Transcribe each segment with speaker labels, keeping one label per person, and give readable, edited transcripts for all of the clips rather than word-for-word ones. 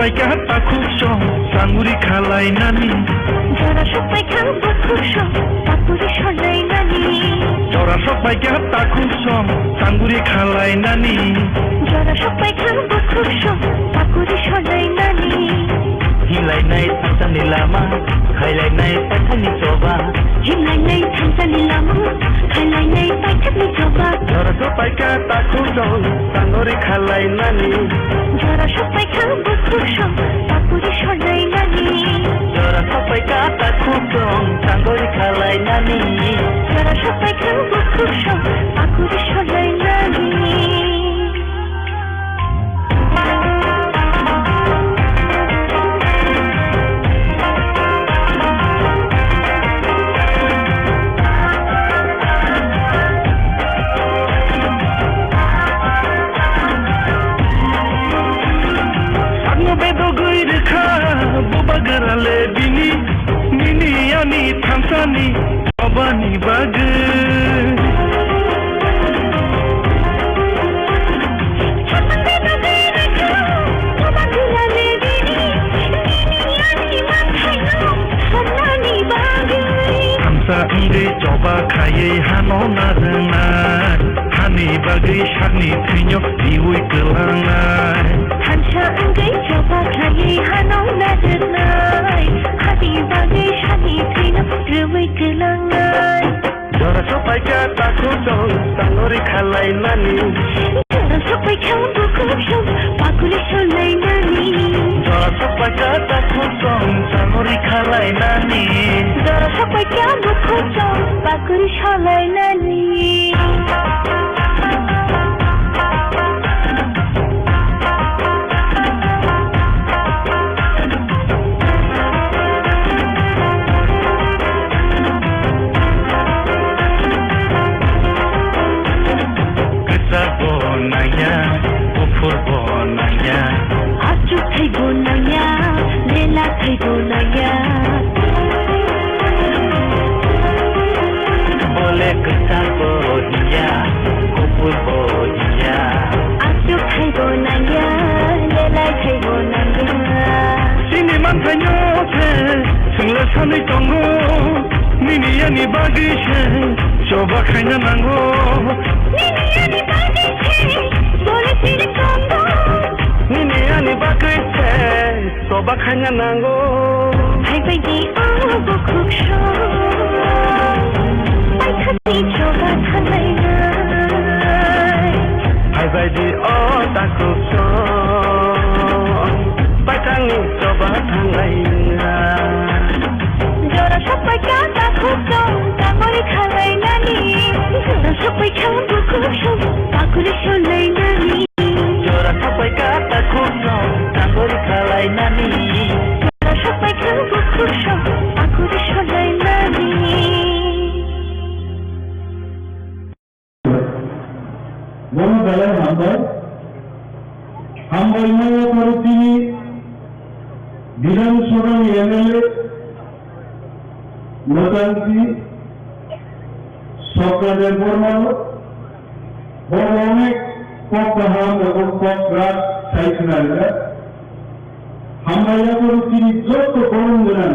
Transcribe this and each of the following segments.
Speaker 1: পাইকা তাকুক song সাঙ্গুরি খালাই নানি
Speaker 2: জরা সবাইকা বুকুক song পাকুরি সলাই নানি
Speaker 1: জরা সবাইকা তাকুক সং সাঙ্গুরি খালাই নানি
Speaker 2: জরা সবাইকা বুকুক সং পাকুরি সলাই নানি
Speaker 1: हिलायनाय थांसानि लामा खायलायनाय पाइथानि जबा
Speaker 2: हिलायनाय थांसानि लामा खायलायनाय पाइथानि जबा
Speaker 1: जरा सबाइका ताकुक सं साङ्गुरि खालाय नानी
Speaker 2: जरा सबाइका बुकुक सं पाकुरि सलाई नानी
Speaker 1: जरा सबाइका ताकुक सं साङ्गुरि खालाय नानी
Speaker 2: जरा सबाइका बुकुक सं पाकुरि सलाई नानी
Speaker 1: Bubagarale bini nini ani thansani obani bag thamsa ire joba khaye hano narna hani bagi shani thinyo diui kelangai
Speaker 2: thamsa ire joba khaye hano narna hani bagi shani thinyo diui kelangai
Speaker 1: jora sopaika takuk song sangsuri khalai nani
Speaker 2: jora sopaika bukuк song pakuri sholai nani
Speaker 1: jora sopaika takuk song sangsuri khalai nani
Speaker 2: jora sopaika bukuk song pakuri sholai nani
Speaker 1: Boleh kesan bodia, kupur bodia.
Speaker 2: Asyuk hai bonanya, lelai hai bonanya.
Speaker 1: Sini mantanyo se, singla sani tongo. Nini ani bagi se, coba kaya nango.
Speaker 2: Nini ani bagi se, boleh sini tongo.
Speaker 1: Nini ani bagi se, coba kaya nango.
Speaker 2: Hai bagi oh bukuk shong. Paithani coba thalai nai.
Speaker 1: Hai bagi oh takuk song. Paithani coba thalai nai.
Speaker 2: Jora sopaika takuk song, sangsuri khalai nani. Jora sopaika bukuk song, pakuri sholai nani.
Speaker 1: Jora sopaika takuk song, sangsuri khalai nani.
Speaker 2: Jora sopaika bukuk song, pakuri sholai nani.
Speaker 3: বহু বেলায় হামবাই করে তিনি বিধানসভা MLA মোটামুটি সরকারের বর্ণালো বড় অনেক পথহাম এবং পথরাত চাইছিলেন হামবাইয়া করে তিনি যত গরম গেলেন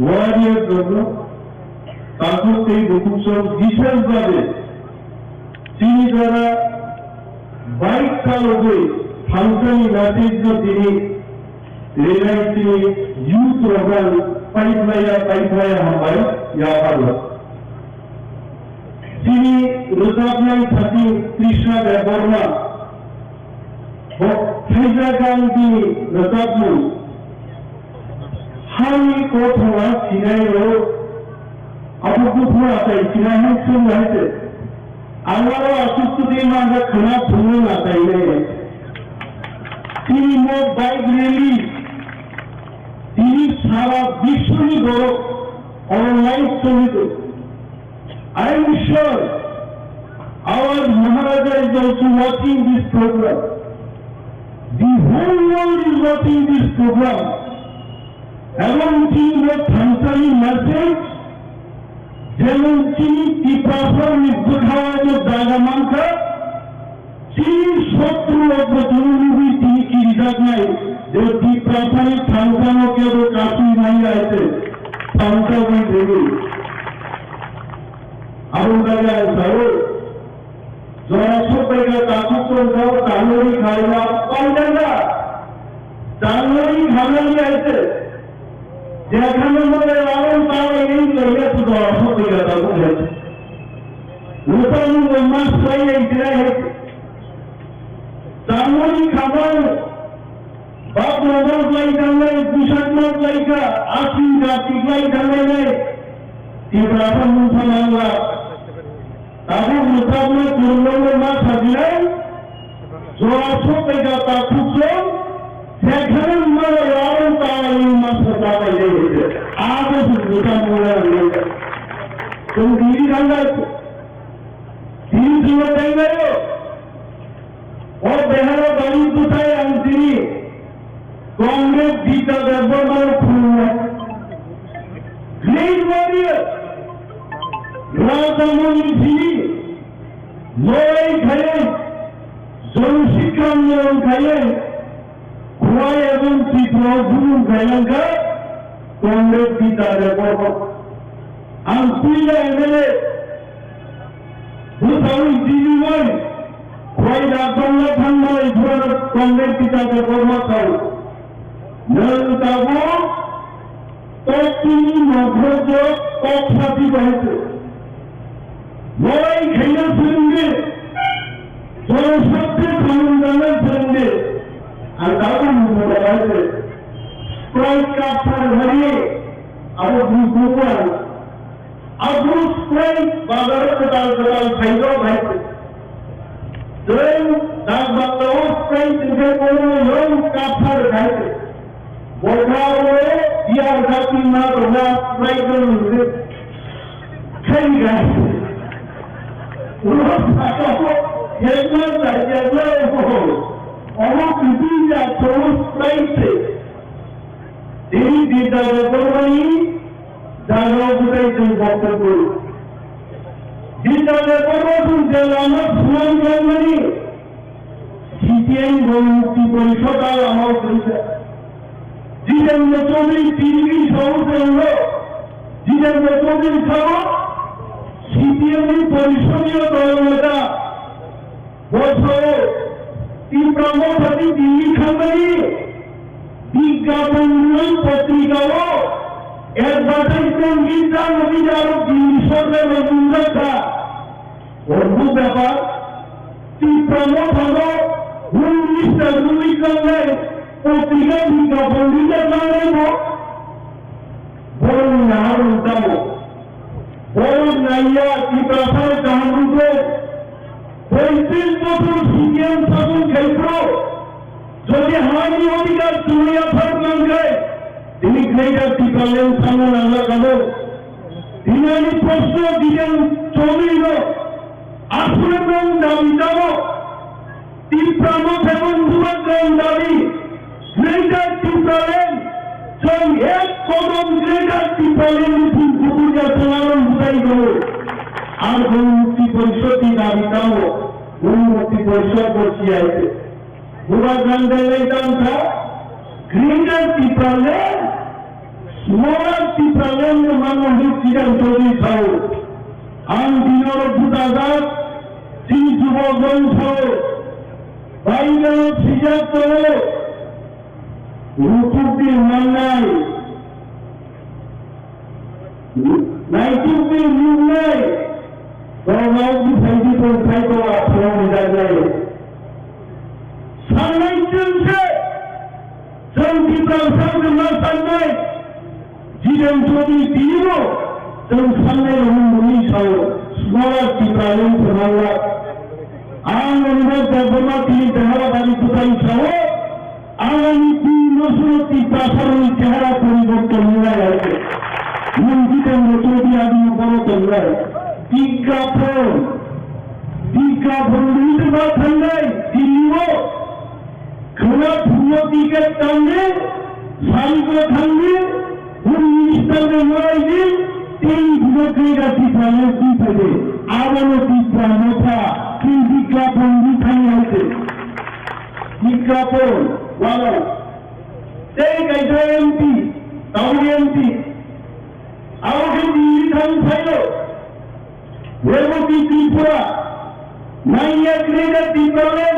Speaker 3: ওয়ারিয়ার জন্য তারপর সেই বকুসব বিশেষভাবে তিনি যারা বাইক চালকে ফাংশনি মেসেজ তিনি রেলাই তিনি ইউথ প্রোগ্রাম পাইপলাইয়া হামবাই ইয়াপালো তিনি রোজাবলাই থাকি কৃষ্ণা দেববর্মা ফেজা গান তিনি রোজাবলু হাই কোথা সিনাইরো আবুকুফুর আতাই সিনাইহন শুন হয়েছে আল্লাহর অসুস্থ দিয়ে আমরা খানা শুনুন আতাই তিনি মোট বাইক র্যালি তিনি সারা বিশ্বই গৌরব অনলাইন স্থগিত I am sure our Maharaja is also watching this program. The whole world is watching this program. এবং তিনি থানসানি মেসেজ যেমন তিনি টিপাফর নির্দ খাওয়ানো জায়গা মানকা তিনি শত্রু জরুরি তিনি কি রিজার্ভ নাই যে কি প্রাথমিক সংখ্যাকে কাশি নাই আছে সংখ্যা বই দেবে আপনার সাহেব জনসংখ্যা তাকুত্র যাও জানুয়ারি খাইলা পাইলেন না জানুয়ারি খালি আছে যেখানে মনে আরো তাও এই লইয়া তো জনসংখ্যা তাকু হয়েছে নতুন মাস পাই এই জেলায় জানুয়ারি খাবার বাপ নগর লাই জানলে দুশাত্মক লাইকা আশি জাতিক লাই জানলে ইব্রাহিম মুসলমানরা তাদের মোকাবিলা করলেন না থাকলেন জোয়াশো টাকা তা খুঁজছে সেখানে আরো তাই মাস টাকা লেগেছে আরো মোকাবিলা লেগেছে তুমি দিদি জানলে দিদি জীবন চাই না और बेहरा बाली कुताई अंतिनी कांग्रेस जीता दरबार खुलना ग्रेट वॉरियर राजमोहन जी लोई खाए जनशिक्षण नियम खाए खुआई एवं चित्रा गुरु खाएंगा कांग्रेस जीता दरबार अंतिला एमएलए भूतानी जीवन कोई राजबंगा ठंडा इधर कांग्रेस पिता के कर्मचारी नलताबो तो तीन मध्य पक्षाती बहते मोई खेल सुनेंगे जनशक्ति संगठन सुनेंगे अंदाज़ मुझे बहते कोई का फरवरी अब दूसरों अब कोई बाजार कटाल खाइलो बहते Then that the strength in the world young capture right. Bogaway, we are talking about the right with ten guys. All people are so straight. They did the recovery, the organization of the world. Dita de Corrosion de la Nación Germany, CTN Gomukti Porishota Amautrisa, Dita de Tobi TV Shows and Law, Dita de Tobi Sama, CTN Porishonia Dolmeta, Boso, Tipramopati TV Company, Dikapungan Patrikao, advertisement Gita Navidaro Gishore Mazundaka, और वो व्यापार की प्रमुख hello उन्नीस जरूरी करने पत्रिका भी का बंदी करने को बोल नाम उतारो बोल नया की प्रसार कहानी को पैंतीस बच्चों सीएम साधु खेलो जो कि हमारी अधिकार दुनिया भर बन गए दिल्ली नहीं जाती कल्याण सामने अल्लाह करो दिनानी प्रश्न दिनान चौबीस আসলেন দাবি দাও তীব্রামত এবং যুবকগণ দাবি গ্রেটার তীব্রালেন যখন এক কদম গ্রেটার তীব্রালেন পূজা চালানোর বুঝাই গেল আর মুক্তি পরিষদটি দাবি দাও মুক্তি পরিষদ বসিয়ে আছে যুবকগণ দিলেন তা গ্রেটার তীব্রালেন স্মলার তীব্রালেন মানুষ চিরাং চৌধুরী খাও আম দিনের ভূতাঘাত তিন যুবগ্রন্থ বাইরে সিজাত রুকুবি মান্নাই নাইকুবি মুন্নাই গৌরবী সঙ্গীত সাহিত্য আশ্রম জায়গায় সাংবাদিকছে সঙ্গীত সংগ্রাম সাংবাদিক জীবন ছবি দিব dan sangai rumuni sau semua Ibrahim Semala angan berbama di dahara dari putai sau angan di nusrat di pasar di dahara puriborton mulai ada mungkin menjadi adi puriborton mulai tiga pun itu batangai diwo kena punya tiga tangga salgo tangga minister mulai di तीन जुगेगा सिखाने की पड़े आवाज़ की प्राणता किसी का बंदी खाई आते Japon, Wala. Take a MP, Saudi MP. Out in the Italian Silo. Reboti Tripura. 9 years later, Tripura.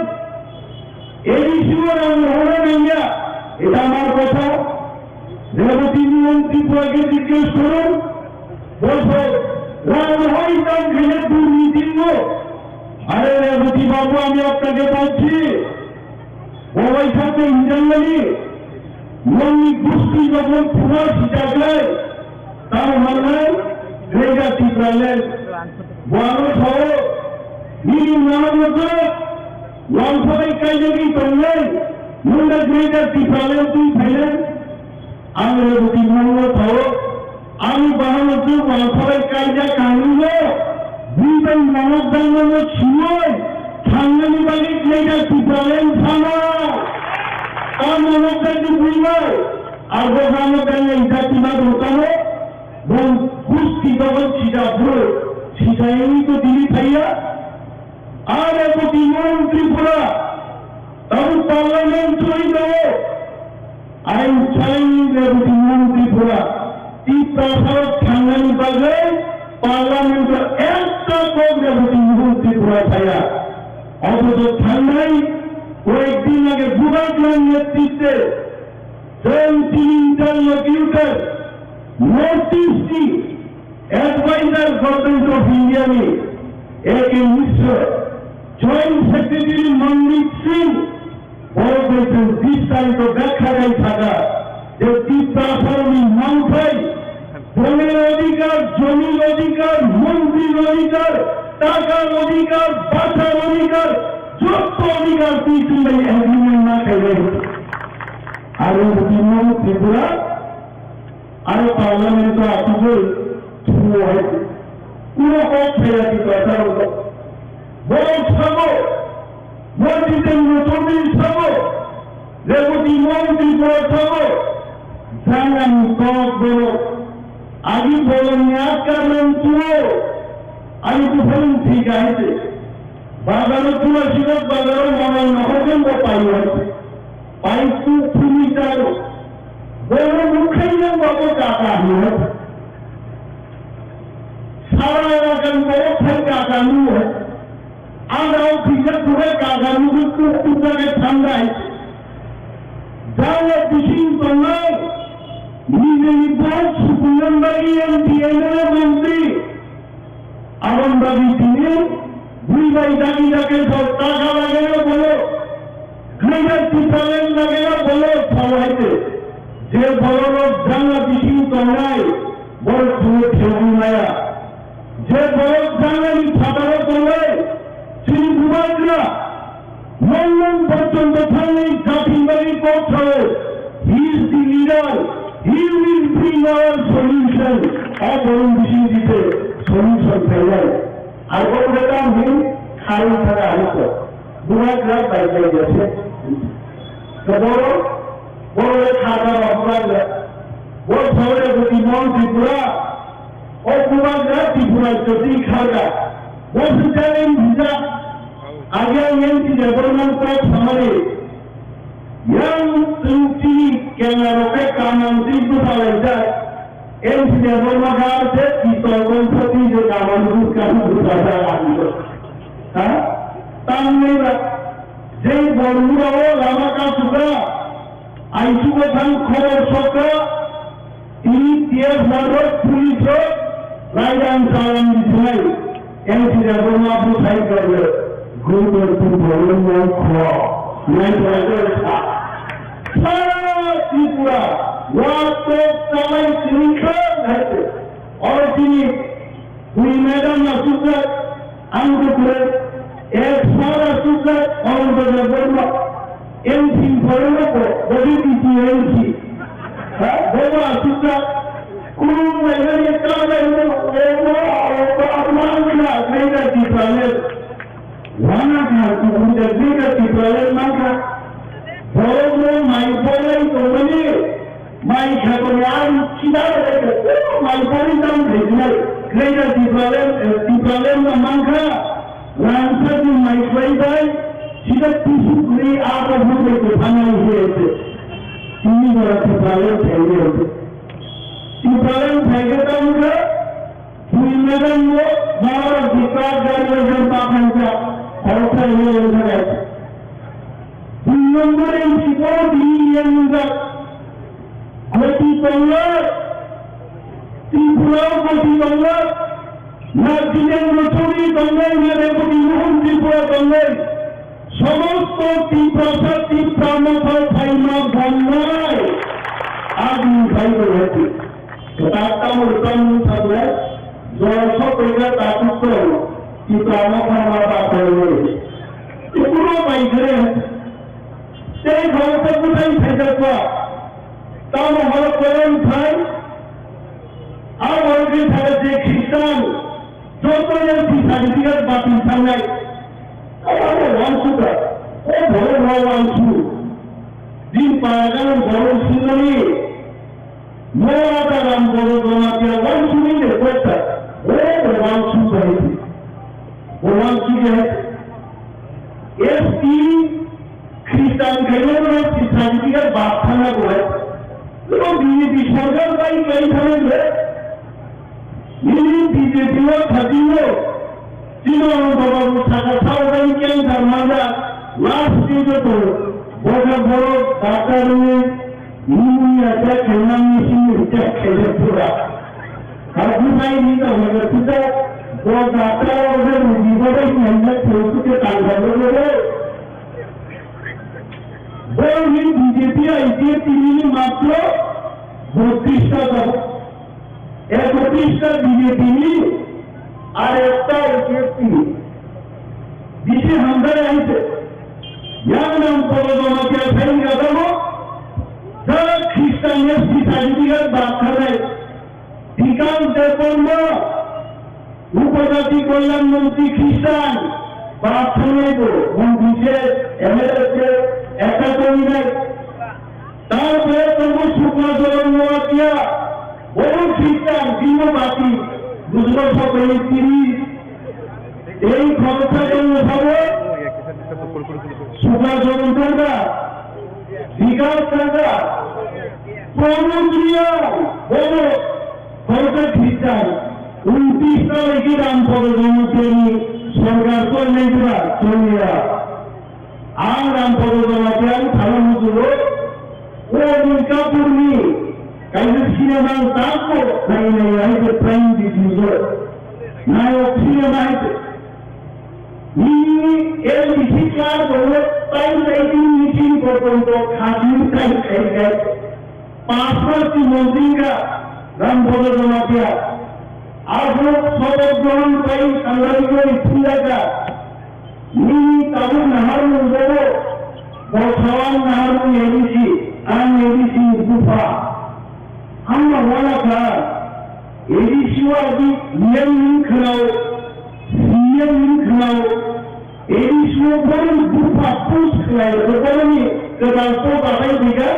Speaker 3: Any sure and Hora India. It আমার কথা রেবতী ত্রিপুরাকে জিজ্ঞেস করুন বলবো রাম হইতাম ঘিরে দুর্নীতি আরে রেবতী বাবু আমি আপনাকে বলছি ওই সাথে ইন্টারনালি মন্দির গোষ্ঠী যখন পুরো শিকারে তার মানে রেগা ত্রিপুরালেন বড় সহ মিনি মানবত লঞ্চবাই কাজে করলেন মুন্ডা গ্রেটার ত্রিপুরালেন তুই ফেলেন আমি রেবতী মঙ্গল সহ আমি বাহামতি লঞ্চবাই কাজা কাহিল দুইটাই মানব দাঙ্গল ছিল সাংবাদিক বাড়ি গ্রেটার ত্রিপুরালেন থানা তার মানব দাঙ্গ বুঝবে আর বোঝানো দাঙ্গে জাতিবাদ হতানো এবং গোষ্ঠী তখন ছিটা ভুল ছিটাইনি তো দিলি থাইয়া আর রেবতী ত্রিপুরা তখন পার্লামেন্ট চলে দেবো আইন চাইনি রেবতী ত্রিপুরা ত্রিপুরা সাংবাদিক বাজে পার্লামেন্টের একটা কোন রেবতী ত্রিপুরা থাইয়া অথচ ঠান্ডাই কয়েকদিন আগে বুড়াগ্রাম নেতৃত্বে 20 इंटरलोक्यूटर नॉर्थ ईस्ट की एडवाइजर गवर्नमेंट ऑफ इंडिया में एक मिश्र जॉइंट सेक्रेटरी मनदीप सिंह বড় করেছেন 20 তারিখে দেখা যায় থাকা যে ত্রিপুরাসরণী মাংসাই বনের অধিকার জমির অধিকার মন্ত্রীর অধিকার টাকার অধিকার বাসার অধিকার যত অধিকার দিয়েছিল এগ্রিমেন্ট না খেলে আর ত্রিপুরা আর পার্লামেন্ট আসলে শুরু হয়েছে কোন পক্ষে আছে কথা বলতো বড় সব মন্ত্রীদের নতুন সব রেবতী ত্রিপুরা সব জানান কক বড় আগে বলেন আজকাল তুলো আমি তো বলুন ঠিক আছে বাজারও তুলো ছিল বাজারও মনে নহবেন বা পাই হয়েছে পাইছু তুমি যাও বড় মুখেই না বাবু কাকা হয় সারা এলাকার বড় ফের কাকানু হয় আমরাও ফিরে করে কাকানু কুকুরটাকে ঠান্ডায় যাও বিশিং তোমরাও নিজেই বল সুকুলনবাড়ি এমপিএলএ মন্ত্রী আরমবাড়ি তিনি দুই ভাই দাবি যাকে সব টাকা লাগে না বলো গ্রেটার ত্রিপুরালেন লাগে না বলো সবাইতে যে বড় লোক জানা বিশিং তোমরাই বড় তুমি খেলু মায়া যে বড় জানানি ফাটারো তোমরাই শ্রী কুমাররা লন্ডন পর্যন্ত থাকলে জাতিবাড়ি পৌঁছাবে he is the leader he will bring our solution অবরণ বিশিং দিতে সলিউশন পেলেন আর বলতে আমি খালি থাকা আসতো দুয়াগ্রা বাইরে গেছে তো বড় বড় খাতা অপরাধ ওর শহরে যদি মন ত্রিপুরা ও দুয়াগ্রা ত্রিপুরা যদি খাগা বসে যাবেন ভিজা আগে এমপি ডেভেলপমেন্ট করার সময় yang tinggi kenapa kamanti itu salah যায় এমপি ডেভেলপমেন্ট আছে কি তখন প্রতি যে কামান্তি কাজ করতে লাগলো হ্যাঁ তাহলে যেই বন্ধুরাও লামাকা সুরা আইসুকে খান খবর সরকার তিনি টিএস মারফত পুলিশ রাইডান চালান দিচ্ছেন এমপি ডেভেলপমেন্ট সাইড করবে গুরুত্ব বললেন খাওয়া নাই সারা ত্রিপুরা ওয়াতো চালাই শৃঙ্খল হয়েছে और তিনি দুই ম্যাডাম আসুক আনন্দ করে এক সারা আসুক অনন্ত বর্মা এমপি বলল বলি দিচ্ছি এমপি হ্যাঁ বলবো আসুক কোন মেঘালি কাজ আপনার মেঘা ত্রিপুরালের ওয়ানা খাওয়া তোমাদের মেঘা ত্রিপুরালের মাথা বড় মাই বলাই তোমাকে মাই খাবো আর চিন্তা করে মাই বলি দাম ভেজলে গ্রেটার ত্রিপুরালের মাংখা রামসাদি মাই ফ্রাই বাই সেটা কিছু করে আবার হতে ভাঙাই হয়েছে তিনি বেড়াতে পারেন ফেলে হতে তিনি পারেন ফেলে তাহলে দুই মেডান যাওয়ার বিকাশ গাড়ি পাখানটা খরচা হয়ে গেছে 2 নম্বরে শিকড় দিয়ে গতি করলে ত্রিপুরাও গতি করলে না জিতেন্দ্র ছবি দঙ্গাই না রেবতী মোহন ত্রিপুরা দঙ্গাই সমস্ত ত্রিপ্রাসাদ ত্রিপ্রামথায় ফাইমা গঙ্গায় আগুন খাই করেছে তারটাও উত্তম থাকলে জলস কইলে তাকুত ত্রিপ্রামথায় বা করে এগুলো বাইরে সেই ঘরটা কোথায় ফেলে পা তাও ভালো করে উঠায় আর বলকে থাকে যে খ্রিস্টান যত সার্টিফিকেট বাতিল থাকায় ওয়াংশুটা ও বড় বড় ওয়াংশু দিন পাওয়া গেল বড় সুন্দরী মোয়াটা রাম বড় জমাতিয়া ওয়াংশু নিলে কয়েকটা ও ওয়াংশু হয়েছে ও ওয়াংশু এসটি খ্রিস্টান গেলেও সার্টিফিকেট বাদ থাকা করে এবং বিজেপি সরকার তাই তাই থাকবে বিজেপিও থাকিল তৃণমূল থাকা সরকারি কেন্দ্র মাজা লাস্ট যত বড় বড় ডাক্তার একটা খেলনা মেশিন খেলে পুরা আর দুটাই নিতে হবে সেটা বড় ডাক্তার ওদের জীবনে খেলতে কাজ করে বিজেপি আইসিএ তিনি মাত্র 32টা দল 31টা বিজেপি আর একটা আইসিএসপি দিশে হামদারে আইছে যার নাম পদজমাকে ফেল গেল যারা খ্রিস্টান এসপি সার্টিফিকেট বাদ খাবে বিকাশ দেবর্ম উপজাতি কল্যাণ মন্ত্রী খ্রিস্টান বাদ খাবে মন্ত্রীছে এমএলএ একটা করি নাই তারপরে তবু শুক্লা জন্মতিয়া বড় খ্রিস্টান ভিন্ন বাকি 230 এই খরচা জন্য হবে শুক্লা জন্মটা বিকাশ টাকা প্রমন্ত্রীয় বড় খরচা খ্রিস্টান 29টা লেখি দাম পড়ে জন্মী সরকার কল্যাণরা চলিয়া আর রাম পদজমাকে আমি ভালো মতো ও দুর্গাপুর্ণি কাইলে সিনেমা তাকো নাই নাই আইতে প্রাইম দিদিজ নায়ক সিনেমা আইতে এর মিছিল বলে তাই রাইটিং মিছিল পর্যন্ত খাদির তাই খাইলে 5টি মন্ত্রীরা রাম পদজমাকে আর শপথ গ্রহণ পাই সাংবাদিক ইস্তিহাকা ini tahu naharmu dulu bawaan naharmu edisi an edisi bufa amma wala ka edisi wadi yang khnau edisi baru bufa pus khlai betul ni kedal to bagai diga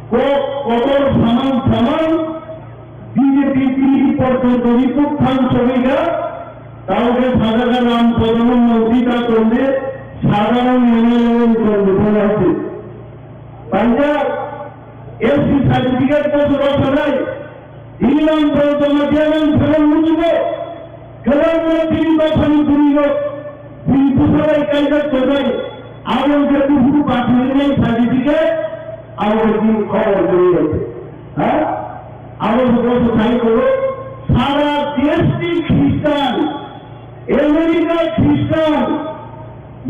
Speaker 3: ko kotor saman BJP TV পর্যন্ত report খান ছবিগা কাউকে সাধারণ নাম প্রধান মন্ত্রীটা করলে সাধারণ MLA করবে বলা হচ্ছে পাঞ্জাব এসপি সার্টিফিকেট পর্যন্ত রক্ষা নাই ইংল্যান্ড পর্যন্ত দিয়ালেন ফেরত মুছবে খেলার মধ্যে তিনি তখনই ঘুরিল সবাই কাইজার কোথায় আমাকে দুপুর পাঠিয়ে নেই সার্টিফিকেট আমাকে দিন খবর দিয়ে গেছে হ্যাঁ আমার বলতে চাই করো সারা দেশটি খ্রিস্টান আমেরিকা খ্রিস্টান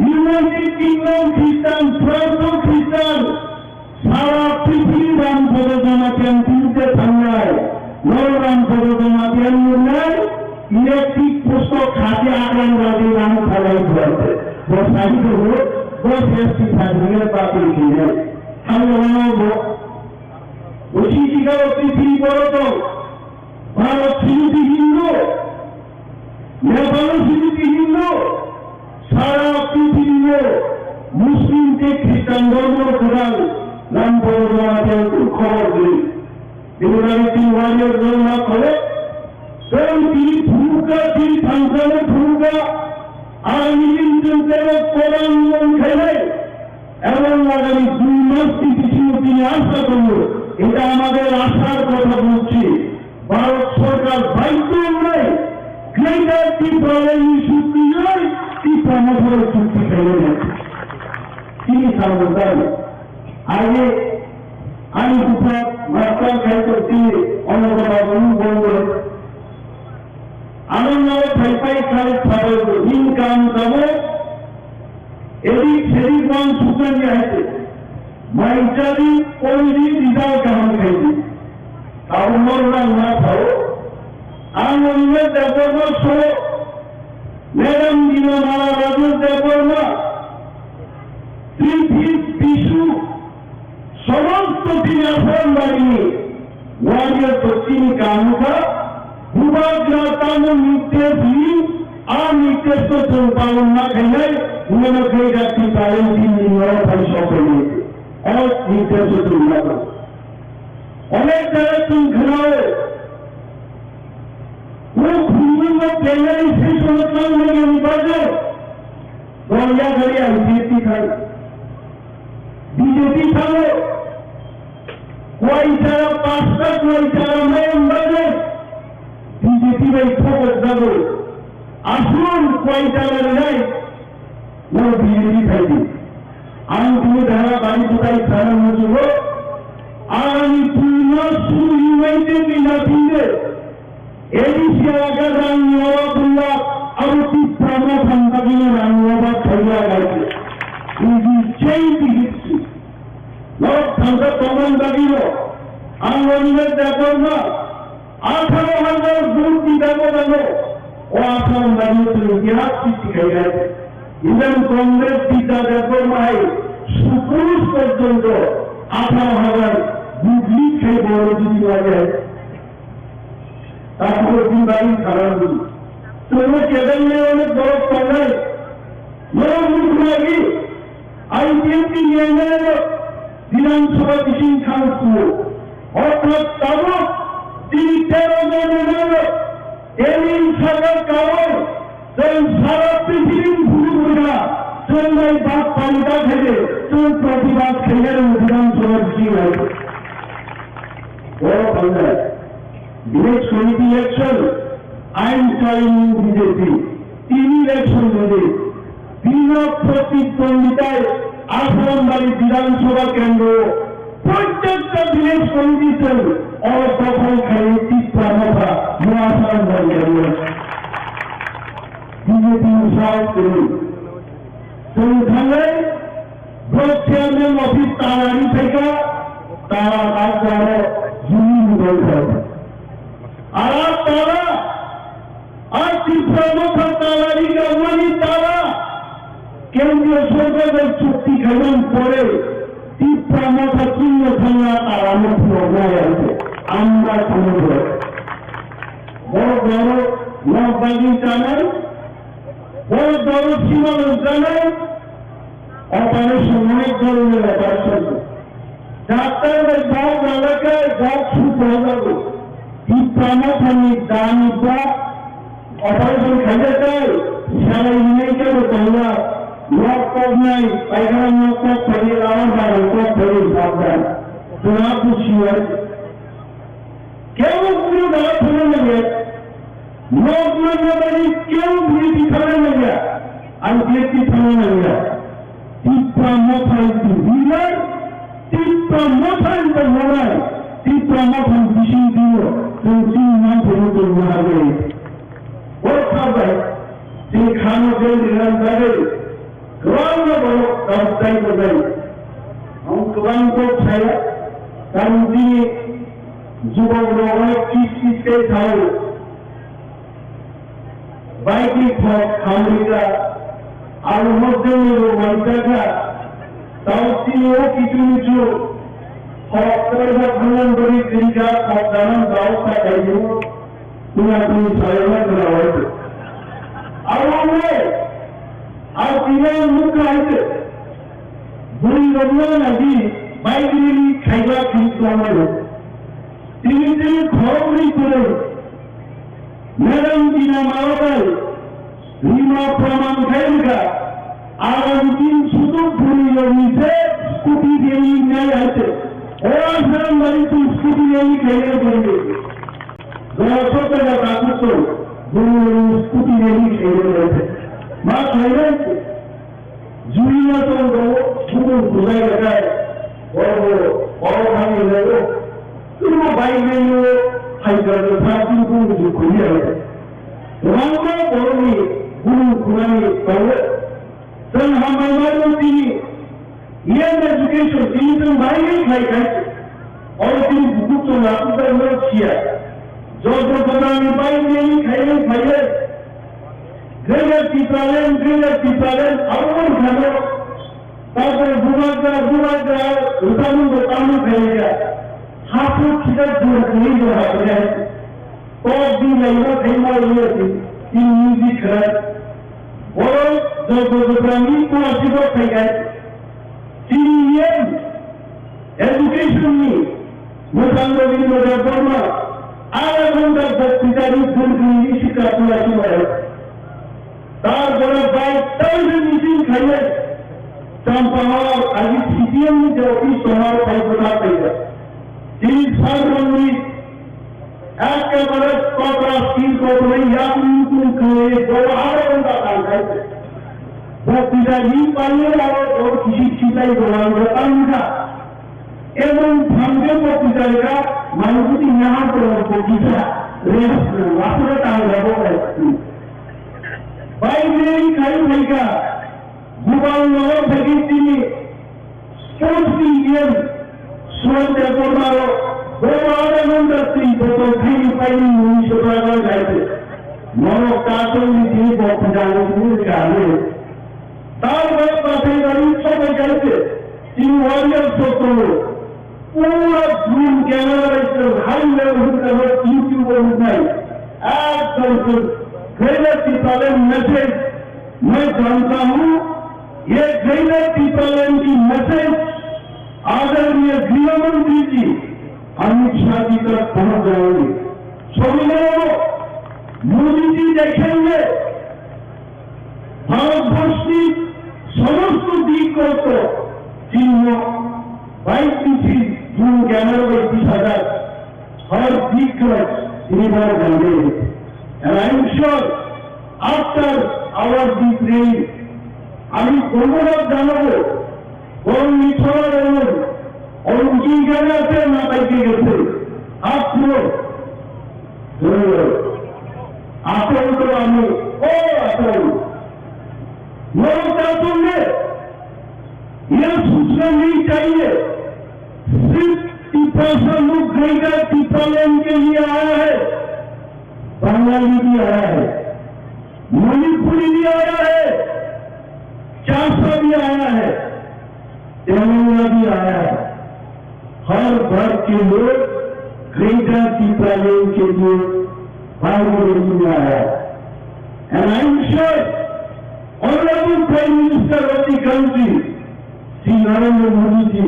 Speaker 3: ইউনাইটেড কিংডম খ্রিস্টান ফ্রান্স খ্রিস্টান সারা পৃথিবী রাম পদজমা ক্যান্টিনতে থাঙ্গায় রাম পদজমা ক্যান্টিনের ইলেকট্রিক পুস্তক খাতে আগ্রামবাদী রাম ফেলাই ধরছে বসাইতে হলো বস এসটি সার্টিফিকেট পাবে কিনে আমি বানাবো ওই শিক্ষা পৃথিবী বড় তো ভারত সিঁড়িটি হিন্দু নেপাল সিঁড়িটি হিন্দু সারা পৃথিবীতে মুসলিমকে খ্রিস্টান ধর্ম প্রধান নাম পদজমাকে খবর দিই দেবরানী তিওয়ারির জন্ম করে কারণ তিনি ভূমিকা তিনি ফাংশনে ভূমিকা আগামী দিন প্রধানমন খেলে এবং আগামী 2 মাস পিছিয়ে তিনি আশা করল। এটা আমাদের আশার কথা বলছি। ভারত সরকার বাধ্য নয়, গ্রেটার ত্রিপুরালী চুক্তি নয়, ত্রিপুরা চুক্তি খেলে গেছে। তিনি সামর্থ্য আগে আমি দুপুর মাস্টার খাইতে তিনি অন্যতম অনুভব করে আনন্দ ফাইফাই খালে খাবার ইনকাম যাবো এদিক সেদিক মান সুতরাং আছে মাইচারি পরিধি দিদাও কেমন খাইছি কারণ না খাও আনন্দ দেবর্ম সহ ম্যাডাম দিনা মারা রাজু দেবর্ম বিশু সমস্ত তিনি আসন বাড়িয়ে ওয়ারিয়ার পশ্চিমী কামুকা ভূভাগ্রাতাম নির্দেশ আর নির্দেশ তো পালন না খাইলে উন্নয়ন খেয়ে যাচ্ছি পারেন 3 দিন ভাই সফল নিয়েছে অনেক নির্দেশ উন্নত অনেক জায়গায় তুমি ঘেরাও বিভিন্ন প্লেনারি সেই সমস্ত নির্বাচন গঙ্গা গড়িয়া বিজেপি খাই বিজেপি খাবে কয়টারা 5টা কয়টারা মেন বাজেট বিজেপি ভাই ফোকাস যাবে আসুন কয়টারা নাই ও বিজেপি খাইবে আমি তুমি ধারা বাড়ি কোথায় ছাড়া মজুব আর আমি পূর্ণ শুরু ইউনাইতে বিনা ফিরে এডিসিয়া আগে রাঙ্গিয়াবাদুল্লাহ আর তিপ্রাম ফান্তাকিনে রাঙ্গিয়াবাদ ছাড়িয়া গাইছে সেই দিচ্ছি লোক সংসদ প্রমাণ দাঁড়িয়ে আন্দোলনের দেখো না 18,000 ভোট দেখো দেখো ও আসাম দাঁড়িয়ে ইতিহাস সৃষ্টি হয়ে গেছে ইভেন কংগ্রেস পিতা দেখো মাই সুপুরুষ পর্যন্ত 18,000 ভোট লিখ খেয়ে বড় যদি লাগে তারপরে তুমি বাড়ি খারাপ বুঝি তোমার কেদার নিয়ে অনেক বড় কংগ্রেস বড় মুখ লাগে আইপিএমপি নিয়ে বিধানসভা মিশন খানপুর অর্থাৎ তাবক তিনি 13 জন এলিন সরকার কারণ সারা পৃথিবীর ভূমিকা চন্দ্রাই বাদ পালিকা থেকে চোর প্রতিবাদ খেলের বিধানসভা মিশন হয়েছে বড় বাংলায় ভিলেজ কমিটি ইলেকশন আইন চাইনি বিজেপি 3 ইলেকশন নেবে বিনা প্রতিদ্বন্দ্বিতায় আসামবাড়ি বিধানসভা কেন্দ্র প্রত্যেকটা ভিলেজ কমিটিতে অদখল খেলে ত্রিপুরা মহাসামবাড়ি বিজেপি উৎসাহ করি সেইখানে ব্লক চেয়ারম্যান অফিস তাড়াড়ি থেকে তারা কাজ জমি রয়েছে আর তারা আর ত্রিপুরা তাড়াড়ি গাড়ি তারা কেন্দ্রীয় সরকারের চুক্তি খেলেন পরে ত্রিপুরা চিহ্ন খেলা তার অন্যায় আছে আমরা কোনো বড় বড় নবাগি জানাই বড় বড় সীমান্ত জানাই অপারেশন অনেক ধরনের অপারেশন ডাক্তারের সব এলাকায় সব সুস্থ হয়ে যাবে ত্রিপুরা দান অপারেশন খেলে চাই সারা নেই কেন তোমরা লক্ষ্য নাই পায়খানা লক্ষ্য ছড়িয়ে আমার বাড়ি ছড়িয়ে সাবধান তোমার খুশি হয় কেউ পুরো দাঁড়া ফেলে নেবে লোক বাড়ি কেউ বিএপি ফেলে নেবে আর বিএপি ফেলে নেবে ত্রিপুরা মথায় হিলার ত্রিপুরা মথায় তো লড়াই ত্রিপুরা মথায় বিশিং দিল তুমি 3 মাসের মতো লড়াবে ওর খাবে তিনি খানো দিয়ে নিলাম যাবে Kerana baru kawasan berbaik, orang tu saya kan di juga orang kisi tahu, baik ni khamika, alhamdulillah ni orang jaga, tahu sini orang kitu orang kerja bulan beri kerja, orang dalam tahu saya itu, punya saya nak berawal. Awalnya আর তিনের মুখ আছে দুই রমনা নাকি বাইরে খাইবা কিন্তু আমার তিনি খবরই করে ম্যাডাম দিনা মারাবাই রিমা প্রমাণ খাইলকা আগামী দিন শুধু ভুলি জমিতে স্কুটি দিয়ে নেই আছে ওরা সেরকম বাড়ি তুই স্কুটি নিয়ে খেয়ে করবে দর্শক টাকা কাকুর তো স্কুটি নিয়ে খেয়ে রয়েছে মা খাইলে জুড়িয়া তো শুধু বোঝাই দেখায় বড় বড় বড় ভাঙে যাবে তুমি বাইক নিয়ে হাইকার সারাদিন কোনো কিছু খুঁজে হবে তোমার বড় নিয়ে গুরু খুনানি করবে তখন আমার তিনি ইয়ার এডুকেশন তিনি তো বাইরে খাই খাইছে और তিনি বুকু তো লাগুতে লোক ছিয়া যত প্রধান বাইক নিয়ে খাইলে খাইলে গ্রেজার টিপালেন আমার খাবে তারপরে বুমাগা উতামু দোকানু খাইলে হাফু খিদার দূর নিয়ে যাওয়া হবে কত দিন লাগবে খাইমা হয়েছে তিন মিউজিক খারাপ বড় যত প্রাণী তো আসিব খাই তিনি এডুকেশন নিয়ে মোটাম রবীন্দ্র বর্মা আধা ঘন্টার বক্তৃতার উদ্বোধনী শিক্ষা তুলাসী তারপরে প্রায় 1000 মিটিং খাইলে চম্পাহার আজ সিপিএম যে অফিস হওয়ার কল্পনা পাইবে তিনি সর্বমন্ত্রী একেবারে কতটা স্থির করবে ইয়াকুল করে বড় আধা ঘন্টা কাজ খাইছে বক্তৃতা নিয়ে পারলে আবার ওর কৃষি চিন্তাই বলা না এবং ভাঙ্গে বক্তৃতা মানুষটি নেওয়ার পর বক্তৃতা আসলে তার ব্যবহার বাইরে খাই ভাইকা গোপালনগর থেকে তিনি স্পোর্টস গেম সুরতে করবার বড় আধা ঘন্টা তিনি প্রথম খাইনি পাইনি 1900 টাকা যাইতে মন কাতল তিনি বক্তৃতা আলোচনা তারপরে পাশে গাড়ি সবাই যাইছে তিনি ওয়ারিয়ার সত্য পুরো zoom camera high level YouTube নাই একদম ग्रेटर टीपालन मैसेज मैं जानता हूं ये ग्रेटर टीपालन की मैसेज आदरणीय गृहमंत्री जी अमित शाह की तरफ पहुंच जाएंगे सभी लोगों मोदी जी देखेंगे भारतवर्ष की समस्त दिक को चिन्ह 22 इंची जूम कैमरा 21,000 हर दिक जाएंगे and I am sure after our deep rain আমি অনুরোধ জানাবো কোন মিছরা রইল অরুণজি গেলে আছে না পাইতে গেছে আপনি আসল তো আমি ও আসল लोग चाहते हैं यह सूचना नहीं चाहिए सिर्फ टिप्पा लोग ग्रेटर टिप्पालैंड के लिए आया है बंगाली भी आया है मणिपुरी भी आया है चासा भी आया है तेलंगाना भी आया है हर वर्ग के लोग ग्रेटर टिप्पालैंड के लिए बागोरी में आया है and I am sure Honorable Prime Minister of the country, Sri Narendra Modi ji,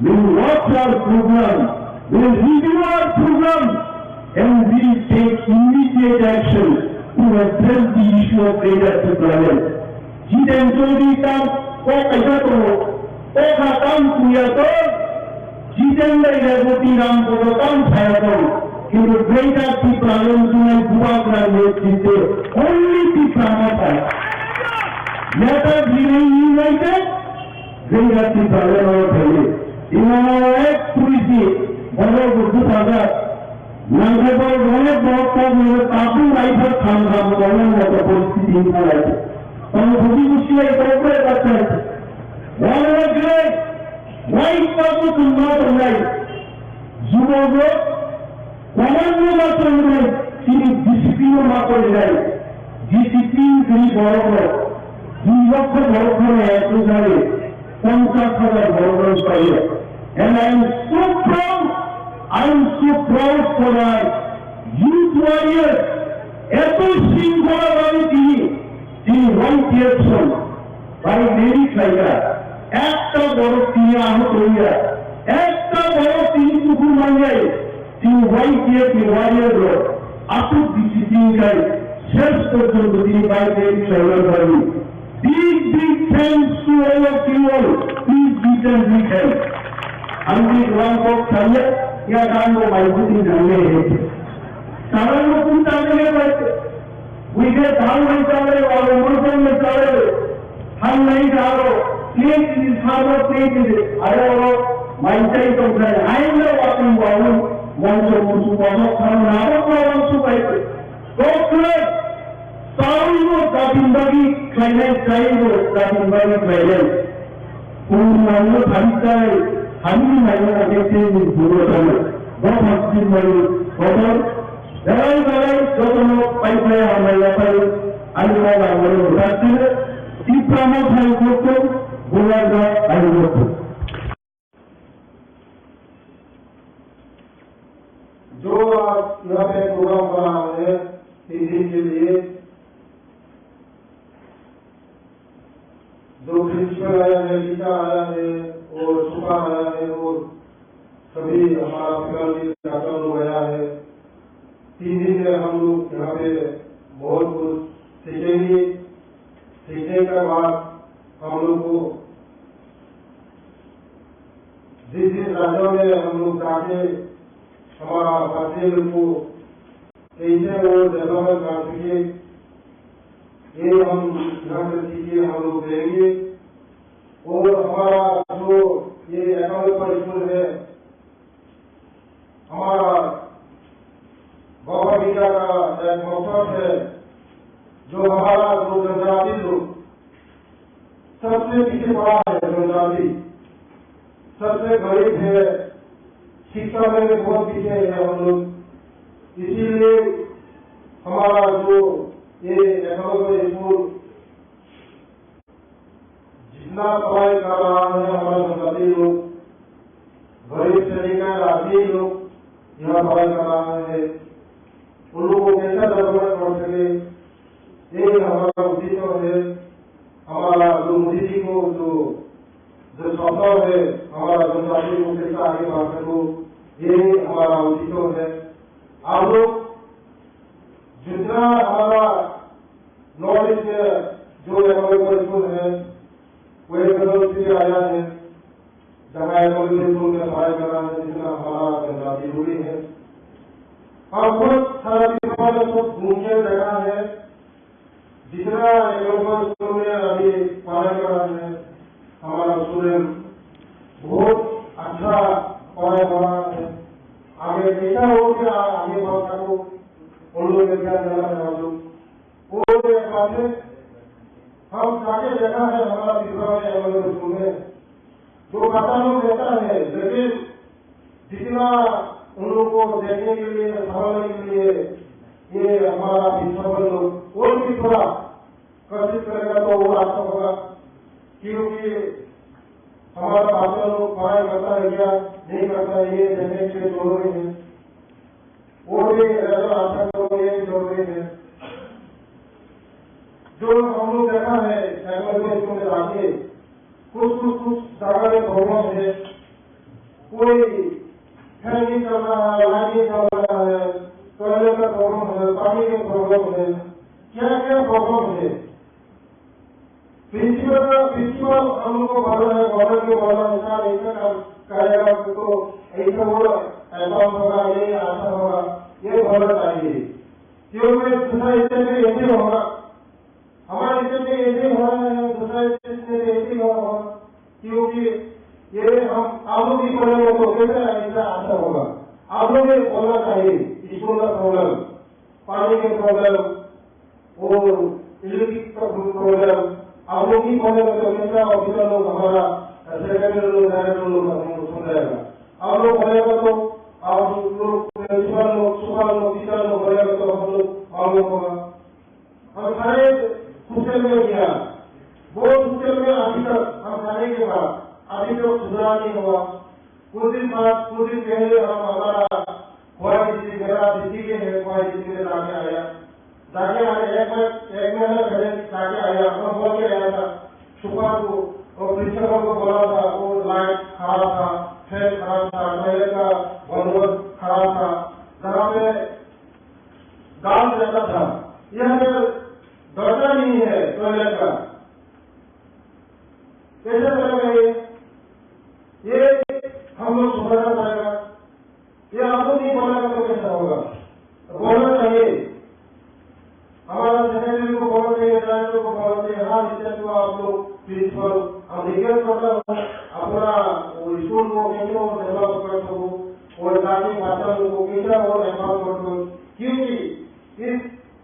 Speaker 3: will watch our program, will review our program, and will take immediate action to address the issue of greater Tipraland. Jiten Chaudhury काम को कैसा तो वो काम किया तो जितेंद्र रेवती राम को काम खाया तो किंतु greater टिप्पालैंड में बुआ का नेतृत्व only टिप्पालैंड नेता भी नहीं मिलते greater टिप्पालैंड और पहले इन्होंने एक पुलिस बड़े बुद्ध सागर नंगे पर उन्होंने बहुत का मेरे काफी राइफल खान खान बोलने में तो परिस्थिति नहीं आ रही तो मुझे मुझे एक और बात है वन वाज ग्रेट वाइट बाबू सुनना तो नहीं जुबोगो कमांडो बात तो नहीं सीधी डिसिप्लिन बात तो नहीं डिसिप्लिन कहीं बड़ो 2 লক্ষ বড় করে এক জায়গায় 50,000 বড় বড় পাইয়ে and I am so proud for our youth warriors এত শৃঙ্খলাভাবে তিনি হোয়াইট ইলেকশন বাই লেডি খাইয়া একটা বড় তিনি আহত হইয়া একটা বড় তিনি কুকুর মাঙ্গাই তিনি হোয়াইট ওয়ারিয়ার আটক ডিসিপ্লিন গাই শেষ পর্যন্ত তিনি বাড়িতে সংগ্রহ করেন। Big thanks to all of you all, please return big thanks. আমি গোলাম चाहिए या काम को मजबूती जानने हैं साधारण को कुछ जानने पड़ते मुझे धान में चाहे और मौसम में चाहे हम नहीं चाहो प्लीज इंसानों प्लीज अरे वो माइंड तो आएंगे वाकई वालों मंचो मुझको वालों हम नारों को मंचो बैठे तो फिर सारी वो दादिंबागी क्लाइमेट चाहिए वो दादिंबागी क्लाइमेट पूर्ण भाषा हामी महिला देखते बुरो समय बहुत हस्ती मरी खबर जगह जगह जो तुम पाइप है हमारे पर अनुमान हमारे उठाते हैं तीसरा भाई को बुरा का अनुरोध
Speaker 4: जो आप यहाँ पे प्रोग्राम बना है इस दिन के लिए जो प्रिंसिपल आया है गीता आया है और सुखा आया है और सभी हमारा फैमिली छात्र लोग आया है। 3 दिन में हम लोग यहाँ पे बहुत कुछ सीखेंगे। सीखने के बाद हम लोग को जिस जिस राज्यों में हम लोग जाके हमारा भारतीय लोग को कैसे वो डेवलपमेंट कर सके ये हम यहाँ से सीखे हम लोग देंगे। और हमारा जो ये एकाउंट पर स्कूल है हमारा बाबा गीता का एक मकसद है जो हमारा जो जनजाति लोग सबसे पीछे पड़ा है जनजाति सबसे गरीब है शिक्षा में बहुत पीछे है हम लोग इसीलिए हमारा जो ये एकाउंट पर स्कूल जितना पढ़ाई कर रहा है हमारा जनजाति लोग गरीब से लेकर राजनीति लोग यहाँ पढ़ाई कर रहा है उन लोगों को कैसा डेवलपमेंट कर सके ये हमारा उद्देश्य है। हमारा जो मोदी जी को जो सपना है हमारा जनजाति को कैसा आगे बढ़ सको ये हमारा उद्देश्य है। आप लोग जितना हमारा नॉलेज है जो हमारे स्कूल है वो एक से आया है जहाँ स्कूल में पढ़ाई कर रहा है जितना हमारा जनजाति हुई है। और बहुत सारा घूमने जगह है जितना स्कूल में अभी पढ़ाई कर रहा है हमारा स्टूडेंट बहुत अच्छा पढ़ाई कर रहा है। आगे कैसा हो गया आगे बढ़ सको उन लोग के क्या देना है हम लोग वो एक बात है। हम जाके देखा है हमारा त्रिपुरा में हमारे स्कूल में जो खाता लोग रहता है लेकिन जितना उन लोगों को देखने के लिए समझने के लिए ये हमारा प्रिंसिपल लोग और भी थोड़ा कोशिश करेगा तो वो अच्छा होगा क्योंकि हमारा भाषा लोग पढ़ाई करता है क्या नहीं करता है ये देखने के लिए जरूरी है वो भी अच्छा करो ये जरूरी है। जो हम लोग देखा है स्कूल में आके कुछ जगह में प्रॉब्लम है कोई फैन नहीं चल रहा है लाइट नहीं चल रहा है टॉयलेट का प्रॉब्लम है पानी का प्रॉब्लम है क्या क्या प्रॉब्लम है। प्रिंसिपल हम लोग को बोला है गवर्नमेंट को बोला ऐसा करेगा तो ऐसा वो ऐसा होगा ये ऐसा होगा ये बोलना चाहिए क्योंकि दूसरा स्टेट में ऐसे होगा हमारे स्टेट में ऐसे हो रहा है दूसरा स्टेट में ऐसे होगा क्योंकि ये हम आप लोग भी बोलेंगे तो कैसे ऐसा अच्छा होगा। आप लोग भी बोलना चाहिए स्कूल का प्रॉब्लम पानी के प्रॉब्लम और इलेक्ट्रिक का प्रॉब्लम आप लोग ही बोलेंगे तो कैसा ऑफिसर लोग हमारा सेक्रेटरी लोग डायरेक्टर लोग हमको सुन रहेगा। आप लोग बोलेगा तो आप लोग प्रिंसिपल लोग सुखा लोग टीचर लोग बोलेगा तो हम लोग मालूम होगा। हम सारे सोशल में किया वो सोशल में अभी तक हम जाने के बाद अभी तक सुधार नहीं हुआ। कुछ दिन पहले हम हमारा खोया डिस्ट्रिक्ट मेरा डिस्ट्रिक्ट है खोया डिस्ट्रिक्ट में जाके आया एक महीना पहले जाके आया हम बोल के आया था सुबह को और प्रिंसिपल को बोला था वो लाइट खराब था फैन खराब था टॉयलेट का बंदोबस्त खराब था जहाँ पे गांव रहता था यहाँ पे दरकार नहीं है टॉयलेट का, कैसे करेंगे ये हम लोग सुधारना पड़ेगा। ये आपको नहीं बोलेगा तो कैसा होगा, बोलना चाहिए, हमारा सेक्रेटरी को बोलना चाहिए, डायरेक्टर को बोलना चाहिए। हाँ इससे तो आप लोग प्रिंसिपल हम रिक्वेस्ट करता हूँ अपना स्कूल को कैसे वो डेवलप कर सको और जाति भाषा को कैसे वो डेवलप कर सको, क्योंकि इस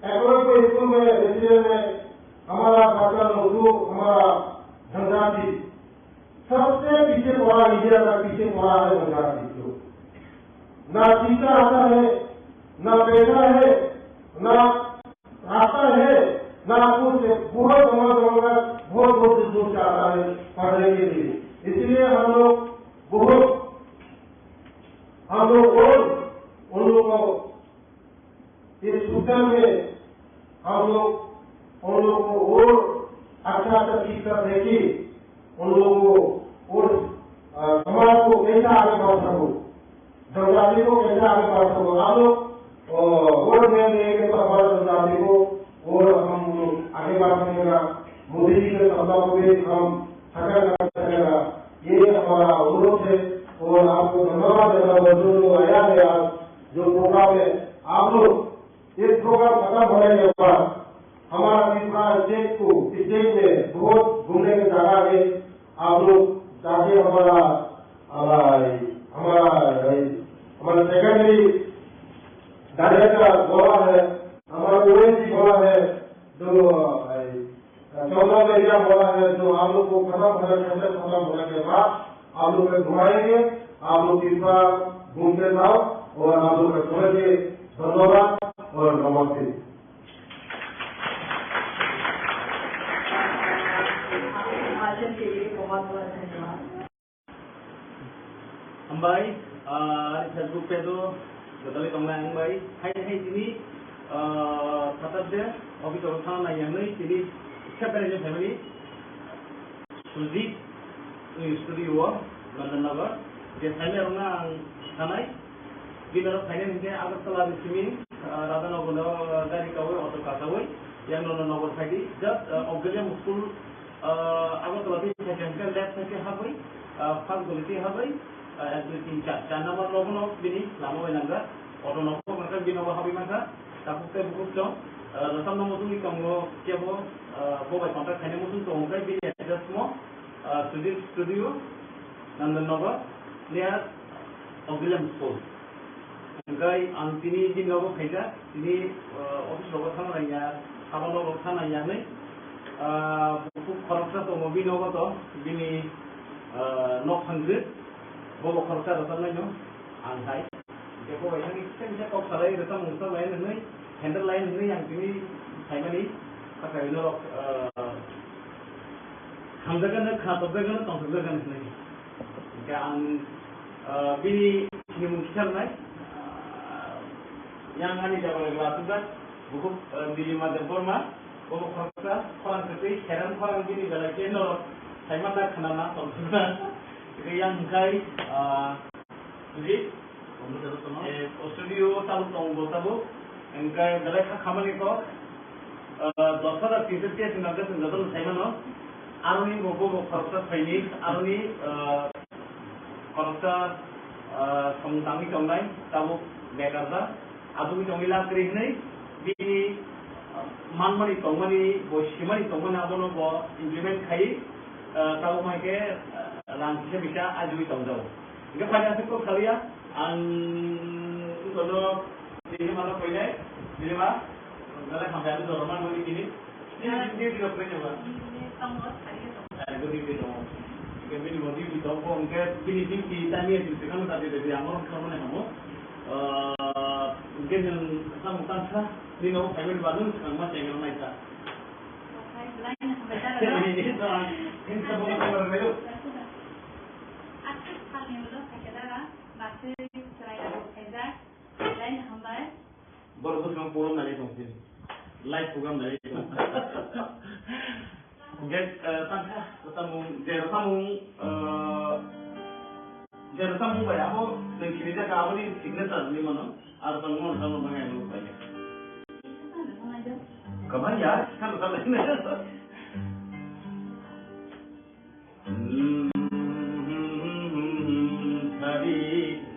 Speaker 4: एकोलो स्कूल में रेसिडेंट में हमारा भाषा उर्दू हमारा जनजाति सबसे पीछे पड़ा, इंडिया का पीछे पड़ा है जनजाति को। ना शिक्षा आता है, ना पैसा है, ना रास्ता है, ना कुछ बहुत बहुत दूर से आता है पढ़ने के लिए। इसलिए हम लोग और उन लोगों को इस सूचना में हम लोग उन लोगों को और अच्छा शिक्षा देगी, उन लोगों को और समाज को कैसे आगे बढ़ सको, जनजाति को कैसे आगे बढ़ सको। आप लोग वोट देंगे तो हमारे जनजाति को और हम आगे बढ़ सकेगा, मोदी जी के सपना को भी हम साकार कर सकेगा, ये हमारा अनुरोध है। और आपको धन्यवाद देना जो आया है आज जो प्रोग्राम है, आप लोग इस प्रोग्राम खत्म होने के बाद हमारा त्रिपुरा स्टेट में बहुत घूमने की जगह है, आप लोग जाके हमारा सेक्रेटरी डायरेक्टर बोला है, हमारा ओएसडी बोला है, जो 14 एरिया बोला है, जो आप लोग को खत्म होने के बाद आप लोग को घुमाएंगे, आप लोग त्रिपुरा घूम के जाओ और आप लोग को के धन्यवाद और नमस्ते।
Speaker 5: भाषण के लिए बहुत बहुत धन्यवाद।
Speaker 6: Ambai, Facebook पे तो गतले कमला ambai, hai sini tatap deh, office orang sana yang ni sini siapa yang family, Sujit, studio, London Nagar, dia saya orang sana, di dalam saya ni dia agak telah di sini, Radha Nagar dari kawai atau kasawai, yang London Nagar saya, just Australia school agak telah di saya lab saya habai, fast quality habai. Everything chat nama logo bini lama wenangga auto nopo mereka bini nopo habi masa tapi saya buku jom rasam nopo tu ikam go kiabo bobai kontak kene musun tu hongkai bini address mo studio London Nagar near Auxilium School hongkai antini di nopo kaisa ini office logo sana nanya kapal logo sana nanya ni buku korupsi tu mo bini nopo tu bini nok hangzit Bobo khorsa rasam nai no antai ke bobo yang ini kok salai rasam musa lain ni handle lain ni yang ini saya ni pakai ini lok hamdakan nak khatakan tongsakan ni ke ang bini ni mungkin nai yang ani jaga kelas juga buku di lima deporma bobo khorsa orang seperti heran orang bini dalam keno saya mana kenal tongsakan yang kai Sujit studio tahu tonggo tahu engkai dalai khamani ko dosara tiga singkat saya mana aruni bobo korupsi ini aruni korupsi samtami congai tahu bekerja adu congilah kerih ni bini manmani tongmani boshimani tongmani abono bo implement kai tahu mereka langsung bisa ajui tahu. Jika pada saat itu kalian kalau di mana pilih, di mana kalau sampai ada orang mau di sini, dia tidak pernah apa. Itu di situ. Kami di mana di tahu pun ke sini kita ni di sini tadi dari amor kamu ni kamu. Mungkin yang sama sah di nama family baru sekarang macam yang mana itu. Ini semua orang baru. Baru tu semua program dari tu, live program dari tu. Mungkin tangkap, jerasamu bayar apa? Dan kini dia kau ni signature ni mana? Atau tanggung mana banyak lu bayar? 그만 야 참 잘했네 다리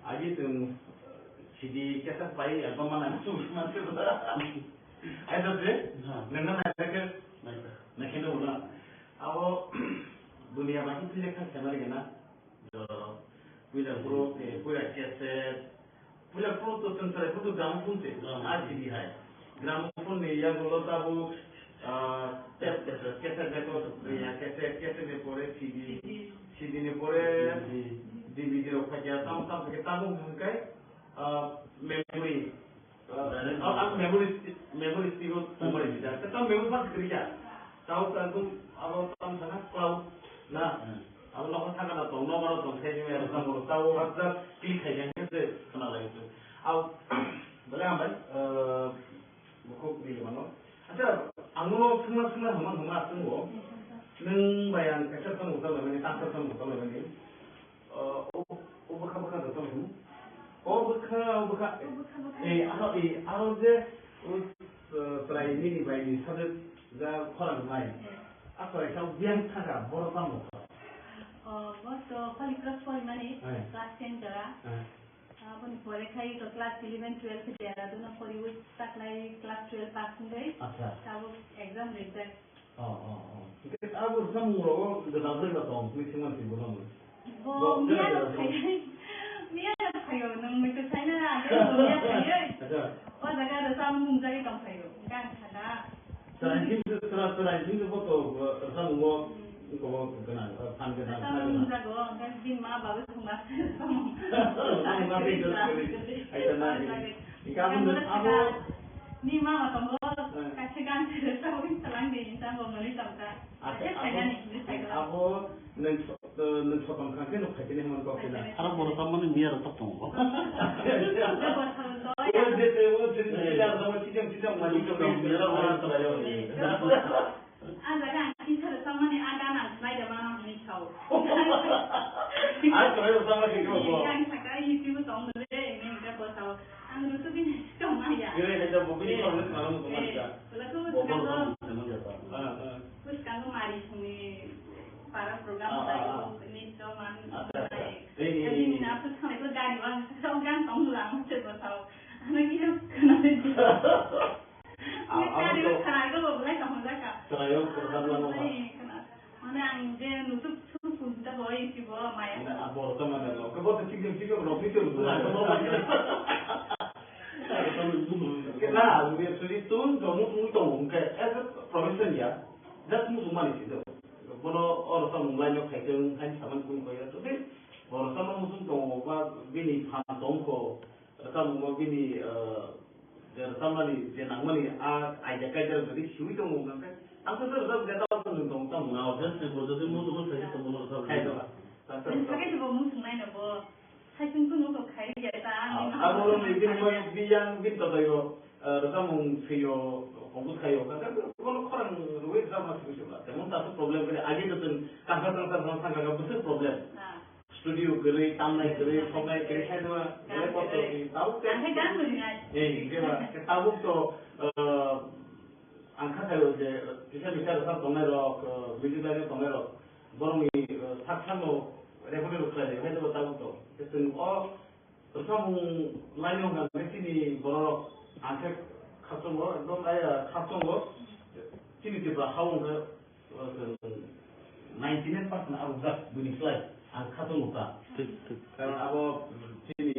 Speaker 6: 아기 좀 CD 계속 바이 앨범만 수만 쓰다 아이들들 내가 나게 나게 오나 아고 दुनिया बाकी film का channel है ना जो पूरा pro तो संसार है तो ग्रामोफोन से आज भी है ग्रामोफोन में या बोलता वो कैसे देखो या कैसे ने पड़े सीडी ने पड़े DVD रखा गया तम के तामु उनका मेमोरी अब मेमोरी स्टिक मेमोरी दिया तो मेमोरी बात करिया ताऊ तुम अब तम sana cloud ना अब लोग थाका ना तो नो मारो तो खेजी में रखा मोर ताऊ मतलब क्लिक है जैसे से सुना लगे तो अब बोले हम भाई बुको भी मानो अच्छा आंगो सुना हम आसुं वो नों बायान कैसे तो मुता लगे तांका तो मुता लगे ओबखा तो हम ओबखा आरो जे उस सरायनि बायदि सादे जा खराब माय आखो एकाव बियान थाका बर सामो
Speaker 2: बस खाली क्लास 4 माने क्लास 10 जरा अपन परे खाइ तो क्लास 11 12 से जरा दोना परि उ तकलाई क्लास 12 पास हुँदै अच्छा अब एग्जाम रिजल्ट
Speaker 6: अब सामो गदाबै त मिसिमन से बोलाउनु
Speaker 2: मिया खायो नों मितो छैन आगे मिया खायो अच्छा ओ जगा र सामु जागे कम खायो गान खाना Serain foto sama ko kena pan kena. Sama jago kan din ma bagus kumas sama.
Speaker 6: Sama itu. Ayo nanti. Ikamu abo
Speaker 2: ni mama kamu kacegan sama salang di insan bomeli tamka.
Speaker 6: Abo nen foto kan kan khajene man ko kena.
Speaker 7: Ara boro tamane miya ratak to.
Speaker 6: वो जैसे वो चिड़िया समझ चिड़िया मालिक को मेरा वाला तो आयो
Speaker 2: आज का किधर सामने आगा ना नहीं जमाना नहीं खाओ
Speaker 6: आज तो ये सामने क्यों हो
Speaker 2: yang saka YouTube song le ini udah posau anu tu bin cuma ya
Speaker 6: ये है जब मोबाइल पर उस मालूम तो मत जा
Speaker 2: terus kalau mari sini para program saya ini cuma ini nafsu kan itu dari bang seorang tong lang sebetulnya anak kita kena sih Ini kan itu boleh kamu jaga.
Speaker 6: Terakhir pertama
Speaker 2: mana anje nutup pun kita boleh sih boleh maya.
Speaker 6: Nah, boleh teman lo. Kebot cikin rofi tu. Nah, biar sulit tu, kamu tunggu ke. Profession ya. Dah semua mana sih tu. Kalau orang sama banyak kerja, kan sama pun kaya tu. Orang sama musuh tunggu apa bini pantong ko. Kamu bini sama ni jenang mana aja kerja jadi sulit tu mungkin kan. Aku tu dah tahu tu tentang mengawal dan sebab tu musuh tu saya tu musuh tu. Kaya tu lah.
Speaker 2: Sekarang tu musuh mana bo? Saya tu musuh kaya dia tak.
Speaker 6: Aku orang ni bin biang bin tu yo. Rasa mung siyo ongkut kayo kan kalau orang luar sama sih lah teman satu problem kali aja tu kantor sangka besar problem studio kali tamnai kali somai kali saya tu report tu tahu kan dia tahu tu angka kayo je kita bicara tentang tomero video lagi tomero borong ni saksan lo report tu kali saya tu tahu tu jadi bersama lain orang sini borong angka खासों को एकदम आया खासों को चीनी के बाहाओं का 99% अब जब बुनी स्लाइ आं खासों होता कारण अब चीनी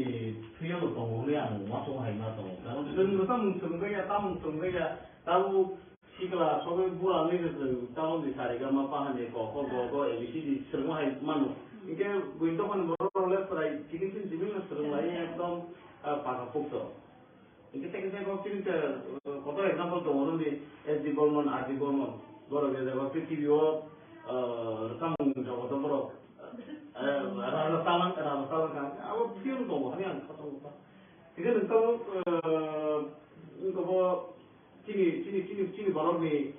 Speaker 6: फियल तो होने आं मासों हाई मासों कारण जों समगया ताऊ सिकला सबे बुरा नहीं करते ताऊ di सारे का मापा हने को ABCD serumah हाई मानो इनके बुइंटो kan borong les perai चीनी में serumah ini एकदम पाका फुक्तो kita kok cerita foto example tu orang di SD Bormon, RD Bormon, baru kita waktu video rekam jauh tu baru ada salam kan, awak film tu hari yang kata apa, kita tu kau cini baru ni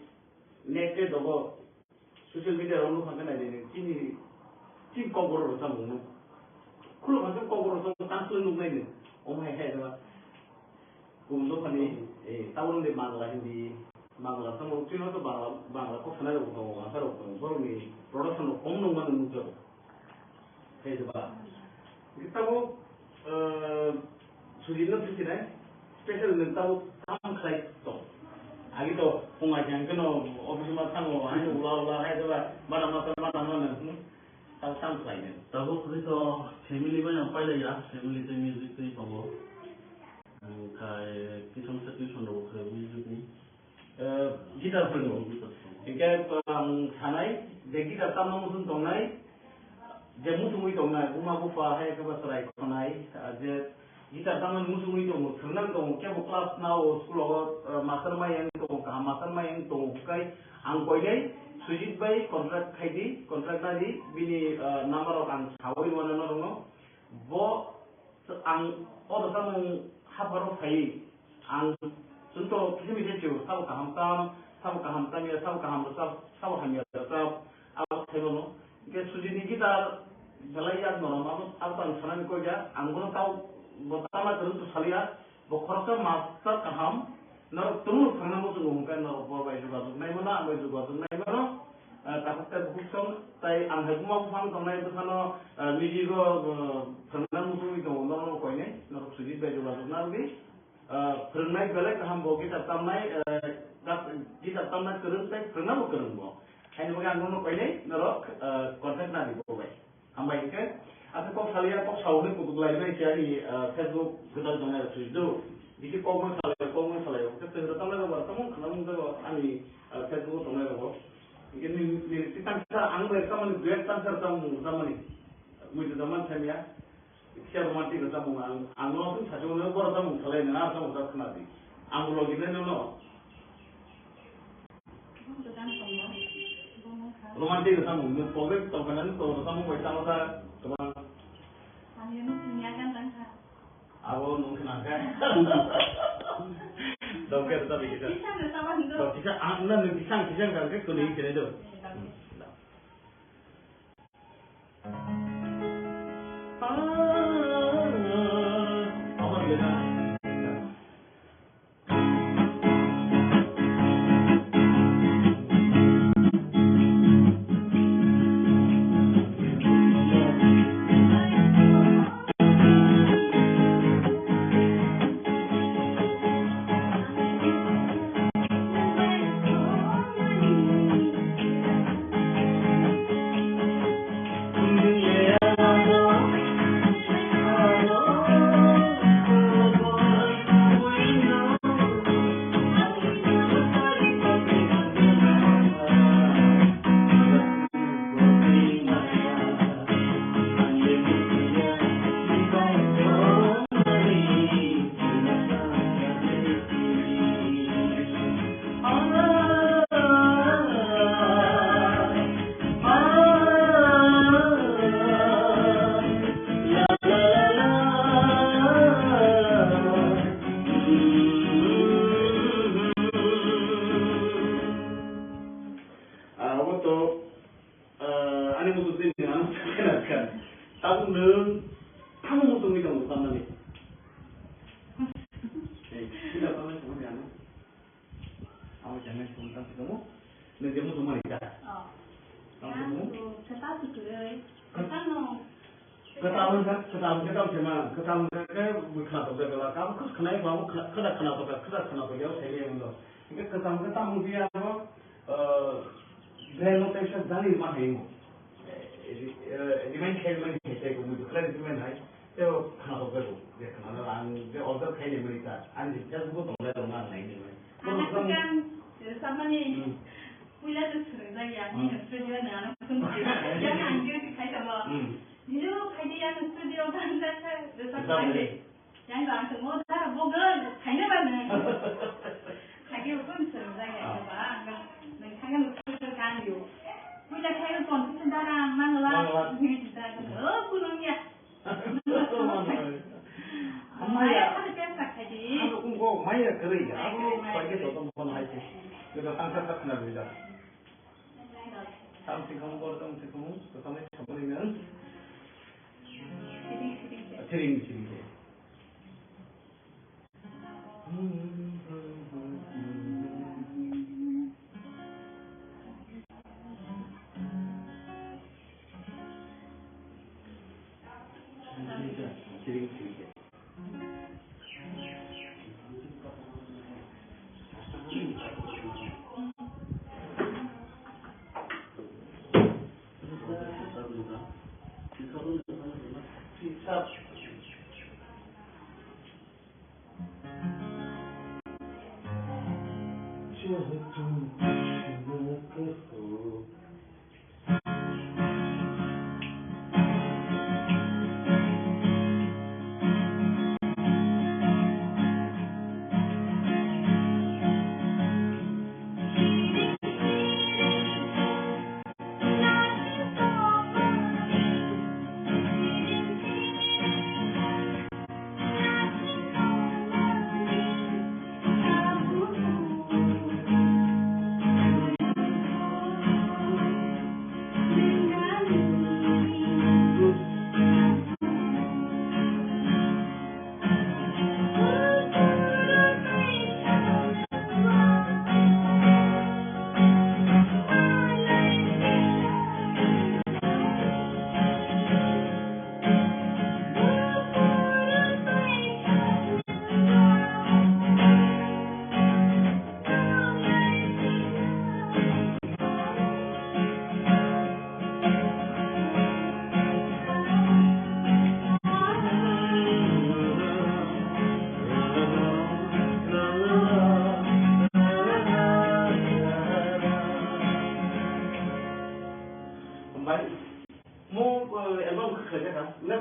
Speaker 6: net tu kau social media orang tu kan ada ni cini kau baru rekam tu, kalau macam kau baru rekam tanpa lu ni, omai hai tu. Untuk ni, tahun ni Bangla, semua cina tu Bangla, kau sana tu kau asal tu, baru ni production tu komno mana muncul, hey tu bah. Kita tu sujudnya tu cina, special ni tahu tam klay tu, agi tu pengajian kena office macam tu, anu ulah hey tu bah, mana tahu tam klay ni.
Speaker 7: Tahu itu family banyak pada ya, family tu music tu bawa. Kayak kisah tuition dulu kayak music ni.
Speaker 6: Gitar perlu. Ikan sanai, gitar tamu musun tongai, jamu semui tongai, bunga bufa hai kebasarai tongai, gitar tamu musun itu senang tong, kaya kelas nau sekolah mastermind yang tong, mastermind yang tong, kai angkoi dai, sujit bay kontrak kaidi, kontrak tadi, bini number orang sawai mana orang, bo orang tamu habaru kai ang contoh kita macam sabu kaham ya sabu hamil awak sebelum kita sudah ni kita belajar normal apa yang ko ja anggun tahu pertama terus salia bokorsa master kaham na tunu karena musuh mungkin na bawa juga tu naik mana takut terbuksong tay ang haguma pang tonai tu sana miji ko karena musuh itu orang kau ini nak sujud baju baru nanti pernah balik kaham bogi kita tamai kerun tay pernah mau kerun bo ini bagian orang kau ini nak kontak nanti boleh ambil ke atau kau salia kau saudi kau lainnya cari Facebook kita tonai sujud jadi kau salia kita tamai baru kamu kenal muda ani Facebook tonai baru ini kita anggur kamu duet tanser tamu zaman ini, mungkin zaman saya ya, siapa mati kita tamu anggur pun satu orang baru tamu, selain nara tamu tak kenal di, anggur lagi ni no. Romantis kita tamu, mungkin tahu kan tu tamu baca apa teman.
Speaker 2: Kami nu penyakan tangka.
Speaker 6: Aku mungkin angkat. Dokter tapi kita. Kita anda kisah kan ke kuning kene tu. Apa dia? Aku neng, kamu mau tunggu dong sama nih. Tidak tahu cuma dia nih. Kamu jangan sebentar sih kamu. Nanti kamu cuma nikah. Kamu
Speaker 2: Kita juga, kita no.
Speaker 6: Ketahuan cuma ketahuan kan bukan atau berapa kamu kamu kenapa jauh saya yang itu. Ini ketahuan dia apa? Dia notation dari mana ini? Di mana saya kemudian kalau di mana hay, itu kenapa berapa? Dia kenapa dia order kayak Amerika, andi jadi bukan orang mana ini.
Speaker 2: Anak kan sama nih. Punya tuh sering ya, ini studio anak pun jangan anjir kayak apa. Dulu kayak studio kan saya sampai yang nggak semua dah bogle kayak mana. Kayak pun sering ya apa, nggak kayak studio kan yo. Punya kayak pun sekarang mana gitu dah. Gunungnya. Maya ada biasa kayak.
Speaker 6: Aku kok Maya kering ya. Aku pakai tuh teman aja. Kita tangkap kenal beda. Sampai kamu pertama sebelumnya sering.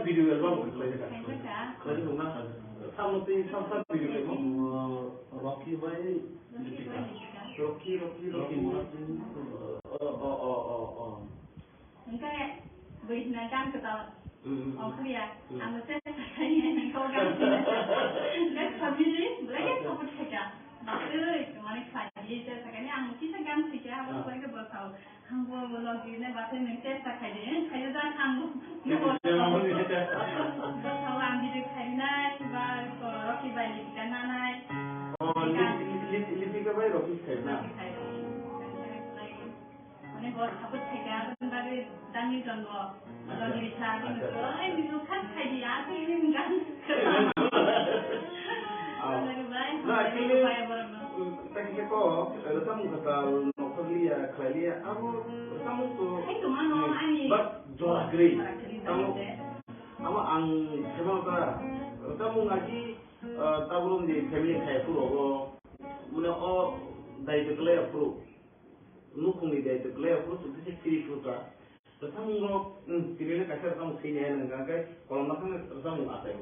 Speaker 6: Video album kerja rumah sama video album
Speaker 7: Rocky Bay
Speaker 2: Enggak berhinakan ketawa Korea anggota saya kau kan enggak family mereka support saja maksud kemarin kaji sekarang ang kita kan saja mereka bertahu 한국 lagi bahasa Indonesia kayak dah 한국 kalau ambil kainai bah Rocky Bay kan nanai
Speaker 6: Lipi Bay Rocky kainai
Speaker 2: ini buat apa saja dari dami janggo lagi cari itu itu kan kayak apa ini enggak
Speaker 6: nah ini teknik kok kamu kata nokelia kalian kamu tuh
Speaker 2: itu mana ani
Speaker 6: but jual grey kamu ang siapa kamu ngaji tabung di family kayak puro mana dari kelihatan puro nukung di dari kelihatan puro itu sih kiri puro kamu ngok kiri kasar kamu sini yang enggak kalau makan kamu apa ya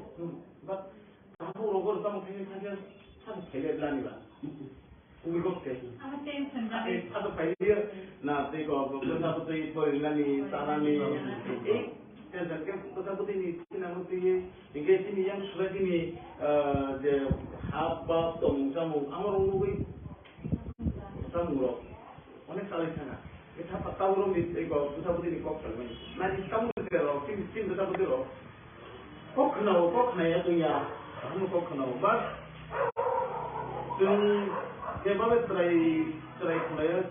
Speaker 6: but kamu rokok kamu kiri kasar satu kali belani lah Umikot ke? Satu kali dia, nanti kalau satu tu itu ini tanah ni, kan satu ini nama tu ini, ini yang sudah ini the apa tong kamu, amar umui kamu lo, mana kali sana, kita tahu orang itu kalau satu ini kau kalau, nanti kamu 대로 찜 그다고 대로 꼭 그나야 동이야 한번 꼭 그나오 바 좀 제법에 트라이 플레이어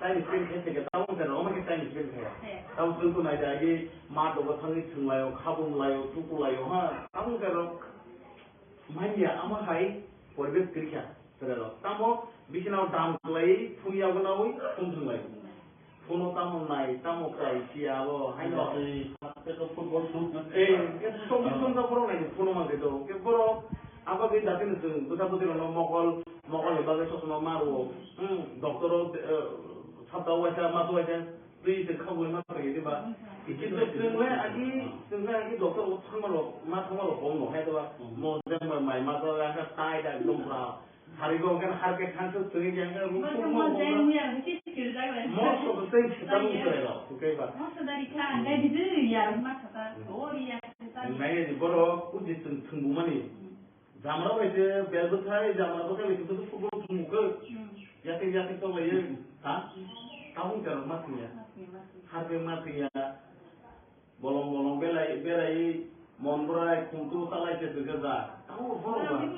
Speaker 6: 타임 스펜 했게 다운 대로 어머니 타임 스펜 해요 다운 끊고 나자 이게 마도가 상이 승라요 카본라요 투꾸라요 하 다운 대로 마이야 아마 하이 ପରିବେଶ 그렇게 그래요 따모 비시나우 다음 플레이 풍이하고 나오이 풍승라요 폰오 따모 나이 따모 까이 지하고 하이노
Speaker 7: 그래서 풋볼
Speaker 6: 예 소비선다 보러 나이 폰오만 돼도 그 보러 apa kita datang ke betul-betul nomor lebaga sosok maru dokter sabda wajah matu wajah beri terkabul mata gitu bah itu lagi dokter utang malu bono hai tu bah mau jangan main mata lagi tai dah lumpra hari kau kan hari ke kantor sering jangan
Speaker 2: mau
Speaker 6: sebesar kita mungkin lah oke bah
Speaker 2: dari kan dari itu ya rumah kata story yang
Speaker 6: naik di bawah uji tunggu mana Jamra वैसे बेलबुत है जामरा तो वैसे तो football मुझे याते तो वही हाँ काहूँ करो मत किया हर पे मत किया bolong belai monbrai kuntu salai ke segera kamu bolong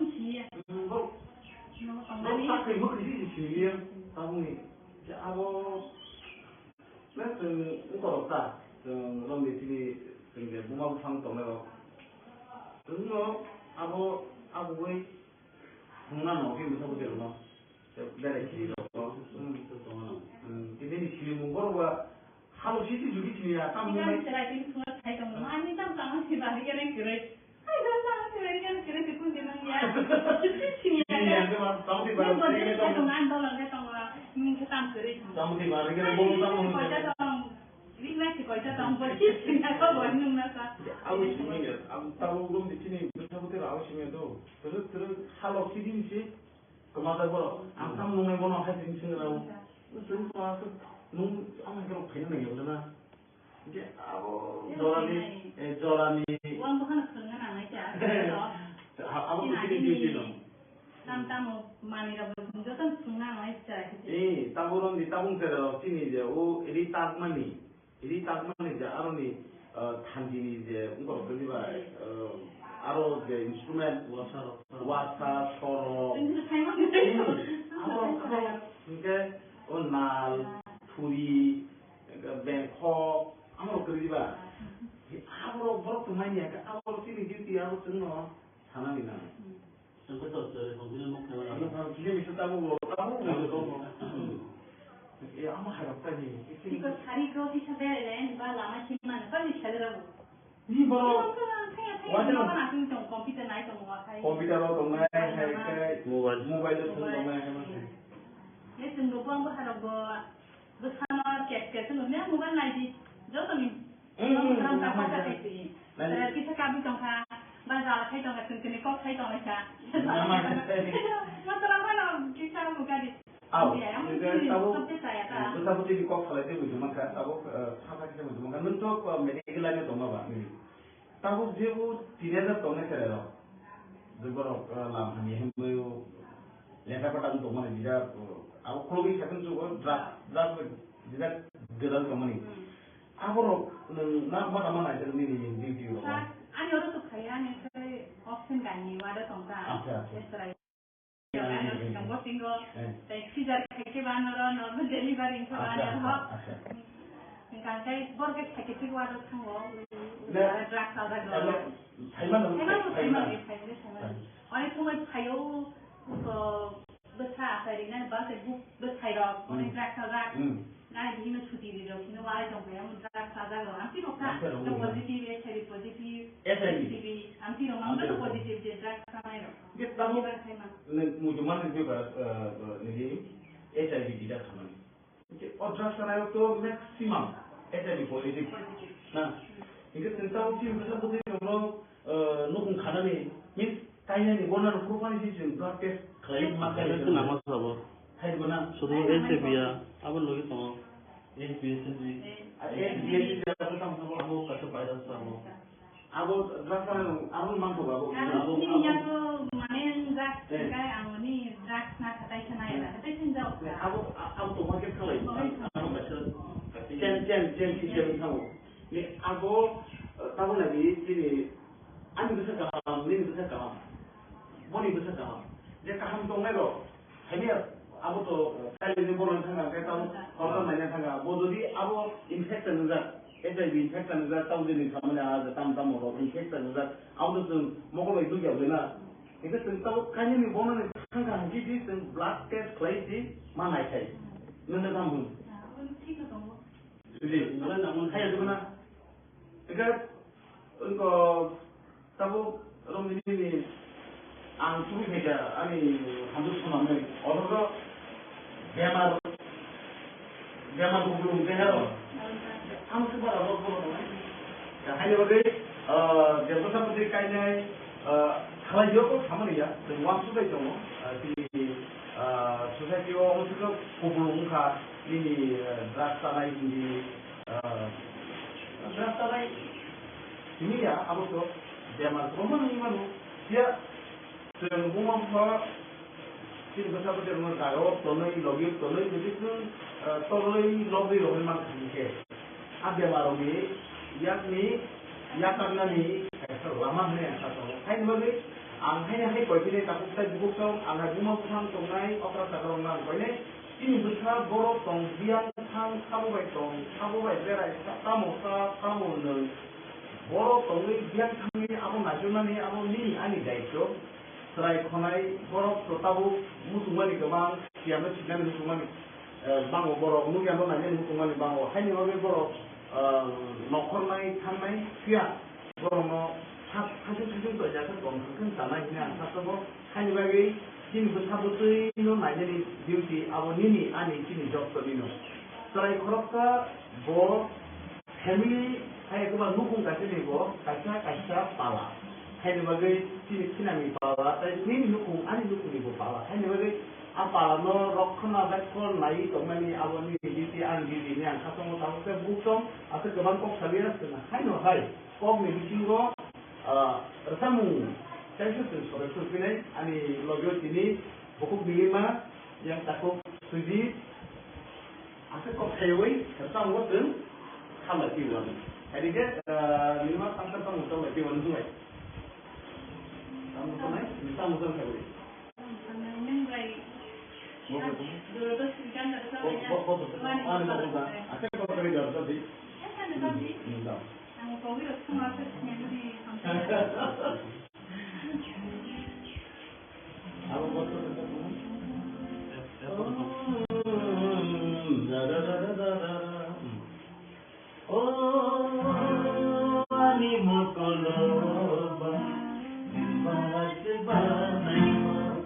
Speaker 6: bolong sakit mukti di sini kamu ni abo nanti engkau tak orang di sini tinggal rumah fang tolong tunggu abo gue mengenal mungkin bisa betul no dari sini loh ini di sini mungkin bahwa kalau sisi juga sini ya kamu
Speaker 2: kan cerai itu semua saya kamu ani tam kamu sih balik kan cerai hai dah cerai kan cerai itu pun dia ya sini ya
Speaker 6: kamu di balik
Speaker 2: ini kamu ando lagi kamu mungkin tam cerai
Speaker 6: kamu di balik kan bolong kamu
Speaker 2: ini masih kau itu tam posisi sini aku buat nunggu
Speaker 4: 아우시면 아무따로 그럼 대신에 부터부터 아우시면도 그런 할로 시딘시 그마다 뭐 암탐 농에 보는 하신 친구라고 좀 와서 농 아무 그런 배는 없잖아 이제 아고 저라니
Speaker 2: uang bukan setengah aja
Speaker 4: 아무 시딘 주시노
Speaker 2: tam mani rabu itu kan setengah aja
Speaker 6: taburon di tabung terus sini je ini tagmani 이제 아로니 단지 이제 이거 그리가 아로 이제 인스트루먼트 와사 서로 이게 온날 투리 뱅콕 아무로 그리가 아무로 뭐로 그만이야 아무로 시리 듀티 아로 쓰노 사람이나
Speaker 7: 그래서 거기는 뭐
Speaker 6: 그냥 기념 있었다고 예 아무 할 없다니
Speaker 2: 이거 다리 거 비슷해 봐 라마 팀만 빨리 찾으라고
Speaker 6: 이 바로
Speaker 2: 완전 나중 좀 컴퓨터 나이 좀 와서
Speaker 6: 컴퓨터로 동네 해 모바일로 동네
Speaker 2: ये तुम लोगों को हर वो खाना कैसे लोग ने mobile nightie जो तुम हम काम करते थेแต่ที่ถ้าการดูตรงค่ะบ้านเราใช้ตรงกับคุณก็ใช้ตรงเลยค่ะมันตรงว่าเราคิดว่ามันก็ดี
Speaker 6: tahu jadi kok kalau itu cuma kan tahu apa kita cuma kan untuk medical line itu apa ini tahu dia bu tidak ada tahu nak kerja juga lam kami hembu lepas pada untuk mana dia aku kalau bisa kan juga drug dia gedal kemana aku nak mana aja ini di
Speaker 2: ani orang tu kaya ni saya option kan ni ada tongkat kamu tinggal taxi jar kaki banner normal delivery itu banner hok kan saya borget kaki itu ada tanggo drug ada gol Thailand orang tu macam kayu besar hari ni bahasa buku besar dok orang drug ada nah ini macam cuti di dok ini wala jom kaya drug ada gol anti nokta positif HIV positif anti nokta positif je drug sama itu
Speaker 6: kita tahu mujumlah juga ini HIV tidak sama drug sana itu maksimum HIV positif nah ini tentang sih betul orang nukung kanan ni means kayaknya ni bonar kurban sih drug test klaim makan
Speaker 7: itu nama apa
Speaker 6: hai bonar
Speaker 7: sudah HIV ya apa lagi sama HIV
Speaker 6: tidak sama
Speaker 7: aku kasih pada sama
Speaker 6: aku drug sana aku mampu aku
Speaker 2: ini yang tu main drug kayak aku ni drug nak kata sana ya kata sana
Speaker 6: aku tuh market klaim aku baca jen tahu Ni abo tahu lagi sini ani bisa kaham, ni bisa kaham, moni bisa kaham. Dia kaham tu mero, ini abo tu kali ni boran tangga, kita tahu orang mana tangga. Bodoh di abo infection juga, HIV infection juga tahu jenis sama ada tam orang infection juga. Abo tu moko itu jauh na. Itu tahu kali ni boran tangga, jadi tu blood test play di mana saya, nunda kamu. Jadi, namun saya juga na. Jika untuk tahu orang ini ang suruh saja, ani hamil sama mereka. Orang tu gamar belum kenal. Ang sebar apa pun. Ya, hanya bagi dia bersama dengan kainnya. Kalau jauh sama dia, semua sudah itu. Di society orang itu kubur muka ini rasa lain di rasa lain. Ini ya, apa tu? Dia masuk rumah ni mana? Dia rumah apa? Sini bersama dia rumah karo, tonai lagi, tonai jadi tu, tonai lagi macam ni. Ada malam ni, yak karena ni, lama ni asal. Hai bagi, angkanya hai kau ini takut saya bukan, angkat rumah pusang tonai, okra sekarang orang kau ini. Ini besar borok tong, biang tang, kamu baik berai, kamu nol. Borok tong ni biang tang ni, aku nasional ni, aku ni ani daito. Serai konai borok tahu musuhan ni kemang, siapa cina ni musuhan ni, bango borok, mungkin apa nanya musuhan ni bango. Hanya bagi borok, nokor nai, tan nai, siapa borok no, hasil tu jadi kan tanah ini asal tu, hanya bagi sini besar betul ini nanya ni duty, awak ni ani sini job tu ni. Serai korupta borok, family, saya kepada nukung kasih ni borok, kasih pala. Hanya bagi sini ni pala, tapi ni nukung ni pala. Hanya bagi apa no rokhna bekon nai tomani awak ni duty ni yang kasih tahu saya bukan, asal keban kok saliras kena. Hanya hai, kok ni bikingo, resamu. Saya sudah seperti ini, ani logo ini buku lima yang takut suji, asal kok highway, kerana waktu kalah tiwan. Jadi dia lima sampai kamu tahu tiwan tu. Kamu tahu ni, kita mungkin highway.
Speaker 2: Dua belas ikan tak tahu ya.
Speaker 6: Asal kau kerja apa tadi? Tahu.
Speaker 2: Ang kau itu semua terusnya di
Speaker 6: Apa betul? Oh, ani mokoloba, barat banai mo,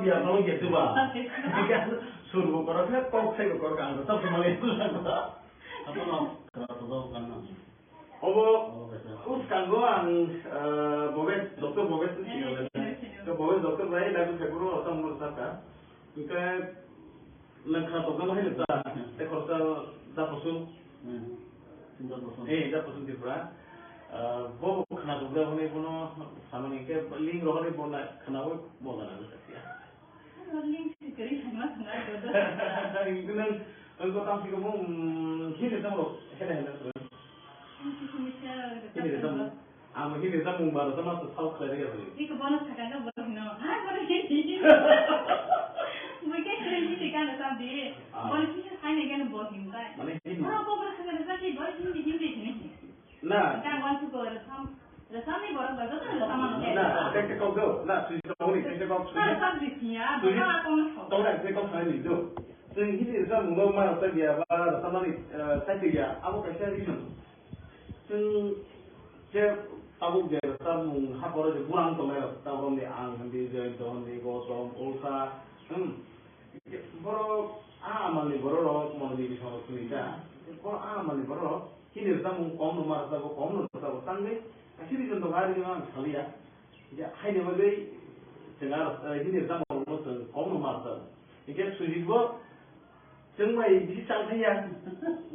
Speaker 6: biar mau gitu bah. Suruh korang saya kok saya korang tetap semua itu lah.
Speaker 7: Apa no? Kalau kan.
Speaker 6: Oh, us kan gua ang bobet doktor bobet tu sih. dah tu saya guru atau mungkin siapa, kita lengkap tu kan mahal tak, ekor dah posun, dah posun Tripura, bawa kena tu dah ni pun sama ni ke link rohani pun nak kena bawa kena tu saja.
Speaker 2: link sekali sama sangat tu.
Speaker 6: Kemudian engkau tahu kamu hidup kamu hebat tu. Hidup kamu, hidup kamu baru sama tu tahu kerja dia tu.
Speaker 2: Ini kebonus kadang-kadang boleh no. Boleh jadi. Mungkin kerja ni kan ada dia. Boleh sih saya ni kan boleh himbai. Orang kau berasa macam ni boleh sih himbai ni.
Speaker 6: Nah.
Speaker 2: Kan want to go resam ni baru baru tu resam mana?
Speaker 6: Nah, kita kau tu. Nah, sudah tahu ni kita kau.
Speaker 2: Resam di sini ya. Bukan
Speaker 6: tahu dah kita kau sana ni tu. So ini resam mula mana tu dia, resam mana ni? Saya dia. Aku kerja di sana. So saya tahu dia resam apa orang burang tu mereka tahu orang dia ang, dia jadi orang dia gosong, ulsa. Baru amal ni baru orang mana dia bisa cerita. Baru amal ni baru. Ini resam kaum nomor satu tangga. Asyik contoh hari ni memang sekali ya. Ya, hari ni bagai cengar ini resam orang kaum nomor satu. Ikan suji gua, cengmai bisi cangkang ya.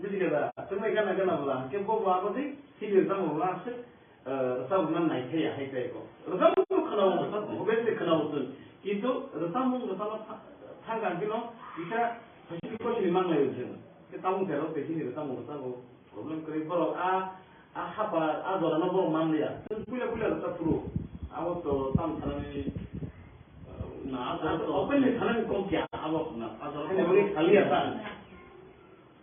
Speaker 6: Bisi kata, cengmai kan agak nak bulan. Kau gua apa sih? Ini resam orang sih. Resam mana naik ya, hai kau. Resam tu kena orang satu, bukan sih kena orang. Itu resam tangga kilo, kita pasti kau sini mang lagi je. Kita tahu terus sini resam problem keribau apa orang nak bawa mana dia. Punya resam puru. Awak tu tam sana ni. Nah, open ni sana ni kau kya awak nak. Ini boleh kali apa?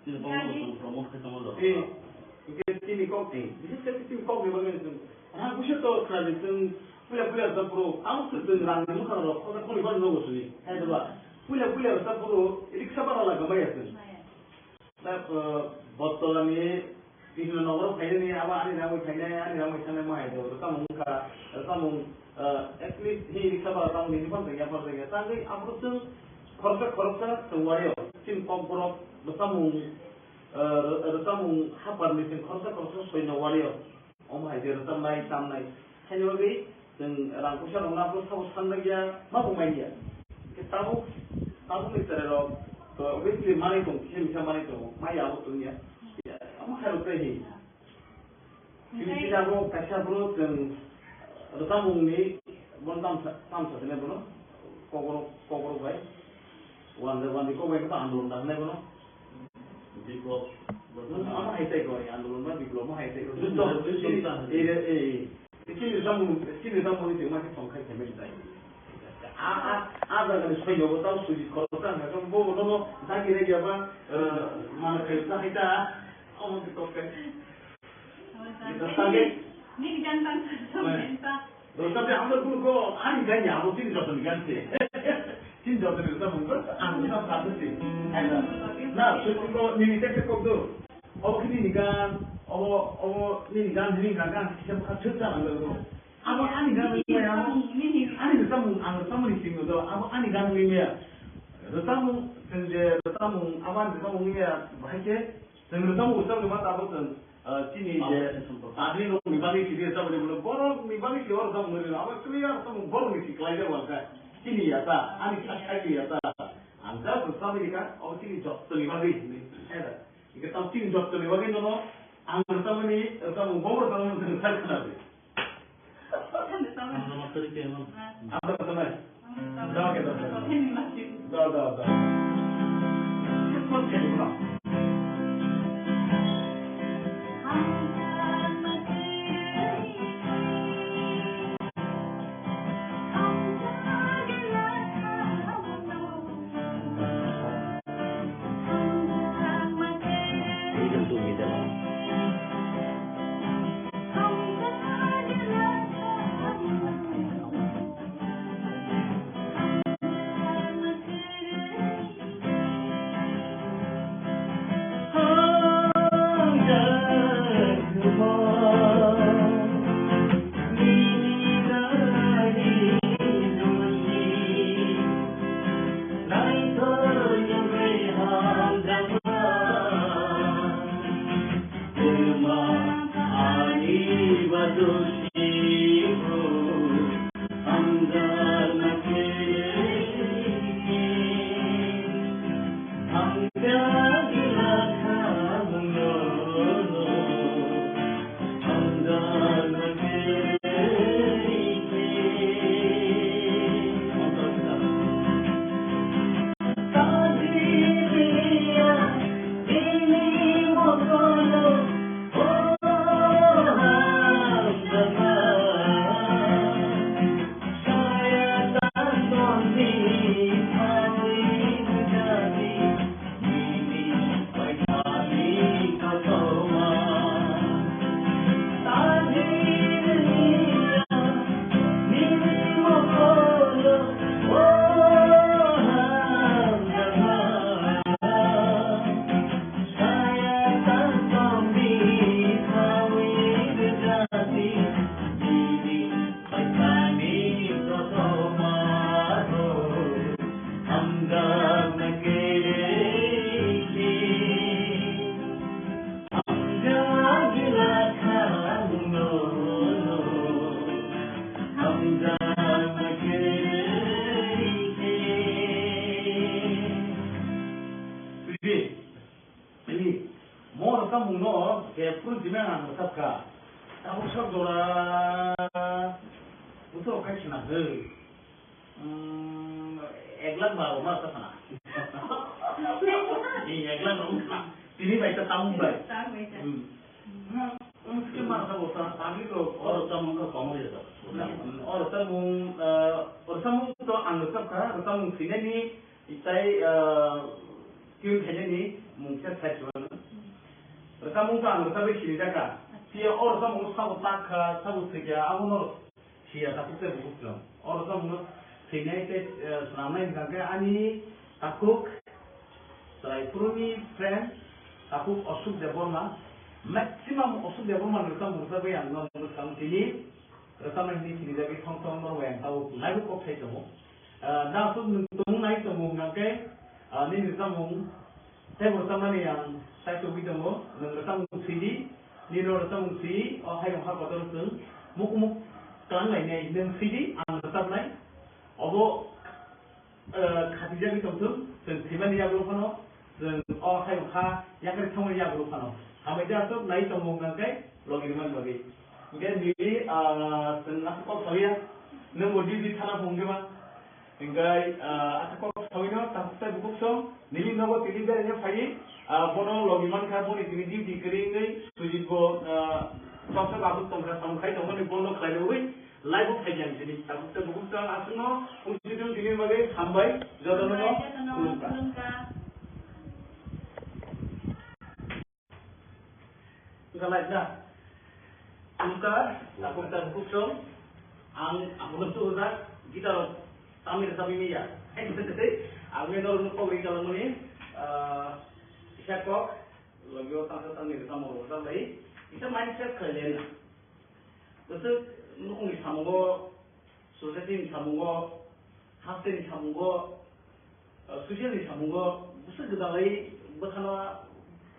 Speaker 7: Sini promote kita malu.
Speaker 6: Ini kau ni. Jadi kau ni bagaimana? Aku sih tu kerana itu punya resam puru. Awak tu dengan ni muka orang. Kau ni kau nunggu sini. Hai tu lah. Punya resam puru. Ini siapa orang gambar tu? Botol ni, ini nomor kaya ni awak ni nama kaya mana itu, resam muka, at least ni siapa tahu ni pun tak apa. Tapi apa tu korsa semua sim kompor resam apa ni sim korsa semua wario. Omai dia resam naik tam naik. Hanya lagi, dan rangkusan orang apa tahu sana dia, mampu main dia. Kita tahu ni terlalu. So obviously money tu, kita money tu, maya apa tu ni? Apa harus pergi? Kita aku kasih bro dan resam ni, bon tam satu ni bro, kau baik. Wan kau baik kita andulun dah ni bro.
Speaker 7: Diplom.
Speaker 6: Apa hite kau ni andulun mana diplom apa hite kau? Ini resam ni cuma kita songkai kemana dah. Ada kan sesuatu yang tahu suji korban, macam bawa nono, tak kira dia apa, mana kerja kita, orang kita kan.
Speaker 2: Ni jantan sebentar.
Speaker 6: Tapi ambil pun kau, ani kan ya, aku sini jodoh ni kan sih. Sini jodoh ni kita mungkin, aku sama satu sih. Nah, suci kau ni cek kau tu, oh kini ni kan, oh ni kan, siapa cerita anggal tu. Apa ani kan ni ya? Ani resam ni sini tu. Apa ani kan ni ya? Resam awan resam ni ya. Bahagia. Resam ni mata apa tu? Sini je. Tadi lo ni bagi sini resam ni belum. Borong ni bagi keluar resam ni. Apa clear resam borong ni kelai dia bukan. Sini ya ta. Ani asal ya ta. Anda resam ni kan? Oh sini job tu ni bagi ni. Ada. Kita tahu sini job tu ni bagi nono. Resam ni resam borong resam ni terkenal.
Speaker 7: Nama terike memang.
Speaker 6: Apa namanya? Dah kita. Dah. Cepat cepat.
Speaker 7: Doshi, I'm done.
Speaker 6: pun dimana nusapka, aku sok dora, untuk kai cina he, eglan baru masa sana, ini eglan rumah, ini baik tamu baik, mungkin masa bosan, tapi tu orang tamu ke kamu je orang tamu tu nusapka, orang tamu sini ni, itai kau kaya ni mungkin saya jual. Kamu kan tapi sih jaga. Dia orang kamu sabu tak sabu kerja, aku nol sih tapi saya bukan film. Orang kamu sini itu selama ini kan ani takuk, selain puruni friend, takuk osuk deborma, maksimum osuk deborma kamu tapi yang nol kamu sini, kamu ini sini jadi thong nol yang tahu naik kok saya tu. Dah tu naik tu mungkin ni kamu saya bersama ni yang saya tu video mo, bersama CD, ni bersama CD, hai yang hak betul tu, muk kelang lain ni, dengan CD, bersama lain, abo khatijah ni tu, sehingga dia berupa dan hai yang hak yang kerja dia berupa kami dah tu naik tu mungkin logi bagi, mungkin di senang kau saya, nemudi di sana mungkin hingga aku sawino tak buku som nili nogo tiliga nya fai bono logiman ka boni tili di keringai suji ko samsa babu tomra samkhai tomani bono khlai oi live phajang sini tak buku som asno usijun tili mage sambai jodono kulumka kalau dah kulumka aku tak buku som aku tentu dah kita Tamir tapi ya, itu betul. Aku ni kalau nak pergi kalau ni, saya kok, lagi orang tamir sama orang lain, itu mindset kalian. Betul, nukung ni samungo, society ni samungo, hasil ni samungo, sosial ni samungo, betul kita lagi, bukan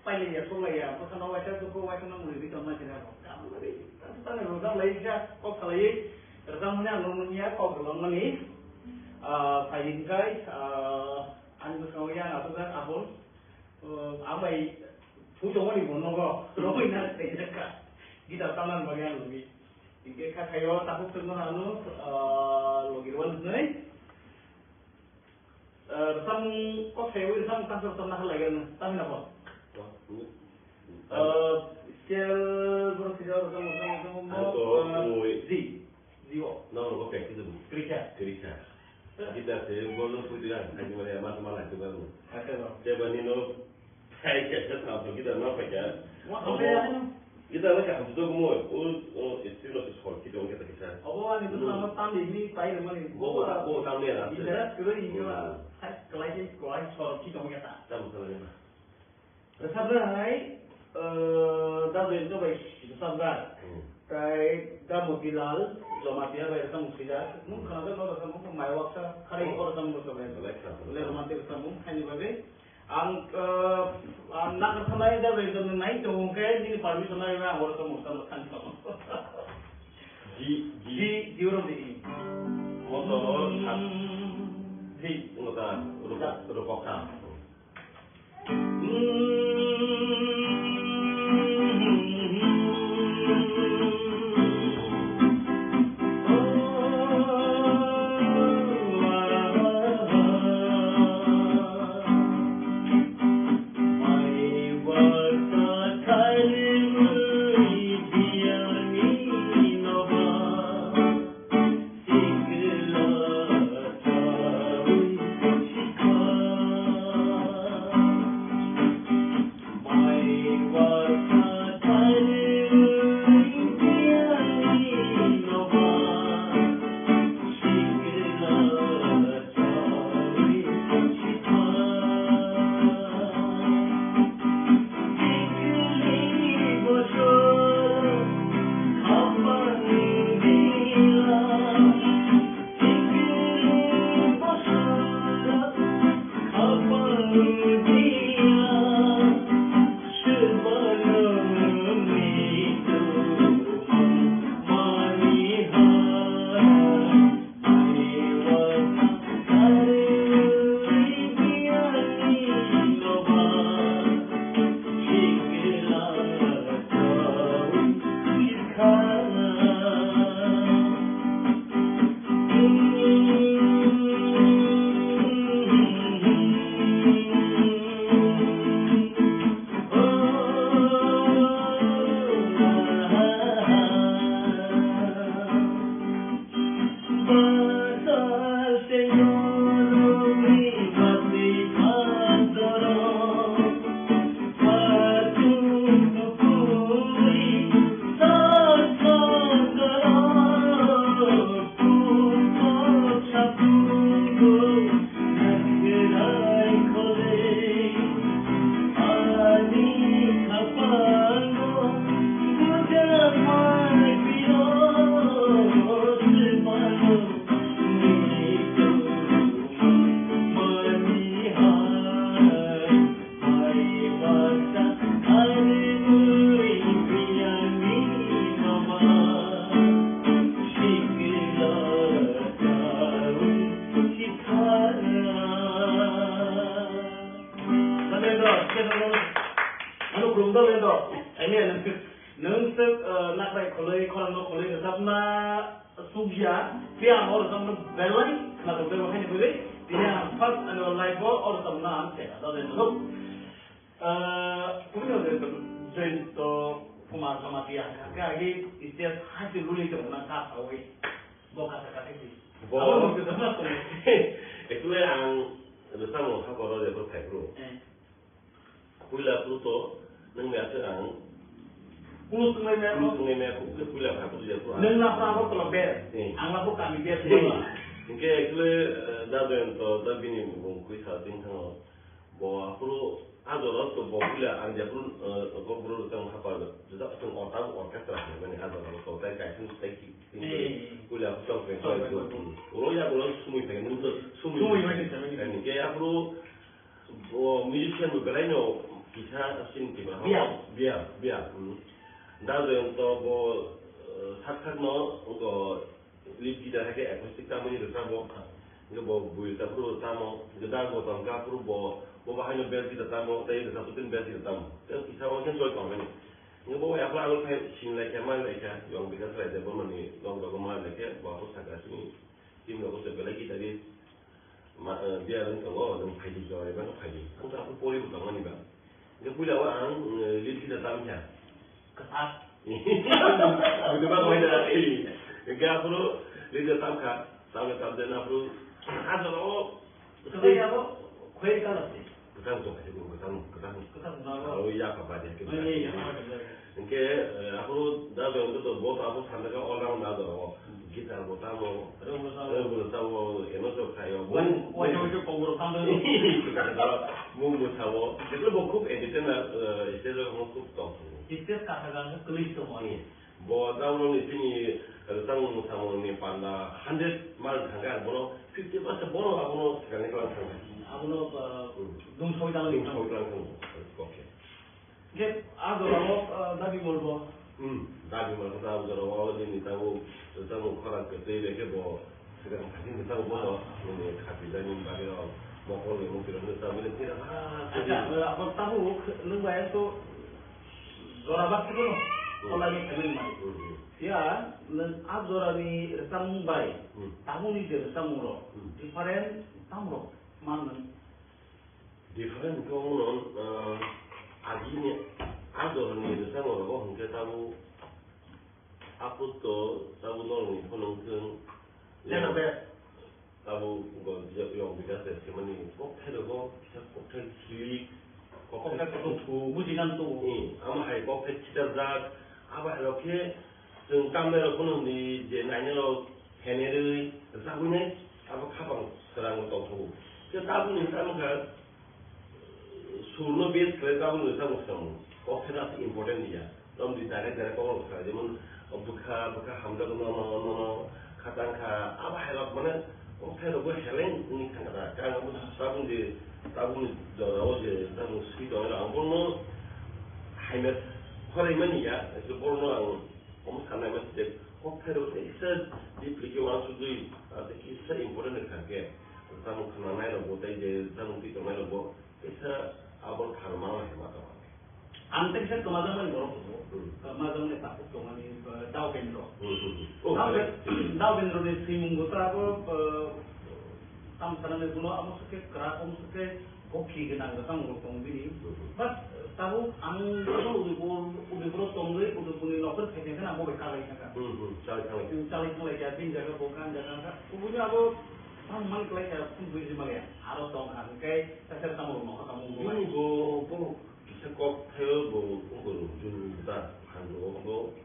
Speaker 6: pilih ya, soalnya ya, bukan wajah tu kau wajah nak mulai kita macam apa. Kamu lagi, tapi orang lain je, kok lagi, kerjanya nunggunya kok orang ni. Fahingkai anu sekalian atau kan abon abai pucung ni pun nogo rohi nak terjeka kita taman bagian lebih jika kayo takut dengan anu logi ruang ni sam kok sewa sam kantor tanah lagi tapi apa skill bersejarah kamu Zio
Speaker 8: no lo que
Speaker 6: kerja
Speaker 8: kita se bono pudiran hanya boleh malam tu baru saya bani no saya kerja tanpa kita no kerja kita nak kerja tu semua istilah sekolah kita orang kita
Speaker 6: awal itu selama tahun ini saya mana
Speaker 8: gua tahun ni lah
Speaker 6: tidak kira ini lah kelas sekolah kita orang kita
Speaker 8: tahu sahaja
Speaker 6: sebenarnya dah betul baik sebenarnya kayak kamu bilal romantis apa yang musida mungkin ada orang kamu pemain waktu hari orang kamu bersama oleh romantis kamu hanya bagi nak kesanai dah betul naik tu mungkin ini parmi sanai orang kamu sama kan kamu di orang ini
Speaker 8: motor di motor rokok
Speaker 6: kalau nak boleh tetap na subja, dia orang sama belai, nak berbuat macam ni boleh. Dia first annual life orang sama na answer. Ada tu. Kemudian ada tu kumar sama dia. Kaki istilah hasil luli tu nak tak awal. Bukan kata ini. Bukan kita nak tu.
Speaker 8: Itu yang bersama kalau dia berperu. Kuila tu neng biasa ang.
Speaker 6: Pulau Sungai
Speaker 8: Merah, kuila apa tu dia tu.
Speaker 6: Neng nak apa kalau ber, anglah bukan dia semua.
Speaker 8: Ingke kuila dah tu dah bini bung kuisa tinggal. Bawa perlu ada orang tu bawa kuila anda perlu tentang apa. Jadi tentang otak orkestra ni ada orang tu tak kaya sendiri. Kuila tu sampai tu. Orang yang orang semui pengen tu semui. Ingke perlu musician berlain kita asin kita. Biar. Dah tu untuk sakit no untuk lift kita hakai akustik tamu ni tu tamu. Kita bawa buih tamu tamu. Kita dah bawa tangga perlu bawa hanya bel kita tamu. Tapi kita satu tin bel kita tamu. Kita orang kan soal kawan ni. Kita bawa apa awal kan sin lagi mana lagi. Yang kita try dia bawa ni. Long mana lagi. Bawa aku sakit sini. Tim aku sebel lagi tadi. Dia orang tahu orang pagi jauh. Mana pagi. Kita aku poli bukan mana ni bang. Dia pula orang lift kita tamu je.
Speaker 6: Ketat.
Speaker 8: Betul tak macam ini. Kita perlu lihat tamka, sampai dan perlu ada orang.
Speaker 6: Sebenarnya apa? Kue kalau sih.
Speaker 8: Ketang tu, ketang.
Speaker 6: Ketat.
Speaker 8: Kalau iya apa dia kita.
Speaker 6: Iya.
Speaker 8: Ingke aku dah betul tu bos aku sampai ke orang dah tu. Kita buat tamu. Buat tamu, yang tu kaya.
Speaker 6: Wajib pengurus tamu.
Speaker 8: Kalau mungkin tamu, itu bukan editor, istilah bukan tamu.
Speaker 6: Istilah katakan kelis semua.
Speaker 8: Bawa tamu ni sini tamu ni panda 100 mal tangga, bono 50% bono aku sekarang kalau tangga.
Speaker 6: Aku dum soi dalam
Speaker 8: Dum soi dalam. Okey.
Speaker 6: Ke ada orang dari Molbo.
Speaker 8: Dari Molbo tahu orang ni tahu kalau kita ke bawa sekarang kasih tahu bawa ni kapitan ni bagi orang mau ni mungkin orang tahu ni tidak.
Speaker 6: Ada apa tahu lumayan tu zorabat tu. Kalau ni kami mari. Ya, ada ni resam Mumbai. Tahu ni dia resam Muro. Different tamu mana?
Speaker 8: Different kau agi ni ada ni resam Muro. Kita tahu apa tu tahu ni penonton.
Speaker 6: Jangan ber.
Speaker 8: Tahu yang biasa macam ni. Koktel kita koktel sweet.
Speaker 6: Koktel tu bujinan tu.
Speaker 8: Ama hai koktel kita zat. Apa eloknya?ซึ่งกำเนิดคนนี้เจนไหนเนี่ยเราแค่นี้เลยแต่ทราบว่าเนี่ยเอาข้าวสารมันต่อถูกจะทราบว่าเนี่ยทราบว่าสูตรนั้นเบสเลยทราบว่าเนี่ยทราบว่าสมุนก็แค่นั้นที่ important นี่จ้ะเราดีใจได้ก็รู้สึกว่ามันบุคคลทำได้ก็นอนขัดตั้งขาอะไรเรามันเนี่ยก็แค่เราก็เห็นเล่นนี่ขนาดการเราทราบว่าเนี่ยทราบว่าเนี่ยเราจะทราบว่าสิ่งที่เราเอาคนนู้นให้มันพอได้ไหมเนี่ยจะบอกว่าผมทำอะไรมาเสร็จก็แค่เราเนี่ยเสร็จดีพลิกวันสุดท้ายแต่ที่เสร็จ important เลยครับแกทำขนาดไหนเราบอกได้เดี๋ยวทำที่ตรงไหนเราบอกเสร็จเอาบอลขนาดไหนมาต่อ
Speaker 6: อันที่เสร็จก็มาจากมันบอกมาจากเนี่ยตัดตรงนี้ดาวเป็นโรดาวเป็นโรนี่สิมุงกุตราก็ทำสารเนี่ยคุณว่าอามุสเกกราอามุสเกก็ขี้กันนั่งก็ต้องรู้ตรงนี้บัดtahu ang udah perlu tunggu udah punya nomor kayaknya kan aku bekal lagi kan cari jadi jaga bukan jaga kemudian aku man kelai ya pun bisa malah harus tahu kan kayak saya sama rumah kamu
Speaker 8: ini bu bisa koktel bu juta handu bu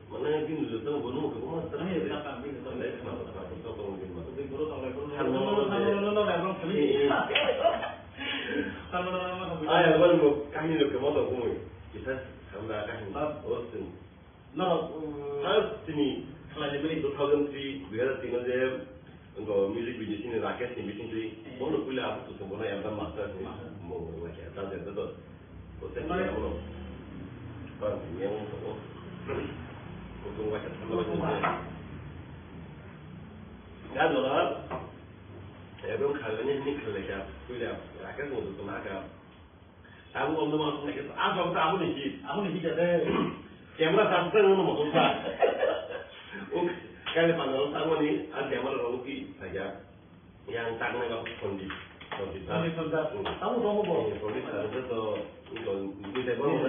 Speaker 8: mana yang bin juta bu nu ke mana
Speaker 6: terakhir apa bin juta
Speaker 8: lagi kenapa tahu bin mas
Speaker 6: tapi baru tahu
Speaker 8: ayah kalau mau kami nak kemana pun kita sambil kami osin harus sini kalau ni beri 2003 2003 untuk music video sini rakyat ni bikin tu boleh kuliah apa tu semua yang dah master ni mau macam apa dia tu osin ni apa apa yang untuk macam apa ada lah belum kalau ni kalau kita kuliah rakyat untuk tu nak tahu orang tu macam apa tahu ni
Speaker 6: jadi
Speaker 8: Camera sampai ngono mau buka. Kan pandang sama nih, ada camera rugi saja. Yang tangan nggak kondisi.
Speaker 6: Tahu dong bos.
Speaker 8: Kondisi harusnya tuh di tebal.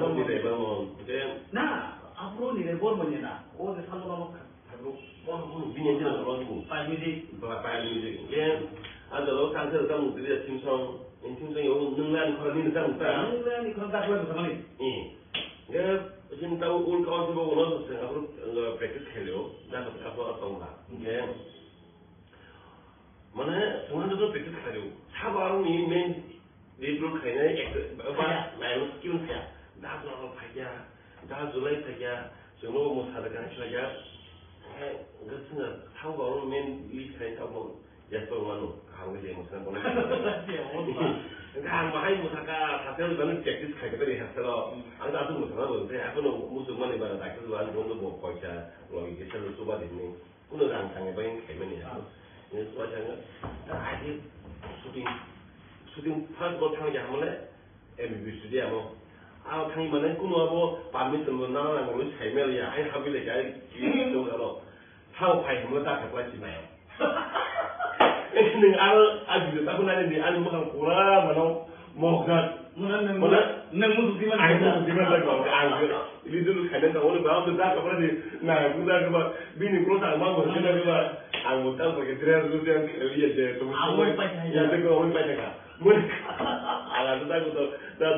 Speaker 6: Nah, aku di tebal mana? Oh, di sana orang harus.
Speaker 8: Oh, bini aja lah orang itu.
Speaker 6: Pak Yudi.
Speaker 8: Yang ada lo kan kamu tidak timsong, timsong yang nungguan kalau ini kan
Speaker 6: Nungguan ini kontak lagi sama nih.
Speaker 8: Ya, jadi tahu ul kawan sebab orang tu aku nggak praktis hello, dah apa atau enggak. Ya, mana semua tu praktis hello. Sabar ni main di dulu kayaknya apa, lain skill saya. Dah jual saja, dah jual saja. Semua musa dengan saja. Enggak sengaja. Sabar main di kayaknya tahu. Ya, so mana kamu dia musa pun. Kan mahal musaka hasil banyak praktis kayak tadi hasil anda tu musa mana tu aku no musuh mana ibarat tak tu anda pun tu bawa kerja lagi kita lu coba di sini pun orang sangat banyak kayak mana ya ini soal jangan ada syuting pas buat tang jam mana MBC dia mau tang mana kuno apa pamit teman orang orang kayak mana ya ai habis lagi ai gitu kalau tahu kayak mana tak apa sih mana ini al aku nanya di al makan kurang mana mau kat
Speaker 6: Neng musuh di mana?
Speaker 8: Aku di mana kau? Ini dulu kadang kau orang bawa besar kau ni, nah kita kau bini keluar sama kau kita kau, aku tahu pakai dress tu yang lihat je, tu
Speaker 6: Awak baca
Speaker 8: ya tu kau orang baca kah? Mungkin, alah tu tak kau dah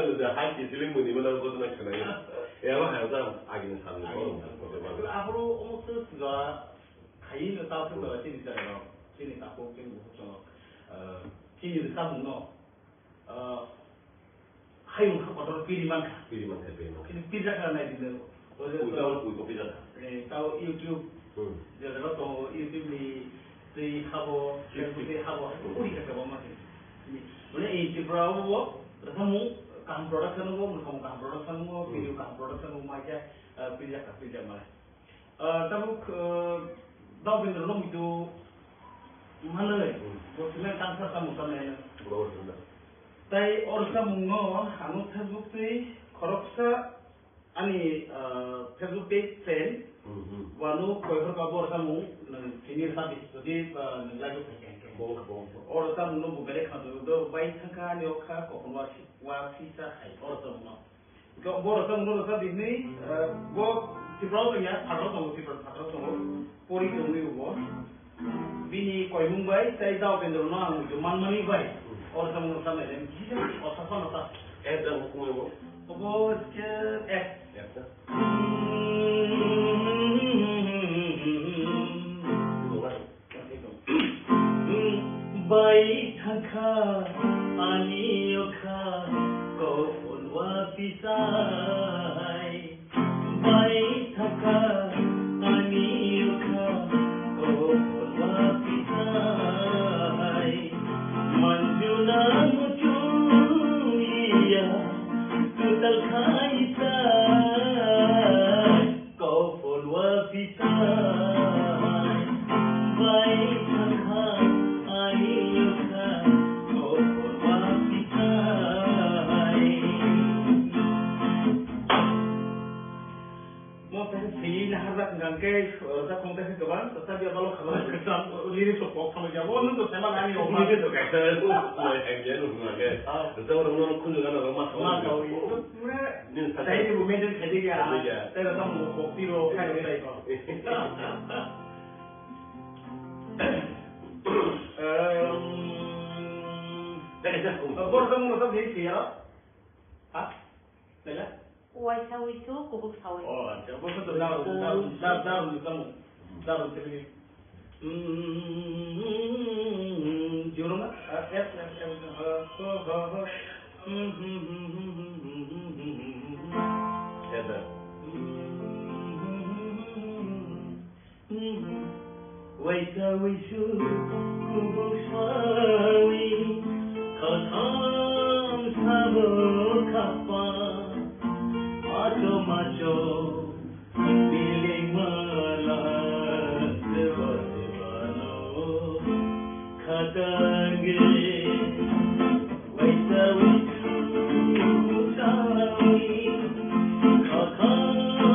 Speaker 8: tu dah hati siling muni mana kau tu nak kena ya, apa hal tu agin sama kau.
Speaker 6: Aku umur juga kain tahu tu berarti di sana. Sini tak mungkin bukan. Sini di sana no. Hayung apa tu pilihan. Ini pizza kan ada di dalam.
Speaker 8: Tahu pizza.
Speaker 6: Tahu YouTube. Jadi kalau tahu YouTube ni habo, Facebook ni habo, uri kata apa macam ni. Mana ini berapa? Kamu kam production kamu, video kam production macam pizza mana. Tahu tahu benar nom itu mana ni? Bosnya kantor kamu sama ni. Tai orang kamu anu Facebook ni korupsa, ani Facebook page friend, wanu kau orang kamu senior service, jadi lagi percaya. Orang kamu nu bukan lekang tu, baik sangka ni okah kau wasisa hai orang kamu. Kau orang kamu service ni, kau sifrau ni ya, patron kamu, pori kamu ni kau. Bini kau Mumbai, tai tahu benda mana, juman mani baik. Orang kamu sama dengan kita, orang sama tak?
Speaker 8: Dan hukum apa?
Speaker 6: Bos ke baik thangka anioka kau pun wapisai baik thangka anioka kau pun wapisai manjuna mucuia tutal kaisa kau pun wapisai baik thangka anioka kau pun wapisai mau sih naharap ngangkai orang konteks kawan tetapi kalau kawan kesan lirik sopok sama jawab untuk sama nani orang
Speaker 8: itu kata itu aja lu ngagai itu orang kunjungan orang
Speaker 6: Mak kau itu saya di rumah dan kerja ya saya datang mau kopi lo kayak gitu Bor kamu nggak tahu dia siapa? Hah? Bela?
Speaker 2: Waisa itu kubuk sawit.
Speaker 6: Oh, siapa tu daun kamu, daun sini. Jurung ah?
Speaker 8: Ada.
Speaker 6: Waisa wisu kubuk sawit, kau tam sabo kapan. Macho biling malas dewa-dewano katange waisa wisu sawi kakak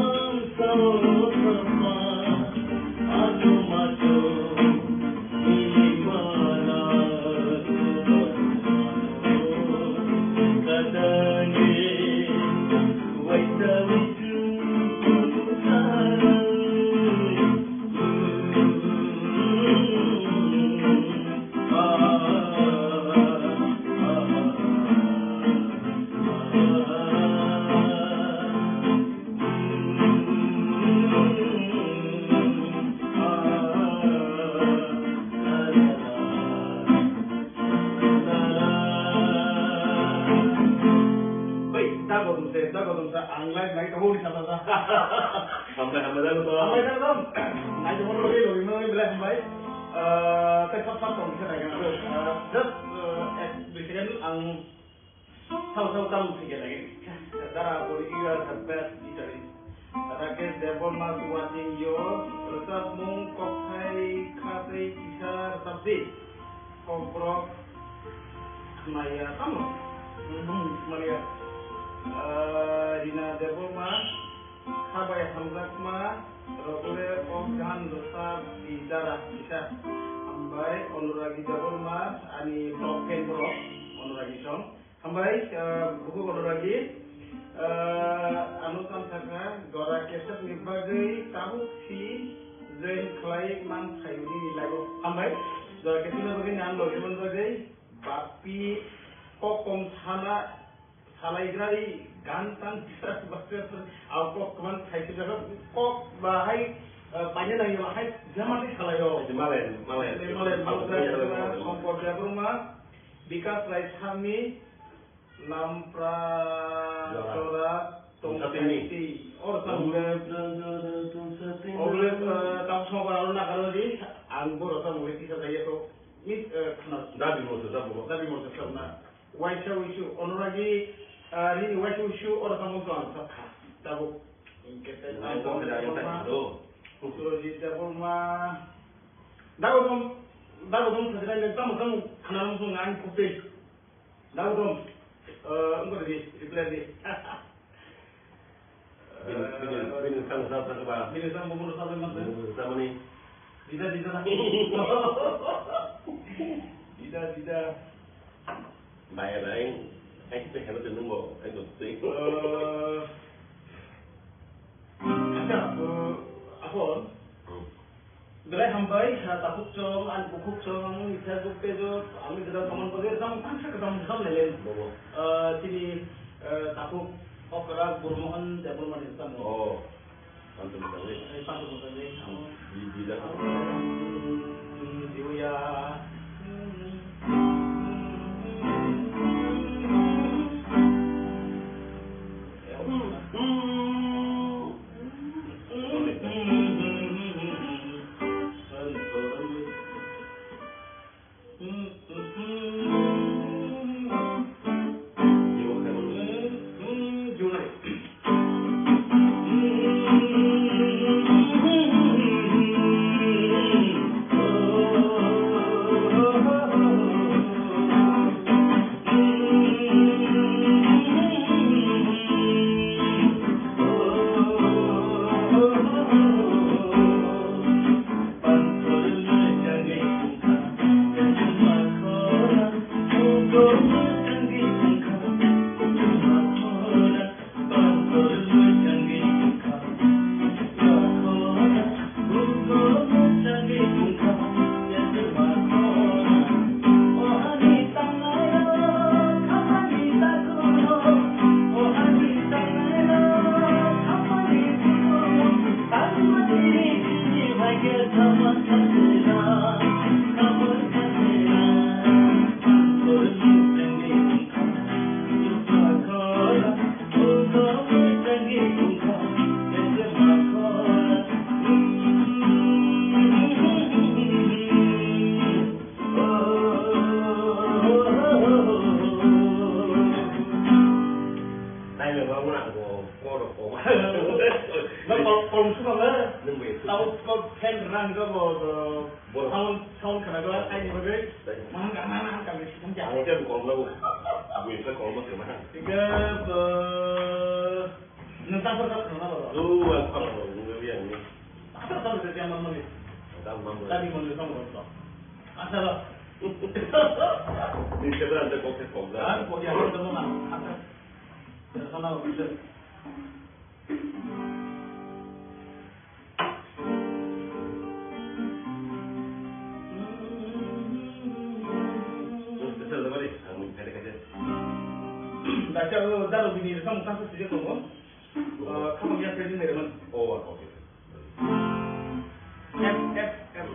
Speaker 6: kamu di sana sah.
Speaker 8: Sampai dah tu.
Speaker 6: Sampai dah tu. Nanti mau lebih boleh sampai. Tetap bisa naik kan. Just bisikan ang tahu tahu sikit lagi. Darah politik sampai di cari. Rakyat Devon masuk wajib yo. Tetap mengkopai kafir kisah sabdi. Komprok Maya kamu. Maria. Dina Devon mas. Habai hamzat mas. Reguler jangan besar di darah bisa. Hambai onuragi Devon mas. Ani bloken blok onuragi song. Hambai buku onuragi. Anutan sarga gora keset nibagai tahu si zain klai man sayuri lagu. Hambai gora keset nibagai nan logi man bagai bapi kokom sana salaigrari gantan bisa bahasa aku keman saya juga kok bahai banyak lagi bahai zaman ini salayo
Speaker 8: Malen.
Speaker 6: kompor rumah bikas rice kami lampra corak tongkati or sampai oleh tahu semua orang nak kalau di anggur atau mulai kita saya tu mis kenal
Speaker 8: Dabi mau
Speaker 6: sama waisha wishu ono lagi ini waisha wishu orang kamu tu ansap tahu kita
Speaker 8: Kau tidak yang tak tahu.
Speaker 6: usul di rumah dalam sekarang kamu kenal musuh ngan kupil dalam engkau di reply di
Speaker 8: Bini sang sab tak apa.
Speaker 6: Bini sang bumbu sampai mana?
Speaker 8: Sama ni.
Speaker 6: Tidak.
Speaker 8: Bayar lain. Kita harus tunggu. Kita tunggu.
Speaker 6: Ada apa? Berai hambai takut cong, an bukuk cong, misal buku itu, kami kita teman bagi sama tangsa ketemu sama lelen. Sini takut okra burmohan jabul mandi sama.
Speaker 8: Oh, pantu mutali.
Speaker 6: Pantu mutali.
Speaker 8: Di dah.
Speaker 6: Diuya. Dalam bini kamu kan sesuatu kamu, kamu yang kerja dari mana?
Speaker 8: Oh, okey.
Speaker 6: F.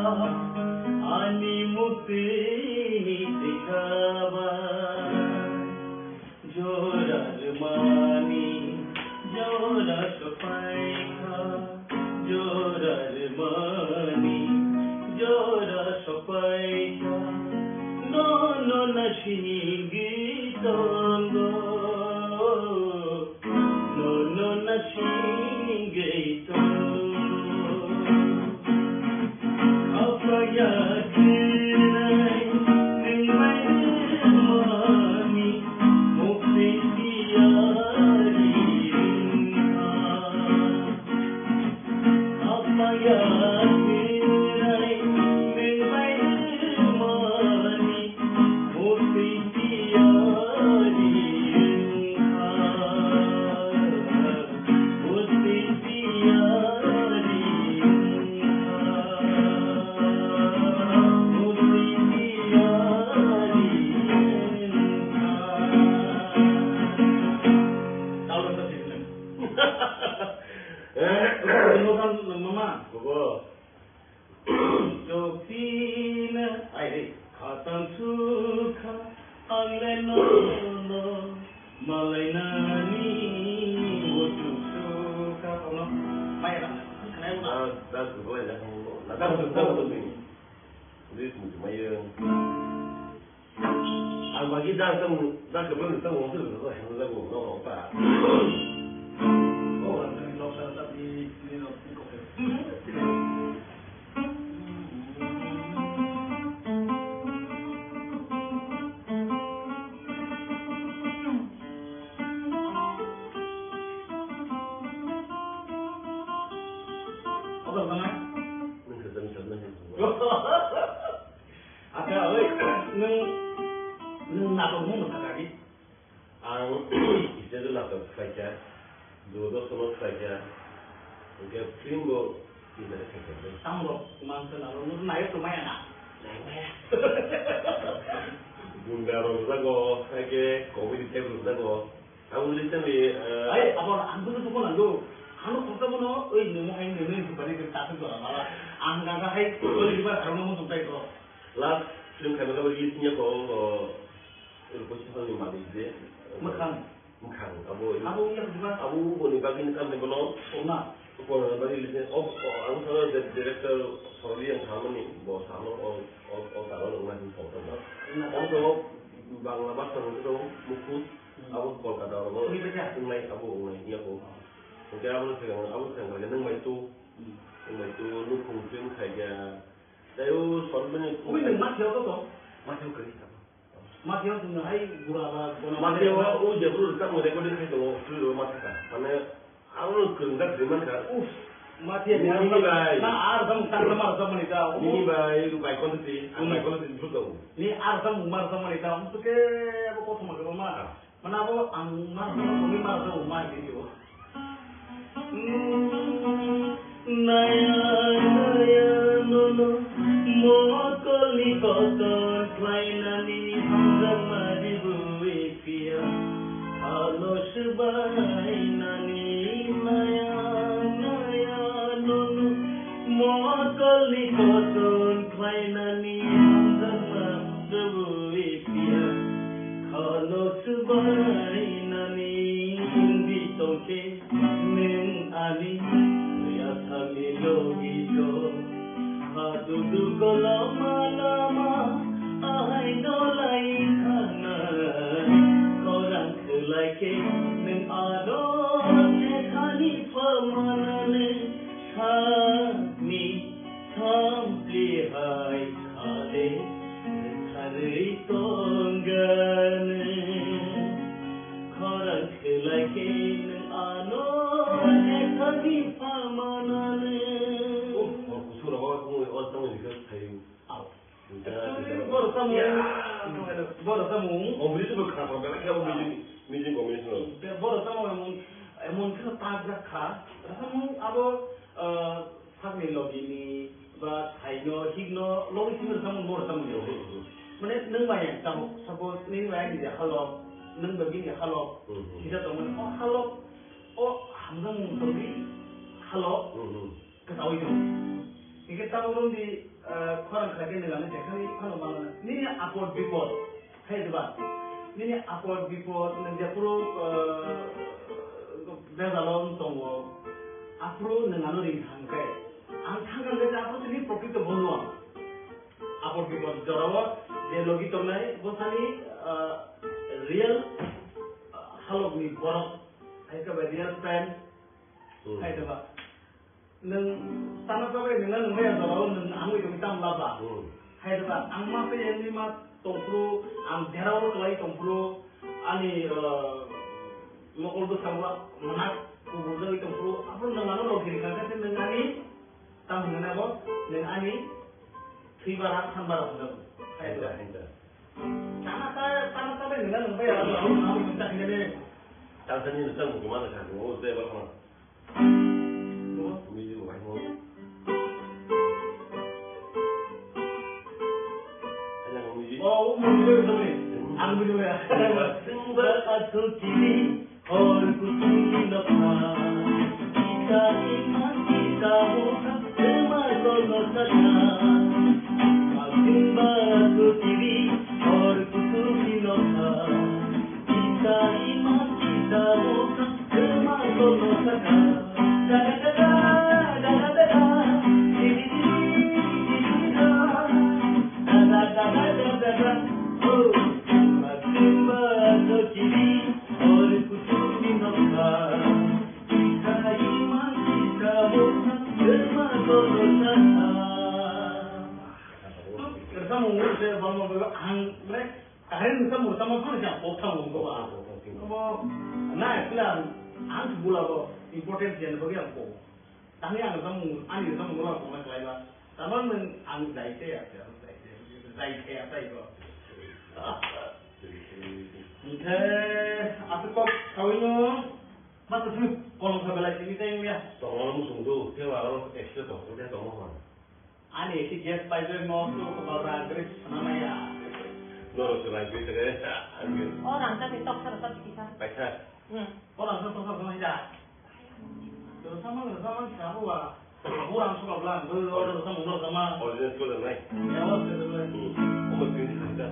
Speaker 7: ani mukti dikhaba jora mani jora sopaika jora mani jora sopaika no nashigi tongo no nashigi tongo apa ya kirai nimai mani mukti tiari apa ya kirai nimai mani mukti tiari mukti tiari Mama, Bobo. Jokina, ay, katan suka, aleno, malay nani, wotu suka, ano? May lang.
Speaker 8: Das ko wala na. Nakamusta ni. This mo may ang bagi da sa pun sa mo sa sa ko no pa.
Speaker 7: Oh, ang lokal sa di no ko. Apa namanya? Ada oi, nung nato mo nakakari.
Speaker 8: Ang isa do nato kaya, do sono kaya. Oke, primo tidak kaya.
Speaker 7: Tamro, kumangsa na ro nayo tumaya na.
Speaker 8: Bunda rosago, kaya COVID tebus dago. Ang ulitin ni
Speaker 7: Ay, abon ang gusto ko nando. Ano kung mo no, oy nimo ay nimo balik ka tayo mala. Ang gagawin ko di ba ano mo tumpay ko.
Speaker 8: last film kaya bagi niya ko posisi ni Malaysia.
Speaker 7: Makan.
Speaker 8: Abo
Speaker 7: yang di ba?
Speaker 8: Abo ni bagi ni kan begono.
Speaker 7: Una.
Speaker 8: Ko bagi lihat ang sana director sorry yang sama ni bos sama kalau nggak di foto lah. Aku Bangla bahasa itu mukut. Aku Kolkata orang.
Speaker 7: Ini baca.
Speaker 8: Unai iya ko. Oke, aku sekarang nang itu lu fungsi kayak tayo soalnya
Speaker 7: Uy, nang matyo ko to.
Speaker 8: Matyo kerja.
Speaker 7: Matyo to na ay guraba ko na.
Speaker 8: Matyo jabul ka mo record din ito lu matyo ka. Mana aku kerja zaman ka.
Speaker 7: Matyo
Speaker 8: Ini baik.
Speaker 7: Na arsam tanamar sa manita.
Speaker 8: Ini baik lu baik konti. Dulu tahu.
Speaker 7: Ni arsam umar sa manita. Untuk ke ako ko tumaga ma. Manabo ang mar sa umar dito. Naya nono mokoli koton klainani hanggang maribuwi pia halos bainani naya nono mokoli koton klainani hanggang maribuwi pia halos bainani bitongke ning ani kami logito hadudu ko lama-lama ay dolay kanan korang kulay ke ng aron kani pamanane kami samplihay kade kare tonggane korang kulay ke ng aron kani pamanane Bora tamu.
Speaker 8: Om itu berkata apa? Kalau meeting komunis
Speaker 7: Bora tamu emon kita tabrak kah? Tamu abo fakni logi ni, ba kaino higno logi sih tamu bora tamu ni. Mana neng bayang tamu, suppose neng bayang dia halop, neng begini halop. Kita tamu oh halop, oh hamzang tamu halop. Ketahui tu. Kita tahu orang di
Speaker 6: खरं खाके नगाने देखा नहीं खानो मानो नहीं upward before है तो बात नहीं अपवर्ड बिफोर नंगे पुरो बेजालों तोंगो अपरो नगानो रिंग थांगे आं थांगन दे अपरो तिनी प्रॉफिट तो बोलूँ अपवर्ड बिफोर जरावा जे लोगी तो नहीं वो सानी रियल हालोग नी बरफ है कब रियल फ्रेंड है तो बात नों साना जाबाय नोंना नोंबाय जराव नों आं बेखौ मिटाम लाबा हायदोबा आं मा फैयनि मा तंफ्रु आं देराव लाय तंफ्रु आनि लकल बसावा मना गुबुजै तंफ्रु आफोर नोंनानो लगिरि खासे नोंआनि ताम होननाबो नोंआनि थैबारा सानबारा होनदों हायदोबा साना जाबाय नोंना नोंबाय जराव आं बेखौ मिटाखैने
Speaker 8: तांसानि नोंथां बुमा जाखा न'आव जेबो खामा
Speaker 6: Oh, ang video ya. Sumber atau kini, orang kutungi lepas. Kita iman kita bukan semua saja. Sumber atau kini, orang kutungi lepas. Kita iman kita bukan semua saja. Important yang bagi aku. Tanya aku kamu, ani kamu mula kamu kelaiba. Taman men ang zaite ya, zaite apa itu? Aku kok kau ini, masa tu kolom kabel ini saya ni ya.
Speaker 8: Tolong sungguh, dia baru ekstra tu, dia tolong.
Speaker 6: Ani si gas pipe mau tu kebaran keris nama ya.
Speaker 8: Nor serai tu saya.
Speaker 5: Orang tapi tok terus kita.
Speaker 8: Baca.
Speaker 6: Orang tu sama aja. Sama siapa wah? Orang suka bilang, orang sama.
Speaker 8: Origin school dan
Speaker 6: Ya, orang tu.
Speaker 8: Umur tinggi saja.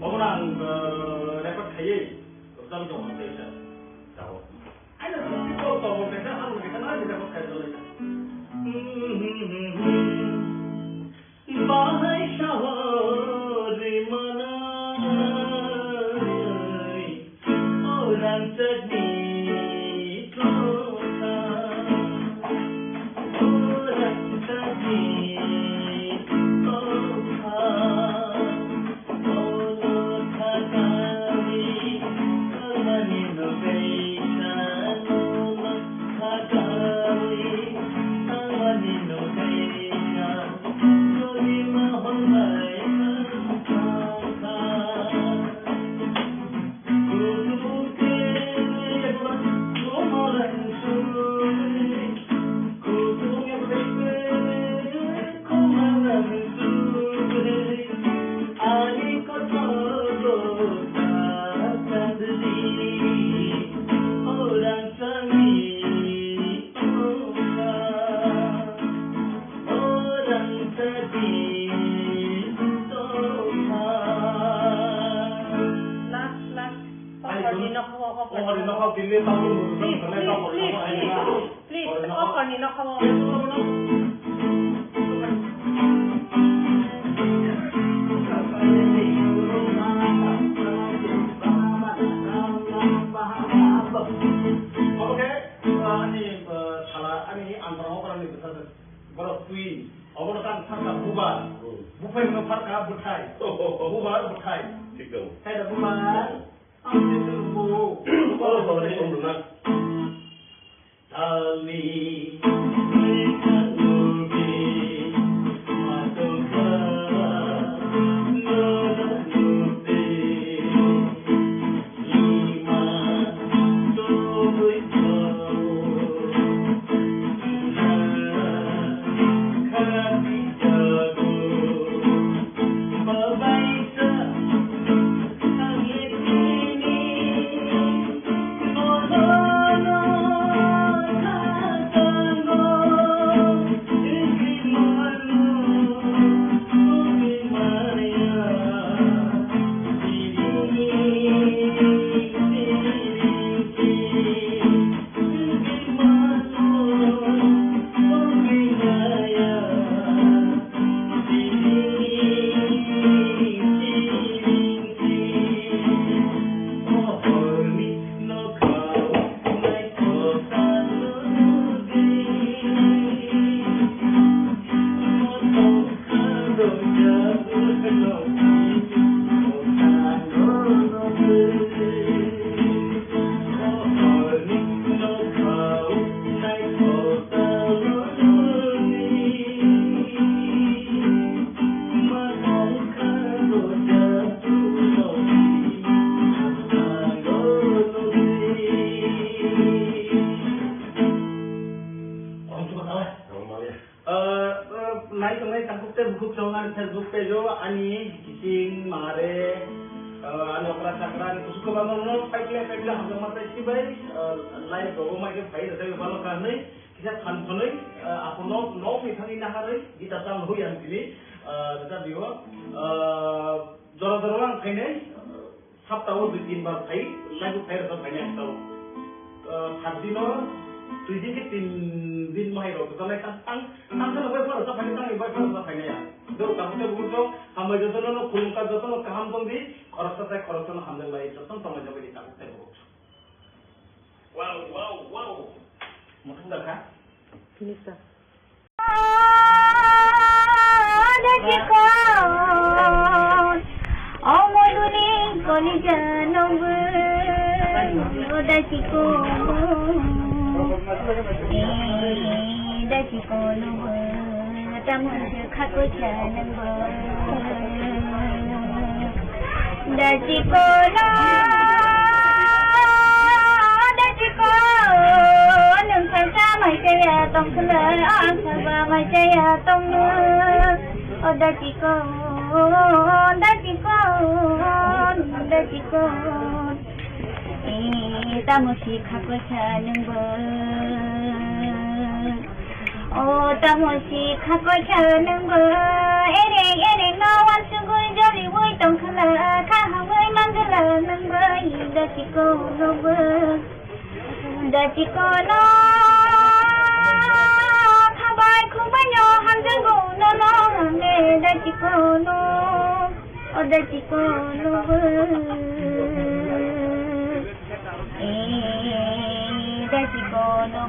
Speaker 6: Orang dapat kaya, terus jom kita.
Speaker 8: Tahu.
Speaker 6: Ada tu tahu kita, aku kita nanti dapat kaya lagi. Bahai syahor mana? Orang sedih kota, orang sedih kota, orang kagami, orang Indonesia, orang kagami, orang Indonesia, jadi mohon baik kata. ang Facebook page ani kising mare ano para sakran kusuko ba mo pipeline hanggang mata istibay live ko mai ke pai da balo kanai kisah thanphonai apuno no mithani naharai gita sam huyan tini da digo jora khainai saptaho 2-3 বার খাই live fire তো খাইনি একটাও 7 দিন 2 দিন ke 3 দিন মাই rho তো like tongue tongue তো লগে পড়া তো খাইনি টাং এবার তো খাইনি ya do kamu butuh hamai jotono no kulungka jotono kaham tongdi khorosno hamdallah joton tomai jabe di kamu tebo wow mungkin dah kan
Speaker 2: Bisa.
Speaker 9: Omoduni koni janong odachiko dachiko nong tamun khako janong dachiko nong sa mai saya tong kala sa mai saya tong odachiko tamosi khako chanungbo tamosi khako chanungbo ere no wan sugul joli woi tong khala kha hawai mangala nungbo dachiko no khabai khubanyo hamjago no ne dachiko no dachiko no dachiko no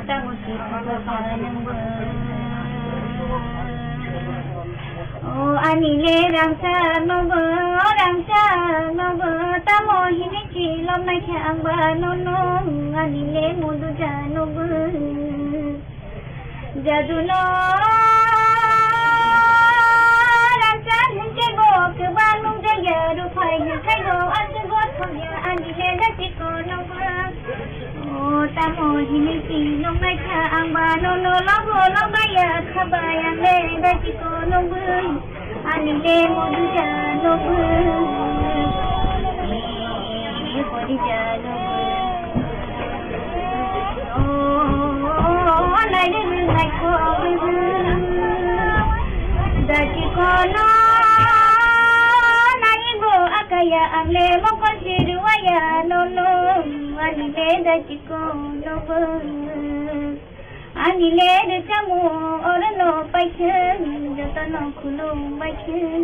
Speaker 9: tamosi khako chanungbo anile rangsa no tamo hinichi lom nai khang ba no anile mudu jano jadu no rangsa hunche go ke banung jaya ru phai khai go an go thoya anile dachiko no tamo hinichi lom nai khang ba no lo ba ya khabaya le dachiko no anile mudu jano body jano lai le lai ko dachiko no nai go akaya angle mokon siruaya no anile dachiko no anile chamu orno paikhen jotono khulum paikhen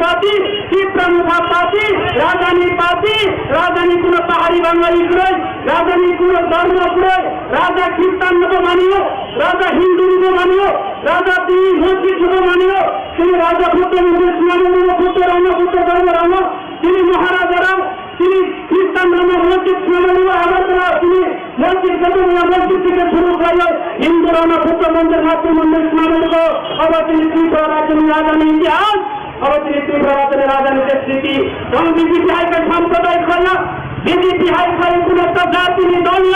Speaker 3: party की प्रमुख party राजधानी कुनो पहाड़ी बंगाली कुरो राजधानी कुनो धर्म कुरो राजा ख्रिस्टान को मानियो राजा हिंदू को मानियो राजा तीन मस्जिद को मानियो श्री राजा पुत्र मुसलमान पुत्र राम पुत्र धर्म राम श्री महाराजा राम श्री ख्रिस्टान राम मस्जिद सुनामो आवर्तन श्री मस्जिद को मस्जिद के शुरू करो हिंदू राम पुत्र मंदिर मातृ मंदिर सुनामो को अवतीर्ण की राजधानी इतिहास अवतीर्ण प्रवर्तन राजनीति स्थिति हम बीजेपी का सांप्रदायिक खल्ला बीजेपी हाई खाई कुछ जाति दल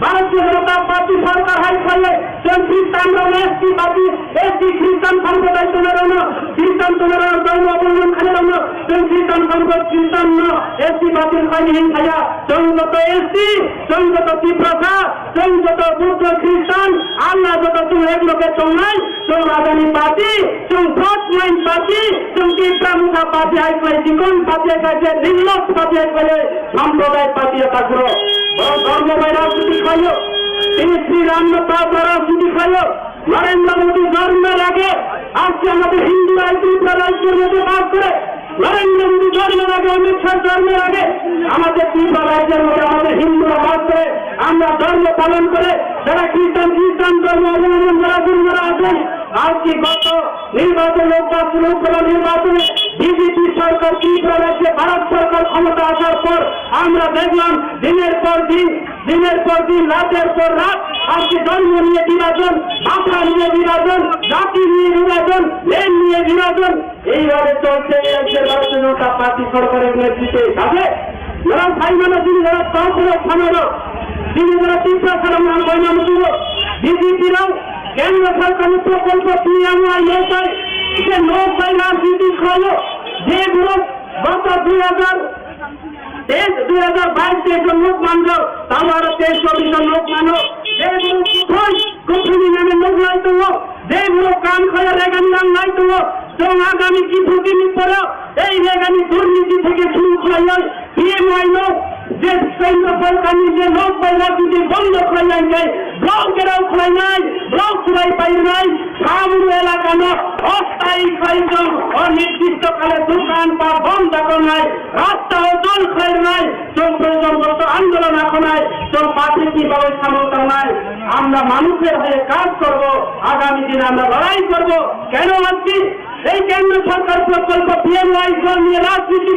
Speaker 3: भारतीय जनता पार्टी सरकार हाई खाई ख्रिस्टान एसटी पार्टी एसटी ख्रिस्टान सांप्रदायिक ख्रिस्टान धर्म अवलम्बन खाने ख्रिस्टान ख्रिस्टान एसटी पार्टी खाई खाया संगत एसटी संगत तीव्रता संगत बुद्ध ख्रिस्टान आल्ला जत तुम एक लोग चौनाई चौ राजधानी पार्टी चौ फ्रंट लाइन पार्टी चौकी प्रमुख पार्टी हाई खाई जिकोन पार्टी का निर्लोक पार्टी हाई खाई सांप्रदायिक पार्टी का करो धर्म राजनीति खाइयो श्री राम राजनीति खाइयो नरेंद्र मोदी धर्म में लगे आज से हमारे हिंदू राज्य में बात करे नरेंद्र मोदी धर्म लगे अमित शाह धर्म लगे हमारे त्रिपुरा राज्य में हिंदू बात करे আমরা ধর্ম পালন করে যারা খ্রিস্টান ধর্ম অবলম্বন যারা আছেন আজকে গত নির্বাচন লোকসভা নির্বাচনে বিজেপি সরকার ত্রিপুরা রাজ্যে ভারত সরকার ক্ষমতা আসার পর আমরা দেখলাম দিনের পর দিন রাতের পর রাত আজকে ধর্ম নিয়ে বিভাজন ভাষা নিয়ে বিভাজন জাতি নিয়ে বিভাজন লেন নিয়ে বিভাজন এইভাবে চলছে এই রাজ্যের ভারতীয় জনতা পার্টি সরকারের নেতৃত্বে আছে যারা সাইমানো তিনি যারা কাউকে থামানো তিনি যারা ত্রিপুরা সারা মান বৈনাম বিজেপিরাও কেন্দ্র সরকারের প্রকল্প পিএমওয়াই নৌকায় যে নৌকায় রাজনীতি করলো যেগুলো গত 2022 লোক মানল তাও আরো 23 লোক মানো যেগুলো কোথায় নামে লোক লাইতো যেগুলো কাম করে রেগানি নাম লাইতো এবং আগামী কিছুদিন পরে এই রেগানি দুর্নীতি থেকে শুরু করে পিএমওয়াই লোক যে কেন্দ্র সরকার নিজে লোক রাজনীতি বন্ধ করে যায় ব্লকেরাও খোলাই নাই ব্লক সবাই পাই নাই সামনে এলাকা না অস্থায়ী কয়েকজন অনির্দিষ্টকালে দোকান বা বন্ধ করে নাই রাস্তা ও জল খাই নাই প্রয়োজনগত আন্দোলন এখন নাই প্রাকৃতিক ব্যবস্থা মতো নাই আমরা মানুষের হয়ে কাজ করব আগামী দিনে আমরা লড়াই করব কেন আছি এই কেন্দ্র সরকার প্রকল্প পিএমওয়াই নিয়ে রাজনীতি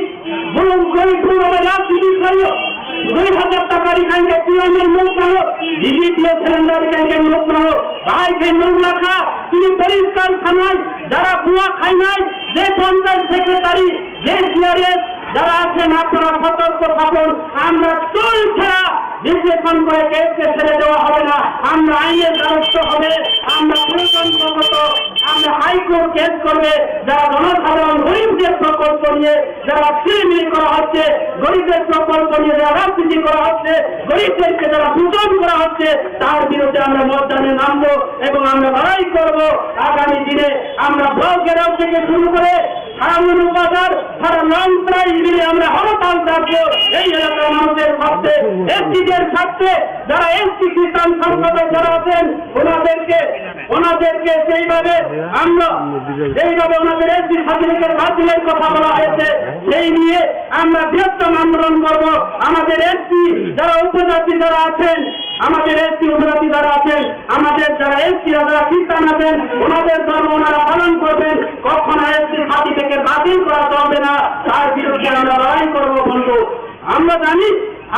Speaker 3: রাজনীতি করলো 2000 টাকার এখানকে পিএমের লোক নাও ডিজিপিএ সিলিন্ডার এখানকে লোক নাও ভাইকে লোক রাখা তিনি পরিষ্কার খানায় যারা বুয়া খাই নাই যে পঞ্চায়েত সেক্রেটারি যে সিআরএস যারা আছেন আপনারা সতর্ক থাকুন আমরা চুল ছাড়া বিশ্লেষণ করে কেসকে ছেড়ে দেওয়া হবে না আমরা আইনের দ্বারস্থ হবে আমরা প্রয়োজনগত আমরা হাইকোর্ট কেস করবে যারা জনসাধারণ গরিবদের প্রকল্প নিয়ে যারা চিরমিরি করা হচ্ছে গরিবের প্রকল্প নিয়ে যারা রাজনীতি করা হচ্ছে গরিবদেরকে যারা পূজন করা হচ্ছে তার বিরুদ্ধে আমরা ময়দানে নামবো এবং আমরা লড়াই করবো আগামী দিনে আমরা ব্লকেরাও থেকে শুরু করে সারামন বাজার সারা লংপ্রাই মিলে আমরা হরতাল থাকবো এই এলাকার মানুষের স্বার্থে এসটিদের স্বার্থে যারা এসটি কিষাণ সংসদে যারা আছেন ওনাদেরকে সেইভাবে আমরা যেইভাবে ওনাদের এসটি সার্টিফিকেট বাতিলের কথা বলা হয়েছে সেই নিয়ে আমরা বৃহত্তম আন্দোলন করব আমাদের এসটি যারা উপজাতি যারা আছেন আমাদের এসটি উপজাতি যারা আছেন আমাদের যারা এসটি যারা খ্রিস্টান আছেন ওনাদের ধর্ম ওনারা পালন করবেন কখনো এসটি সার্টিফিকেট বাতিল করা চলবে না তার বিরুদ্ধে আমরা লড়াই করবো বন্ধু আমরা জানি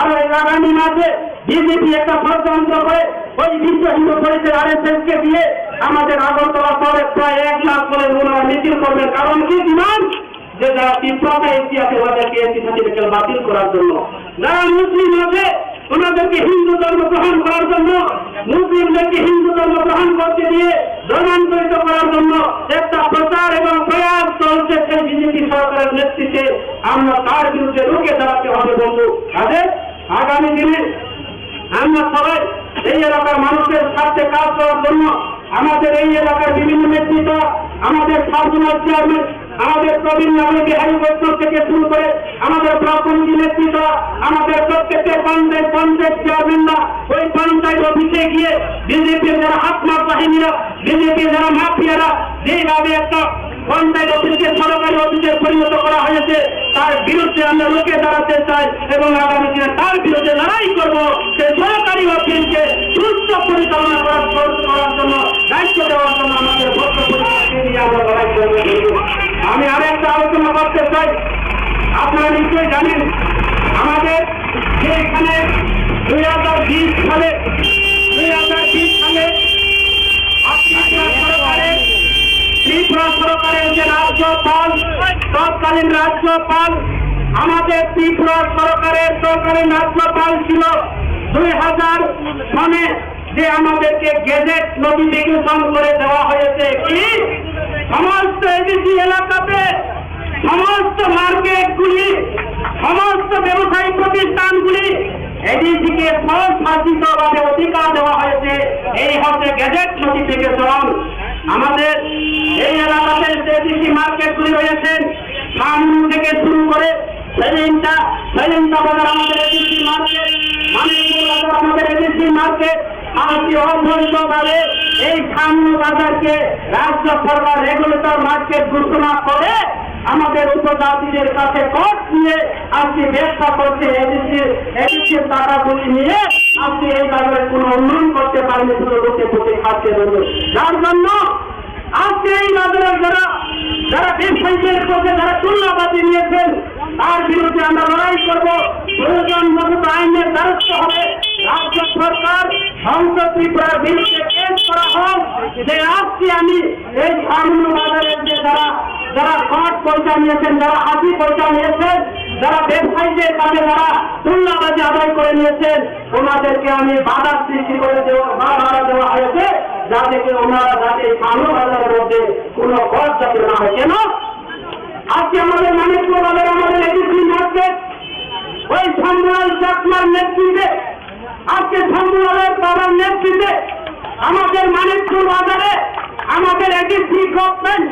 Speaker 3: আরো আগামী মাসে বিজেপি একটা ষড়যন্ত্র করে ওই বিশ্ব হিন্দু পরিষদ RSS-কে দিয়ে আমাদের আগরতলা শহরে প্রায় 1 লাখ করে ওনারা মিছিল করবেন কারণ কি ডিমান্ড যে যারা তীব্রতা এসি আছে ওনাদেরকে এসি সার্টিফিকেট বাতিল করার জন্য যারা মুসলিম আছে ওনাদেরকে হিন্দু ধর্ম গ্রহণ করার জন্য মুসলিমদেরকে হিন্দু ধর্ম গ্রহণ করতে দিয়ে ধর্মান্তরিত করার জন্য একটা প্রচার এবং প্রয়াস চলছে সেই বিজেপি সরকারের নেতৃত্বে আমরা তার বিরুদ্ধে রুখে দাঁড়াতে হবে বন্ধু তাদের আগামী দিনে আমরা সবাই এই এলাকার মানুষের স্বার্থে কাজ করার জন্য আমাদের এই এলাকার বিভিন্ন নেতৃত্ব আমাদের সার্জনাল চেয়ারম্যান আমাদের প্রবীণ নাগরিক বিহারী বৈষ্ণব থেকে শুরু করে আমাদের ব্লক কমিটি নেতৃত্ব আমাদের প্রত্যেকটা পঞ্চায়েত চেয়ারম্যানরা ওই পঞ্চায়েত অফিসে গিয়ে বিজেপির যারা হাতমাত বাহিনীরা বিজেপির যারা মাফিয়ারা যেভাবে একটা পঞ্চায়েত অফিসকে সরকারি অফিসে পরিণত করা হয়েছে তার বিরুদ্ধে আমরা রুখে দাঁড়াতে চাই এবং আগামী দিনে তার বিরুদ্ধে লড়াই করব সেই সরকারি অফিসকে সুস্থ পরিচালনা করার জন্য দায়িত্ব দেওয়ার জন্য আমাদের ভোট পরিচালনাকে নিয়ে আমরা লড়াই করব আমি আরেকটা আলোচনা করতে চাই আপনারা নিশ্চয়ই জানেন আমাদের যে এখানে 2020 সালে ত্রিপুরা সরকারের যে রাজ্যপাল তৎকালীন রাজ্যপাল আমাদের ত্রিপুরা সরকারের রাজ্যপাল ছিল 2000 সনে যে আমাদেরকে গেজেট নোটিফিকেশন করে দেওয়া হয়েছে কি সমস্ত এডিসি এলাকাতে সমস্ত মার্কেটগুলি সমস্ত ব্যবসায়িক প্রতিষ্ঠানগুলি এডিসিকে স্বশাসিতভাবে অধিকার দেওয়া হয়েছে এই হচ্ছে গেজেট নোটিফিকেশন আমাদের এই এলাকাতে যে এডিসি মার্কেটগুলি রয়েছেন সামনে থেকে শুরু করে সেলিন্টা বাজার আমাদের এডিসি মার্কেট মানিকপুর বাজার আমাদের এডিসি মার্কেট আজকে অবৈধভাবে এই সামনে বাজারকে রাজ্য সরকার রেগুলেটর মার্কেট ঘোষণা করে আমাদের উপজাতিদের কাছে কোর্ট নিয়ে আজকে ব্যবসা করছে এডিসির টাকাগুলি নিয়ে আজকে এই বাজারে কোনো উন্নয়ন করতে পারেনি শুধু লোকে প্রতি খাদ্যের জন্য যার জন্য আজকে এই বাজারের যারা ব্যবসায়ীদের করছে যারা তুলনাবাদী নিয়েছেন তার বিরুদ্ধে আমরা লড়াই করব প্রয়োজন মতো আইনের দ্বারস্থ হবে রাজ্য সরকার সংসদ ত্রিপুরার বিরুদ্ধে কেস করা হোক যে আজকে আমি এই সামনে বাজারের যে যারা কট পয়সা নিয়েছেন যারা হাতি পয়সা নিয়েছেন যারা ব্যবসায়ীদের কাছে যারা তুলনাবাজি আদায় করে নিয়েছেন ওনাদেরকে আমি বাধা সৃষ্টি করে বাধা দেওয়া হয়েছে যাতে ওনারা যাতে সামনে বাজারের মধ্যে কোনো খরচ যাতে না হয়। কেন আজকে আমাদের মানিকপুর বাজারে আমাদের এডিসি মার্কেট ওই সম্রাল চাকমার নেতৃত্বে আজকে সম্রালের বাবার নেতৃত্বে আমাদের মানিকপুর বাজারে আমাদের ADC government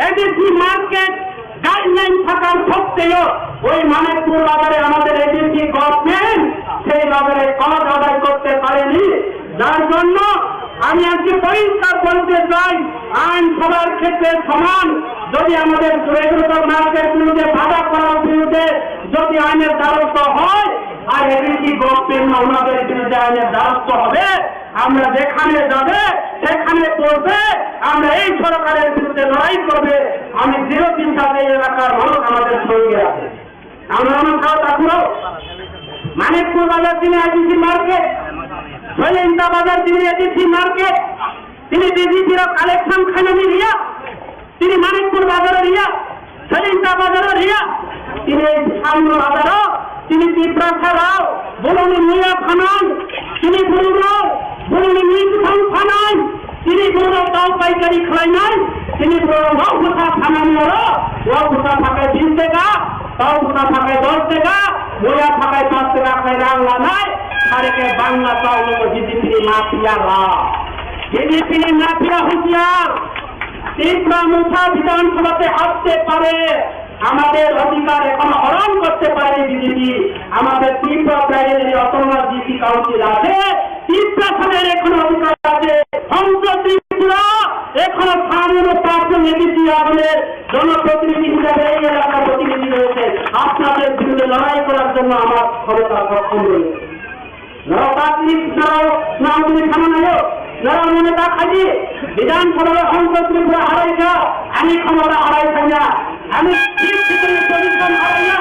Speaker 3: ADC market guideline থাকার সত্ত্বেও ওই মানিকপুর বাজারে আমাদের এডিসি গভর্নমেন্ট সেই বাজারে কর আদায় করতে পারেনি। যার জন্য আমি আজকে পরিষ্কার বলতে চাই, আইন সবার ক্ষেত্রে সমান। যদি আমাদের রেগুলেটর মার্কেট বিরুদ্ধে বাধা করার বিরুদ্ধে যদি আইনের দ্বারস্থ হয় আর এডিসি গভর্নমেন্ট ওনাদের বিরুদ্ধে আইনের দ্বারস্থ হবে, আমরা যেখানে যাবে সেখানে পড়বে, আমরা এই সরকারের বিরুদ্ধে লড়াই করবে। আমি দৃঢ় চিন্তাতে এই এলাকার মানুষ আমাদের সঙ্গে আছে। আমরা আমার খাওয়া তাকুরাও মানিকপুর বাজার তিনি এডিসি মার্কেট, সৈলেন্দা বাজার তিনি এডিসি মার্কেট, তিনি বিজেপির কালেকশন খানানি রিয়া, তিনি মানিকপুর বাজারের রিয়া, সৈলেন্দা বাজারের রিয়া, তিনি সামনে বাজারও তিনি তিপ্রাসা রাও বলুনি মিয়া খানান, তিনি বলুনি মিঠুন খানান, তিনি বলুন তাও পাইকারি খাই নাই, তিনি বলুন ঘোষা খানানি হলো ঘোষা থাকায় 20 টাকা, তাও ঘোষা থাকায় 10 টাকা, মোয়া থাকায় 5 টাকা খাই রাংলা নাই। আরেকে বাংলা চাউল বিজেপি মাফিয়ারা, বিজেপি মাফিয়া হুঁশিয়ার। ত্রিপুরা মুঠা বিধানসভাতে আসতে পারে, আমাদের অধিকার এখন হরণ করতে পারে বিজেপি। আমাদের Tripura primary autonomous DC council আছে, ত্রিপুরা সনের এখন অধিকার আছে। সংসদ ত্রিপুরা এখনো সামনে 5 জন এডিসি আমাদের জনপ্রতিনিধি হিসাবে এই এলাকার প্রতিনিধি রয়েছে। আপনাদের বিরুদ্ধে লড়াই করার জন্য আমার ক্ষমতা সক্ষম রয়েছে। বিধানসভা সংসদ ত্রিপুরা হারাইছা, আমি ক্ষমতা হারাইছি না, আমি পজিশন হারাই না,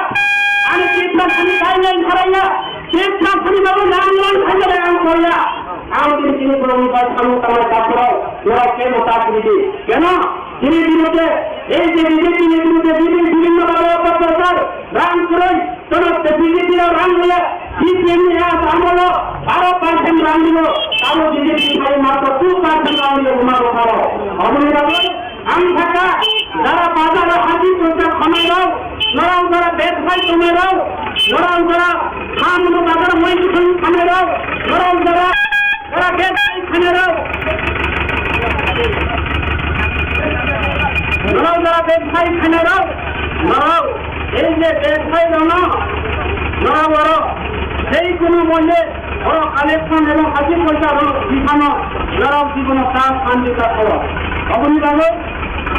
Speaker 3: আমি ত্রিপুরাখানি গাইডলাইন হারাই না, ত্রিপুরাখানি বাবু লাইন হাজারে কাম করি না। আমি তিনি কোনো আমার তারপরেও ওরা কেন চাকরি কেন তিনি বিরুদ্ধে এই যে বিজেপি বিরুদ্ধে বিভিন্নভাবে অপপ্রচার রান করই তোর বিজেপিরা রান হলে সিপিএম আমলো 12% রান দিল, তারও বিজেপি মাত্র 2% রান দিল। ঘুমাবো পারো আমি থাকা যারা বাজারে হাজির করতে ক্ষমে দাও, লড়াও যারা ব্যবসায় কমে দাও, লড়াও যারা খান বাজার মহিষণ খামে দাও, লড়াও যারা ব্যবসায়ী খানে দাও, লড়াও যারা ব্যবসায়ী খানে দাও, লড়াও এই যে ব্যবসায়ী লড়াও বড় সেই কোনো মূল্যে বড় কালেকশন এবং হাজির পয়সা দিখানো লড়াও জীবনে কাজ শান্তিটা করো অবনীবাবু।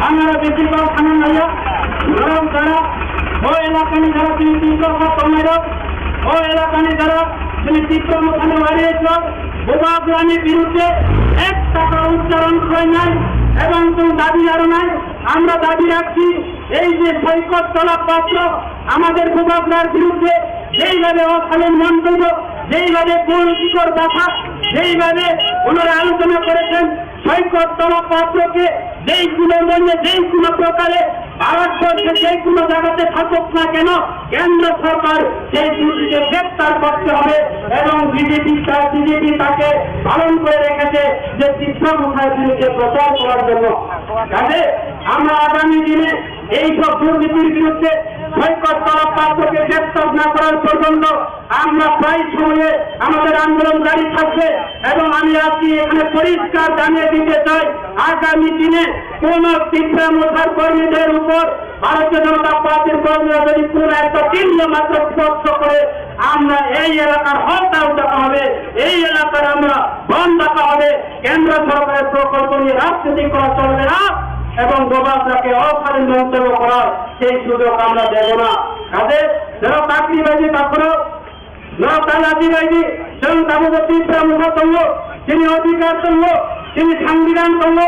Speaker 3: আপনারা বেশিরভাগ খানা নাইয়া লড়াও যারা ও এলাকানি যারা তিনি 300 কমেরও ও এলাকানি যারা তিনি চিত্রমুখানে বাড়িয়েছিল বোবাগ্রামের বিরুদ্ধে 1 টাকা উচ্চারণ করে নাই এবং কোন দাবি আরো নাই। আমরা দাবি রাখছি এই যে সৈকত তলা পত্র আমাদের বোবাগ্রার বিরুদ্ধে যেইভাবে অশালীন মন্তব্য, যেইভাবে কুরুচিকর কথা, যেইভাবে ওনারা আলোচনা করেছেন, সৈকত তলা পত্রকে যেই কোনো মূল্যে যেই কোনো প্রকারে ভারতবর্ষে যে কোনো জায়গাতে থাকুক না কেন কেন্দ্র সরকার সেই দুটিকে গ্রেপ্তার করতে হবে এবং বিজেপি তাকে পালন করে রেখেছে যে চিত্রমুখায় বিরুদ্ধে প্রচার করার জন্য। কাজে আমরা আগামী দিনে এইসব দুর্নীতির বিরুদ্ধে সৈকত তলা পাত্রকে গ্রেপ্তার না করার পর্যন্ত আমরা প্রায় সময়ে আমাদের আন্দোলন জারি থাকবে এবং আমি আজকে এখানে পরিষ্কার জানিয়ে দিতে চাই, আগামী দিনে কোন ত্রিপুরা মুঠার কর্মীদের উপর ভারতীয় জনতা পার্টির কর্মীরা যদি কোন একটা চিহ্ন মাত্র স্পর্শ করে আমরা এই এলাকার হরতাল ডাকা হবে, এই এলাকার আমরা বন্ধ ডাকা হবে। কেন্দ্র সরকারের প্রকল্প নিয়ে রাজনীতি করা চলবে না এবং গোবাসরাকে অশালীন মন্তব্য করার সেই সুযোগ আমরা দেব না। কাজে যারা চাকরিবাজি তারপরে তালাজিবাজি ত্রিপুরা মুখা সংঘ, তিনি অধিকার সংঘ, তিনি সংবিধান সংঘ,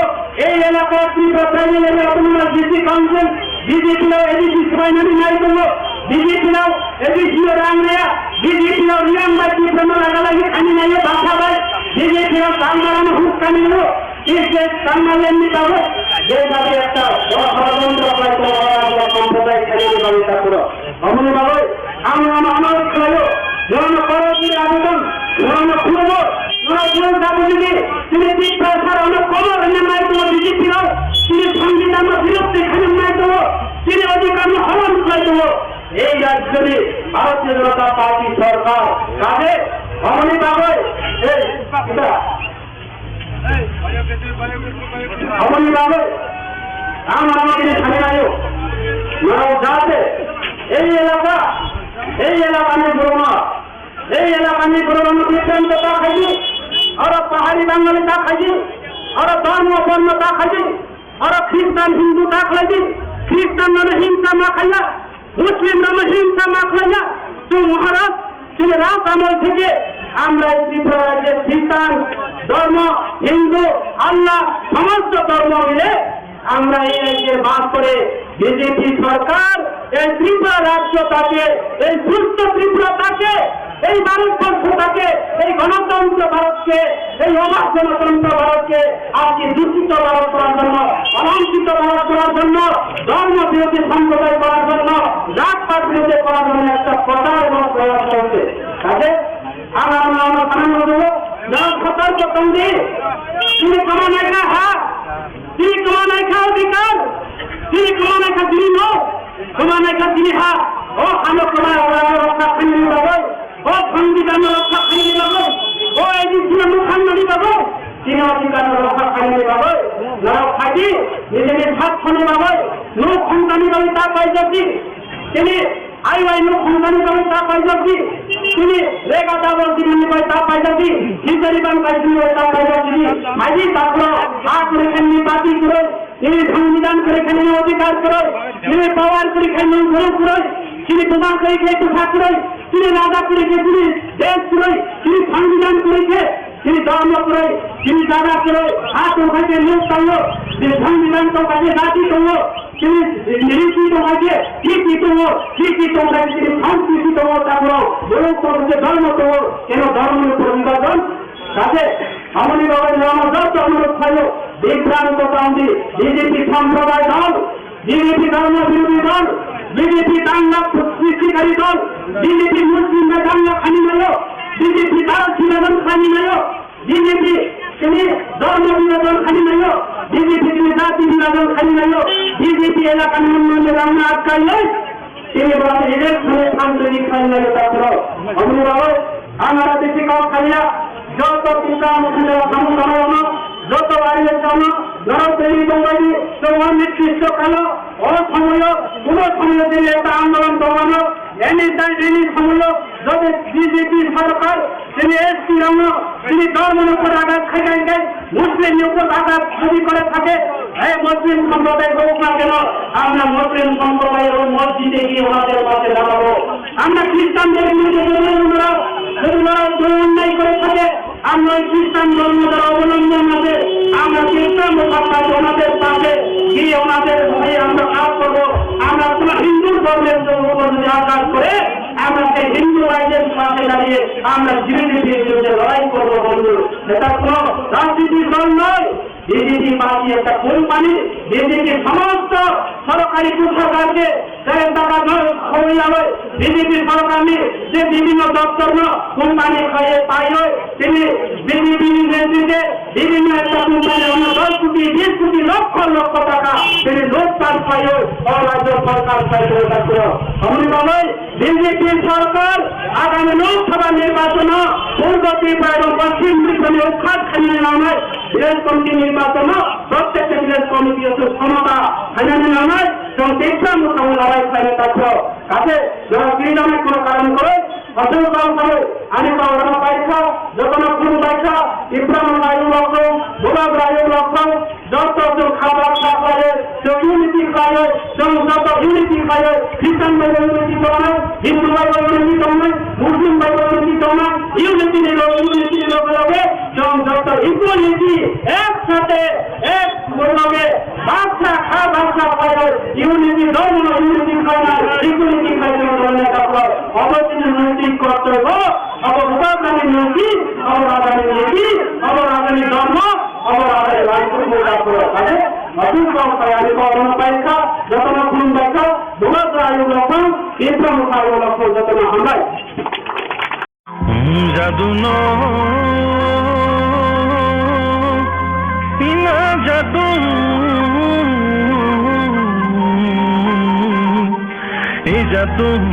Speaker 3: এই এলাকার Tripura primary autonomous DC council, বিজেপিরাও এডিসি প্রাইমারি নাই করল, বিজেপিরাও এডিসিও রাংরিয়া, বিজেপিরাও রিয়াংবাই ত্রিপুরা লাগালাগি খানি নাই বাসা ভাই, বিজেপিরাও কালমারানো হুস্কানি হল সামনে পাবো যেভাবে একটা সম্প্রদায় খেলে ব্যবস্থা করো অমনি বাবু আমরা আমার খেলো ধরনের পরবর্তী আবেদন ধরনের খুলব তিনি বিপ্লবের অনেক খবর মাধ্যমে বিজেপির তিনি সংবিধান বিরুদ্ধে খানের মাধ্যমে তিনি অধিকার হরণ করে দেব এই রাজ্যে ভারতীয় জনতা পার্টি সরকার কাজে অমনি বাবু অমনি বাবু আমার আমাকে সামনে আয়ো মানব যাতে এই এলাকা নিয়ে বলবো না এই এলাকা নিয়ে বলবো না বিভ্রান্ত তা খাইছি আর পাহাড়ি বাঙালি তা খাইছি আর ধর্ম বর্ণ তা খাইছি আর খ্রিস্টান হিন্দু তা খাইছি খ্রিস্টান মানে হিংসা মা খাইয়া মুসলিম মানে হিংসা মা খাইয়া তো মহারাজ তিনি রাত আমল থেকে আমরা এই ত্রিপুরা রাজ্যের খ্রিস্টান ধর্ম হিন্দু আল্লাহ সমস্ত ধর্ম মিলে আমরা এই রাজ্যে বাস করে বিজেপি সরকার এই ত্রিপুরা রাজ্যটাকে এই সুস্থ ত্রিপুরাটাকে এই ভারতবর্ষটাকে এই গণতন্ত্র ভারতকে এই অবাধ গণতন্ত্র ভারতকে আজকে দূষিত ভারত করার জন্য অলঙ্কিত ভারত করার জন্য ধর্ম বিরোধী সম্প্রদায় করার জন্য জাতপাত বিরোধী করার জন্য একটা প্রচার এবং প্রয়াস করছে কাজে আমরা আনন্দ দেবো যারা সতর্ক তন্দি তিনি কমা নাই খা হাত তিনি কমা নাই খা অধিকার তিনি কমা নাই খা তিনি নো কমা নাই খা তিনি হাত ও আলো কমায় রক্ষা খানি বাবু ও সংবিধান রক্ষা খানি বাবু ও এই দিন মুখান্ডি বাবু তিনি অধিকার রক্ষা খানি বাবু নরক খাই নিজের ভাত খানি বাবু নো সন্তানি বাবু তা পাই যাচ্ছি তিনি আইওয়াই নো সন্তানি বাবু তা পাই যাচ্ছি তিনি রেগা দাবল দিনে পাই তা পাই যাচ্ছি হিন্দরি বান পাই তা পাই যাচ্ছি মাঝি তারপর হাত রেখে বাতি করে তিনি সংবিধান করে খেলে অধিকার করে তিনি পাওয়ার করে খেলে ভোট করে তিনি তোমার করে খেয়ে পোশাক করে তিনি রাজা করে খেয়ে তিনি দেশ করে তিনি সংবিধান করেছে তিনি ধর্ম করে তিনি দাদা করে হাত ওখানে লোক করলো তিনি সংবিধান তো কাজে জাতি করলো তিনি নিরীক্ষিত কাজে ঠিকই তোমরা তিনি সংস্কৃতি তারপর লোক করছে ধর্ম তো কেন ধর্মের উপর নির্বাচন কাজে আমনি বাবার নাম যত অনুরোধ খাইল বিভ্রান্ত কান্দি বিজেপি সম্প্রদায় দল বিজেপি ধর্ম বিরোধী দল বিজেপি বাংলা সৃষ্টিকারী দল বিজেপি মুসলিমরা বাংলা খানি নয় বিজেপি ভারত বিনোদন খানি নয় বিজেপি তিনি ধর্ম বিনোদন খানি নয় বিজেপি তিনি জাতি বিনোদন খানি নয় বিজেপি এলাকার উন্নয়নের আমরা আটকাই নয় তিনি বলেন ইলেকশনে আন্তরিক খাই নয় তারপর আমনি বাবা আমরা বেশি কম খাইয়া যত টিকা মুখে সমুদ্র যত বাড়ির জন্য নরতৈরি বাঙালি তোমার নির্দিষ্ট কালো অসময় কোন সময় দিলে একটা আন্দোলন দমানো এনি সময় যদি বিজেপি সরকার তিনি এসপি রঙ তিনি ধর্মের উপর আঘাত খাই দেয় মুসলিমের উপর আঘাত যদি করে থাকে এই মুসলিম সম্প্রদায় হোক না কেন আমরা মুসলিম সম্প্রদায়ের ওই মসজিদে গিয়ে ওনাদের পাশে দাঁড়াবো আমরা খ্রিস্টানদের অন্যায় করে থাকে আমরা ওই খ্রিস্টান ধর্ম দ্বারা অবলম্বন হবে আমরা খ্রিস্টান ওনাদের পাশে গিয়ে ওনাদের হয়ে আমরা কাজ করবো আমরা কোনো হিন্দু ধর্মের উপর যদি আঘাত করে আমরা সেই হিন্দু রাজ্যের পাশে দাঁড়িয়ে আমরা বিরোধীর বিরুদ্ধে লড়াই করবো বন্ধু এটা কোনো রাজনীতির দল নয় বিজেপি পার্টি একটা কোম্পানি বিজেপি সমস্ত সরকারি সরকারকে টাকা বিজেপি সরকার যে বিভিন্ন দপ্তর কোম্পানি খাইয়ে পাই তিনি বিজেপি নেতৃত্বে বিভিন্ন একটা কোম্পানি 10 কোটি 20 কোটি লক্ষ লক্ষ টাকা তিনি লোকপাল পাই রাজ্য সরকার আমি বলাই বিজেপি সরকার আগামী লোকসভা নির্বাচন পূর্ব ত্রিপুরা এবং পশ্চিম ত্রিপুরা উৎখাত খানিয়ে নামায় বিরোধ কমিটি নির্বাচন প্রত্যেকটা বিরোধ কমিটি ক্ষমতা খানিয়ে নামায় এবং ত্রিপুরা মোটামুটি লড়াই খাইয়ে থাকলো কাছে যারা ক্রীড়ামের কোনো কারণ করে অসংখ্য কারণ করে আমি পাওয়া পাইছা যখন কোন পাইছা ইব্রাহিম রায়ু লক্ষ্য গোলাপ রায়ু লক্ষ্য যত খাবার খাবারে ইউনিটি খায় যত ইউনিটি খায় খ্রিস্টান বাইবেল ইউনিটি তোমার হিন্দু বাইবেল ইউনিটি তোমার মুসলিম বাইবেল ইউনিটি তোমার ইউনিটি লোক লগে যত ইকুয়ালিটি একসাথে এক লগে বাচ্চা খায় ইউনিটি ধর্ম ইউনিটি খায় না ইকুয়ালিটি খায় অবশ্যই নৈতিক কর্তব্য অবদানী নীতি অবদানী নীতি অবদানী ধর্ম অবদানী রাজ্য আমি পাইছা যত খুন দেখা দুমাস আয়ু লক্ষ্য ইসলাম আয়ু লক্ষ্য যত হামলায়
Speaker 1: জাদু ina jadung e jadung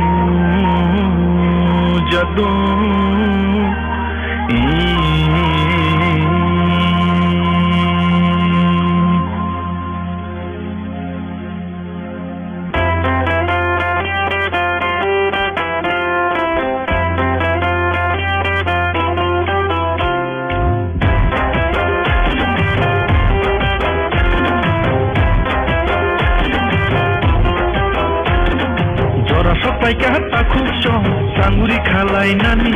Speaker 1: Paika takut song sanguri khalai nani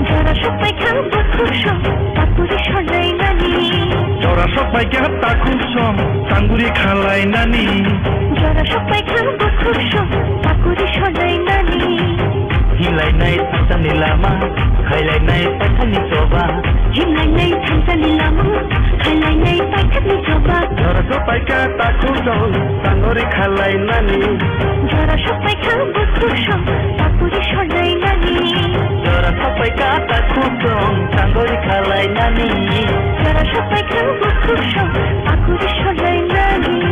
Speaker 9: Jora sopai khang takut song takuri shalai nani
Speaker 1: Jora paika takut song sanguri khalai nani
Speaker 9: Jora sopai khang takut song takuri shalai nani
Speaker 1: Hilai nai tantani lama khailai nai paithani coba
Speaker 9: Hilai nai tantani lama khailai nai paithani coba
Speaker 1: Jora paika takut song sanguri khalai nani
Speaker 9: Jora sopai khang takut song takuri shalai nani
Speaker 1: Jora paika takut song sanguri khalai nani
Speaker 9: Jora sopai khang takut song takuri shalai nani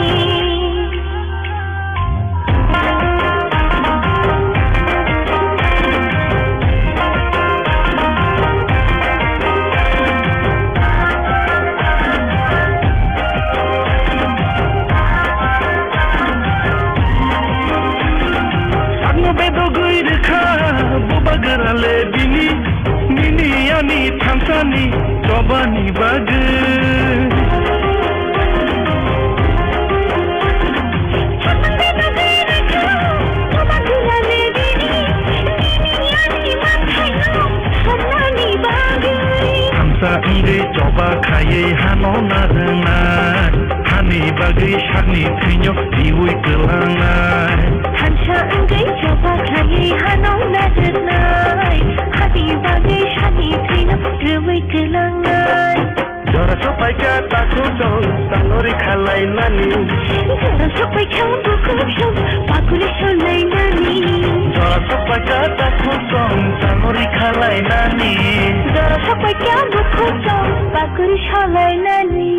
Speaker 1: Bubagerale bini nini yani thamsani cobani bage thamsa inde coba khaye hano narna hani bage shani thinyo diwi kelangai
Speaker 9: Thamsa inde coba khaye hano narna hani bage shani thinyo diwi kelangai
Speaker 1: Jora paika takut song sanguri khalai nani
Speaker 9: Jora sopai khang takut song takuri shalai nani
Speaker 1: Jora paika takut song sanguri khalai nani
Speaker 9: Jora sopai khang takut song takuri shalai nani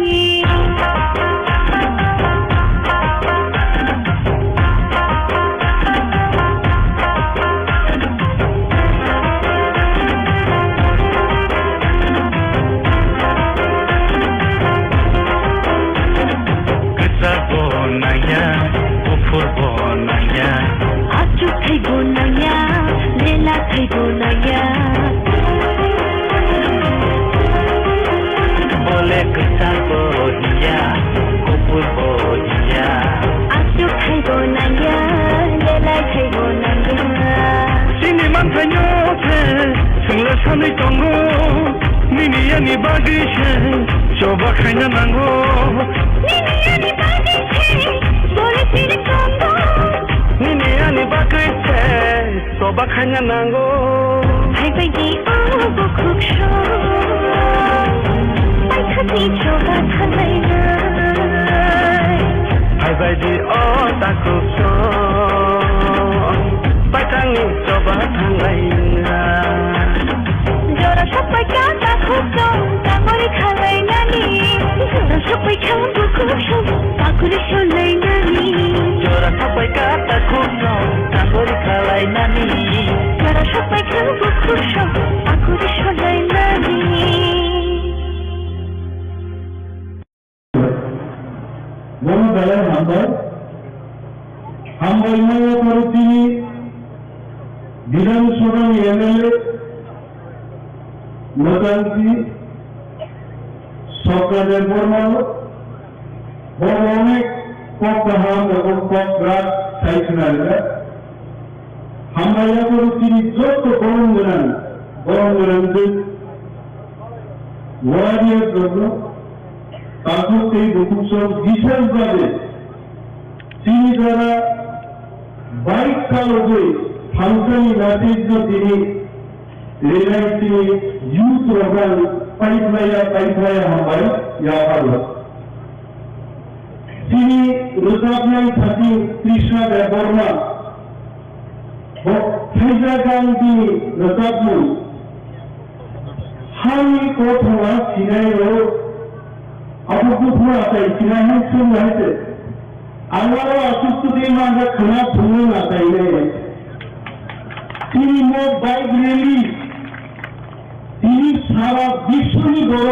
Speaker 1: Boleh kesan bodia, kupur bodia.
Speaker 9: Asyuk hai bonanya, lela hai bonanya.
Speaker 1: Sini mantanyo the, singla sani tongo, nini yani bagi she, coba kanya nango.
Speaker 9: Nini yani bagi she, boleh pilih tongo.
Speaker 1: Nini yani bagi she, coba kanya nango.
Speaker 9: Hai bagi oh bukuk shong, bai khati coba thalai nai.
Speaker 1: Hai bagi oh takut song, bai tangi coba thalai nai.
Speaker 9: Jora sopai khang takut song takuri khalai nani Jora sopai khang bukuk shong takuri shalai nani
Speaker 1: Jora paika takut song sanguri khalai nani
Speaker 9: Jora sopai khang bukuk shong takuri shalai nani
Speaker 3: গণদলের হামবাইমাইয়া করে তিনি বিধানসভা MLA মোটামুটি সরকারের বর্মান বড় অনেক পকহাম এবং পকরাত সাইকেনাররা হামবাইয়া করে তিনি যত গরম গরমদের ওয়ারিয়ার জন্য তাদের এই বকুসব বিশেষভাবে তিনি যারা বাইক চালকে ফাংশনি রাজ্য তিনি রেলায় তিনি ইউথ রোগান পাইপলাইয়া হামবাই ইয়াপাল তিনি রোজাবলাই থাকি কৃষ্ণা দেববর্মা ফাইজাগান তিনি রোজাবলাই হামি কোথা সিনাই রোড 부부가 있지만 행성을 할 때, 알라와 아수스들만 그나 부는 나다 이래. তিনি মোট বাইক র্যালি তিনি সারা বিশ্বই বড়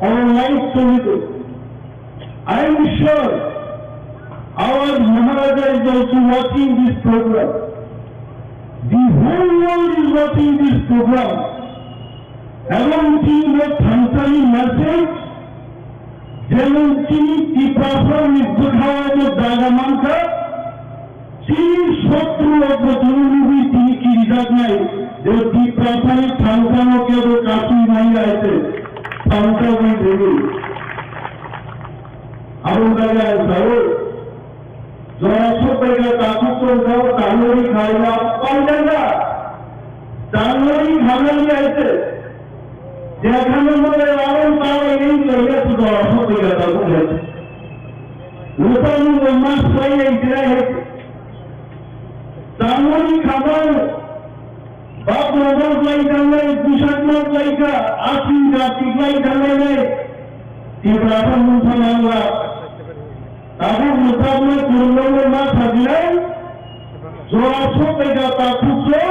Speaker 3: অনলাইন শ্রমিক I am sure our Maharaja is also watching this program. The whole world is watching this program. এবং তিনি থানসানি মেসেজ যেমন তিনি টিপাফর মৃত্যু খাওয়ানোর জায়গা মানকা তিনি শত্রু অগ্রজনী তিনি কি রিজার্ভ নাই যে টিপাফানি থানসানোকে কাশি নাই আছে থানসানি দেবে আরো জায়গায় যাও জনসভ্যের কাকুর যাও জানুয়ারি খাইলা পাল্টানা জানুয়ারি ভাঙালি আছে যেখানে মনে আরো তারা এই লইয়া তো জনসভ্যের কাকুর আছে নতুন মাস পাই এই জেলায় হয়েছে জানুয়ারি খাবার বাপ নগর লাই জানলাই দুশাত্মক লাইকা আশি জাতি লাই জানলাই ইব্রাহিম মুসলমানরা তাদের মোকাবিলা করলেও না থাকলে জোরাশো টাকা তা খুঁজছে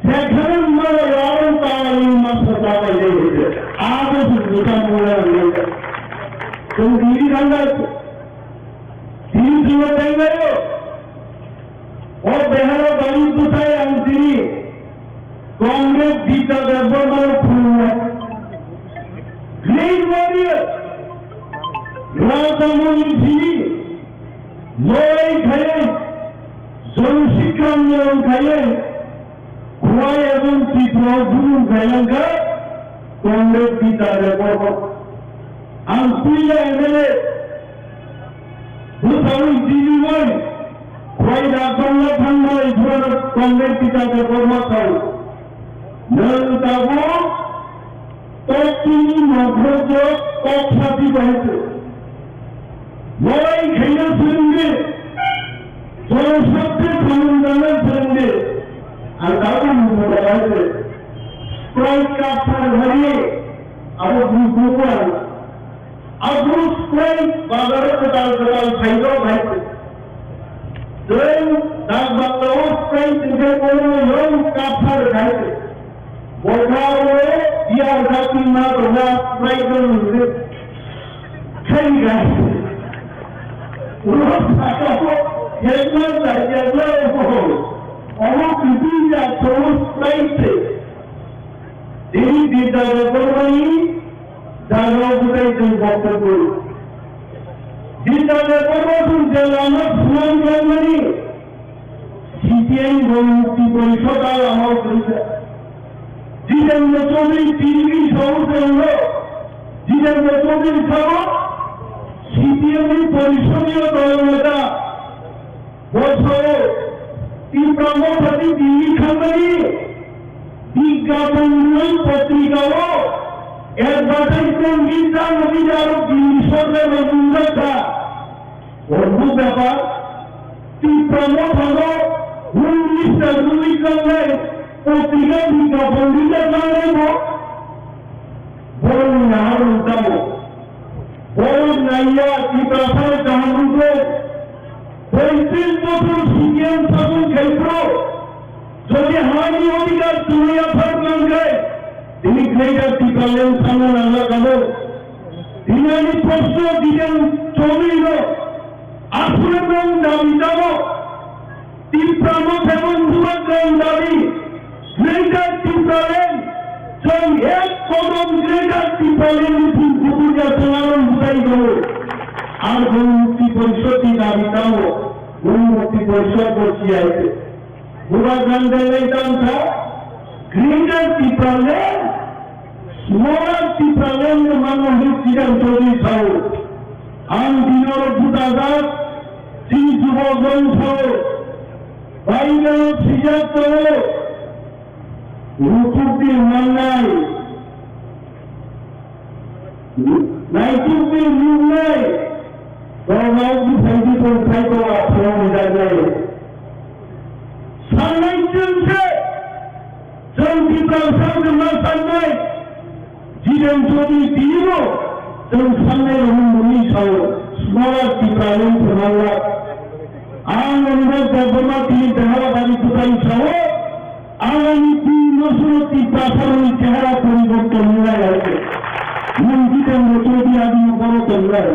Speaker 3: সেখানে মানে আরো তারা এই মাসে টাকা দিয়েছে আরো মোকাবিলা তুমি দিদি ঠান্ডা আছে দিদি জীবন চাই না ও বেহারা বাড়ি কোথায় আমি তিনি কংগ্রেস গীতা ব্যবহার ফুল গ্রেট ওয়ারিয়ার রাজামণি তিনি লড়াই খাইয়ে জনশিক্ষা আন্দোলন খাইয়ে খোয়াই এবং ত্রিপুরা গুরু খাইলেঙ্কা কংগ্রেস গীতা ব্যবহার আমি তুইলা এমএলএ ভূতারু দিদিময় খোয়াই রাজন্না ঠান্ডা এই ধরনের কংগ্রেস গীতা ব্যবহার খাও নলতাবো তিনি নভ্রজ তৎসাথী হয়েছে লড়াই খেয়ে সঙ্গে জনস্বার্থের সমাধানের সঙ্গে আর তাদের মনে হয়েছে স্প্রাইট কাপড় ধরিয়ে আবার গোপাল আবার স্প্রাইট বাজারে কোটাল কোটাল খাইলেও খাইছে ডাক বাংলাও স্প্রাইট দেখে কোনো রং কাপড় খাইছে বলগাও বিয়ার জাতি না তোমরা স্প্রাইট খাই গাইছে এই বিদ্যালয় করবানি বক্তব্য বিদ্যালয় করবুন আমার সুনাম জন্মানি সিপিআই মুক্তি পরিষদ আর আমার জিতেন্দ্র চৌধুরী টিভি সহজে হল জিতেন্দ্র চৌধুরী সহ সিপিএম পরিষদীয় দল নেতা বছর তীব্রমপতি দিল্লি খামারি বিজ্ঞাপন পত্রিকাও অ্যাডভার্টাইজমেন্ট গীতা নদী আরো দিল্লি সরকার নতুন কথা অদ্ভুত ব্যাপার তীব্রমত হল উনিশটা দুর্নীতি পত্রিকা বিজ্ঞাপন দিতে জানাব বড় নাম উঠাব বড় নাইয়া ত্রিপুরা জাহানুকে 35 বছর সিপিএম শাসন ক্ষেত্র যদি হানি অধিকার তুমি আফার গায় তিনি গ্রেটার ত্রিপুরালেন সামনে আল্লাহ কাবো তিনি প্রশ্ন দিলেন চৌধুরীর আসলে কোন দাবি যাব ত্রিপুরা এবং যুবকগণ দাবি গ্রেটার ত্রিপুরালেন যখন এক কদম গ্রেটার ত্রিপুরালেন দুপুরিয়া সোনারণ বুঝাই গেল আর মুক্তি পরিষদটি দাবি দাও মুক্তি পরিষদ বসি আছে বুড়া গান দেন থা গ্রেটার ত্রিপুরালেন স্মলার ত্রিপুরালেন মানুষ চিরাং চৌধুরী খাও আম দিনর ভূতাঘাত শ্রী যুবগণ খাও বাইরে সিজাত রুকুটির মান্নাই নাইটুপির রূপ নাই গরমাও কি ফাইদি কোন ফাইদো আপনার জায়গায় সামনে চলছে চলতি প্রসাদ না সামনে জীবন যদি দিব जों साननाय मोननि सायाव स्मॉलर टिप्रालेन फोरमायला आं नोंनो गबरमा टिनि देहाबारि कुटानि सायाव आंनि नसुर टिप्रासारनि चेहरा परिबर्तन नुलायलायसे नोंगिदों नसुरनि आदि बर' तंलाय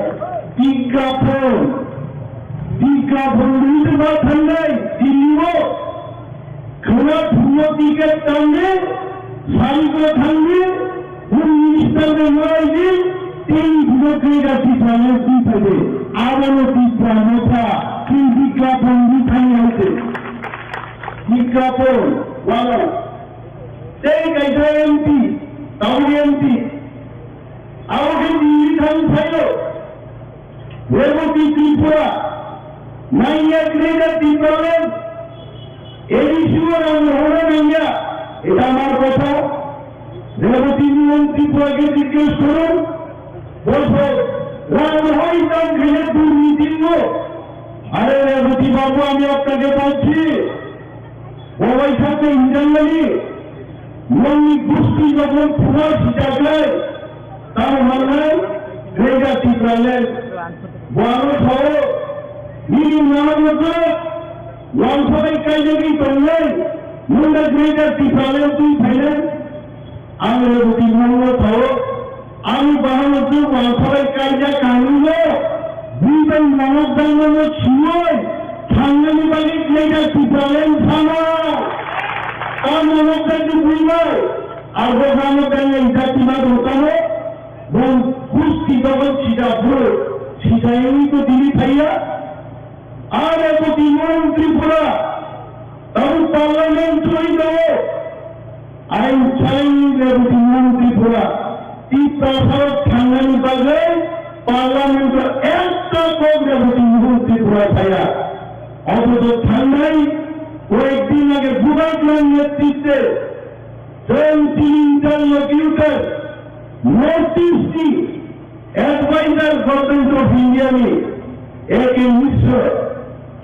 Speaker 3: बिज्ञापन बिजों थांनाय दिल्लीआव खोला फुङाव टिकेट दाननो सारिखौ थांनो मिनिस्टार बेंगलायनि तीन बुजों गासिफ्रानो फैदो आरो टिप्रानोफा कि बिज्ञापन बिथांनियावसो बिज्ञापन वाला जय गायजा एमपी दाउरी एमपी आगे दिल्ली थांफायो रेवती त्रिपुरा नाइया ग्रेडर टिप्रालेन एडिशिवर আমরা হলো না এটা আমার কথা রেবতী ত্রিপুরাকে জিজ্ঞেস করুন বলবো রাজনৈতিক ঘিরে দুর্নীতি আরে রেবতী বাবু আমি আপনাকে বলছি ওই সাথে ইন্টারনালি মন্নি গোষ্ঠী যখন পুরো শিকার তার মানে গ্রেডার টিপ্রালেন বড় সহ মিনি নামে লঞ্চবাই কাইজেগি তংলাই মুন্ডা গ্রেডার টিপ্রালেন তুই ফাইলেন আমি রেবতী মঙ্গ সহ আমি বাহামত লঞ্চবাই কাইজা কানুলো দুইবার মানব দাঙ্গল ছিলই থাঙ্গালি বালি গ্রেডার টিপ্রালেন থানা তার মানব দাঙ্গি বুঝবাই আর মানব দাঙ্গা ইজাতিবাদ হতানো বল কুস্তি তখন ছিটাপুর ছিটাইনি তো দিলি খাইয়া আর এত তিনজন ত্রিপুরা তখন পার্লামেন্ট চলে যাবো আইন চাইনি তিনজন ত্রিপুরা টিপ্রাসার থাঙ্গানি বাজে পার্লামেন্টের একটা কোপ তিনজন ত্রিপুরা খাইয়া অথচ ঠান্ডাই কয়েকদিন আগে গুবাগ্রাম নেতৃত্বে ইন্টারলোকিউটার नॉर्थ ईस्ट की एडवाइजर गवर्नमेंट ऑफ इंडिया में एक minister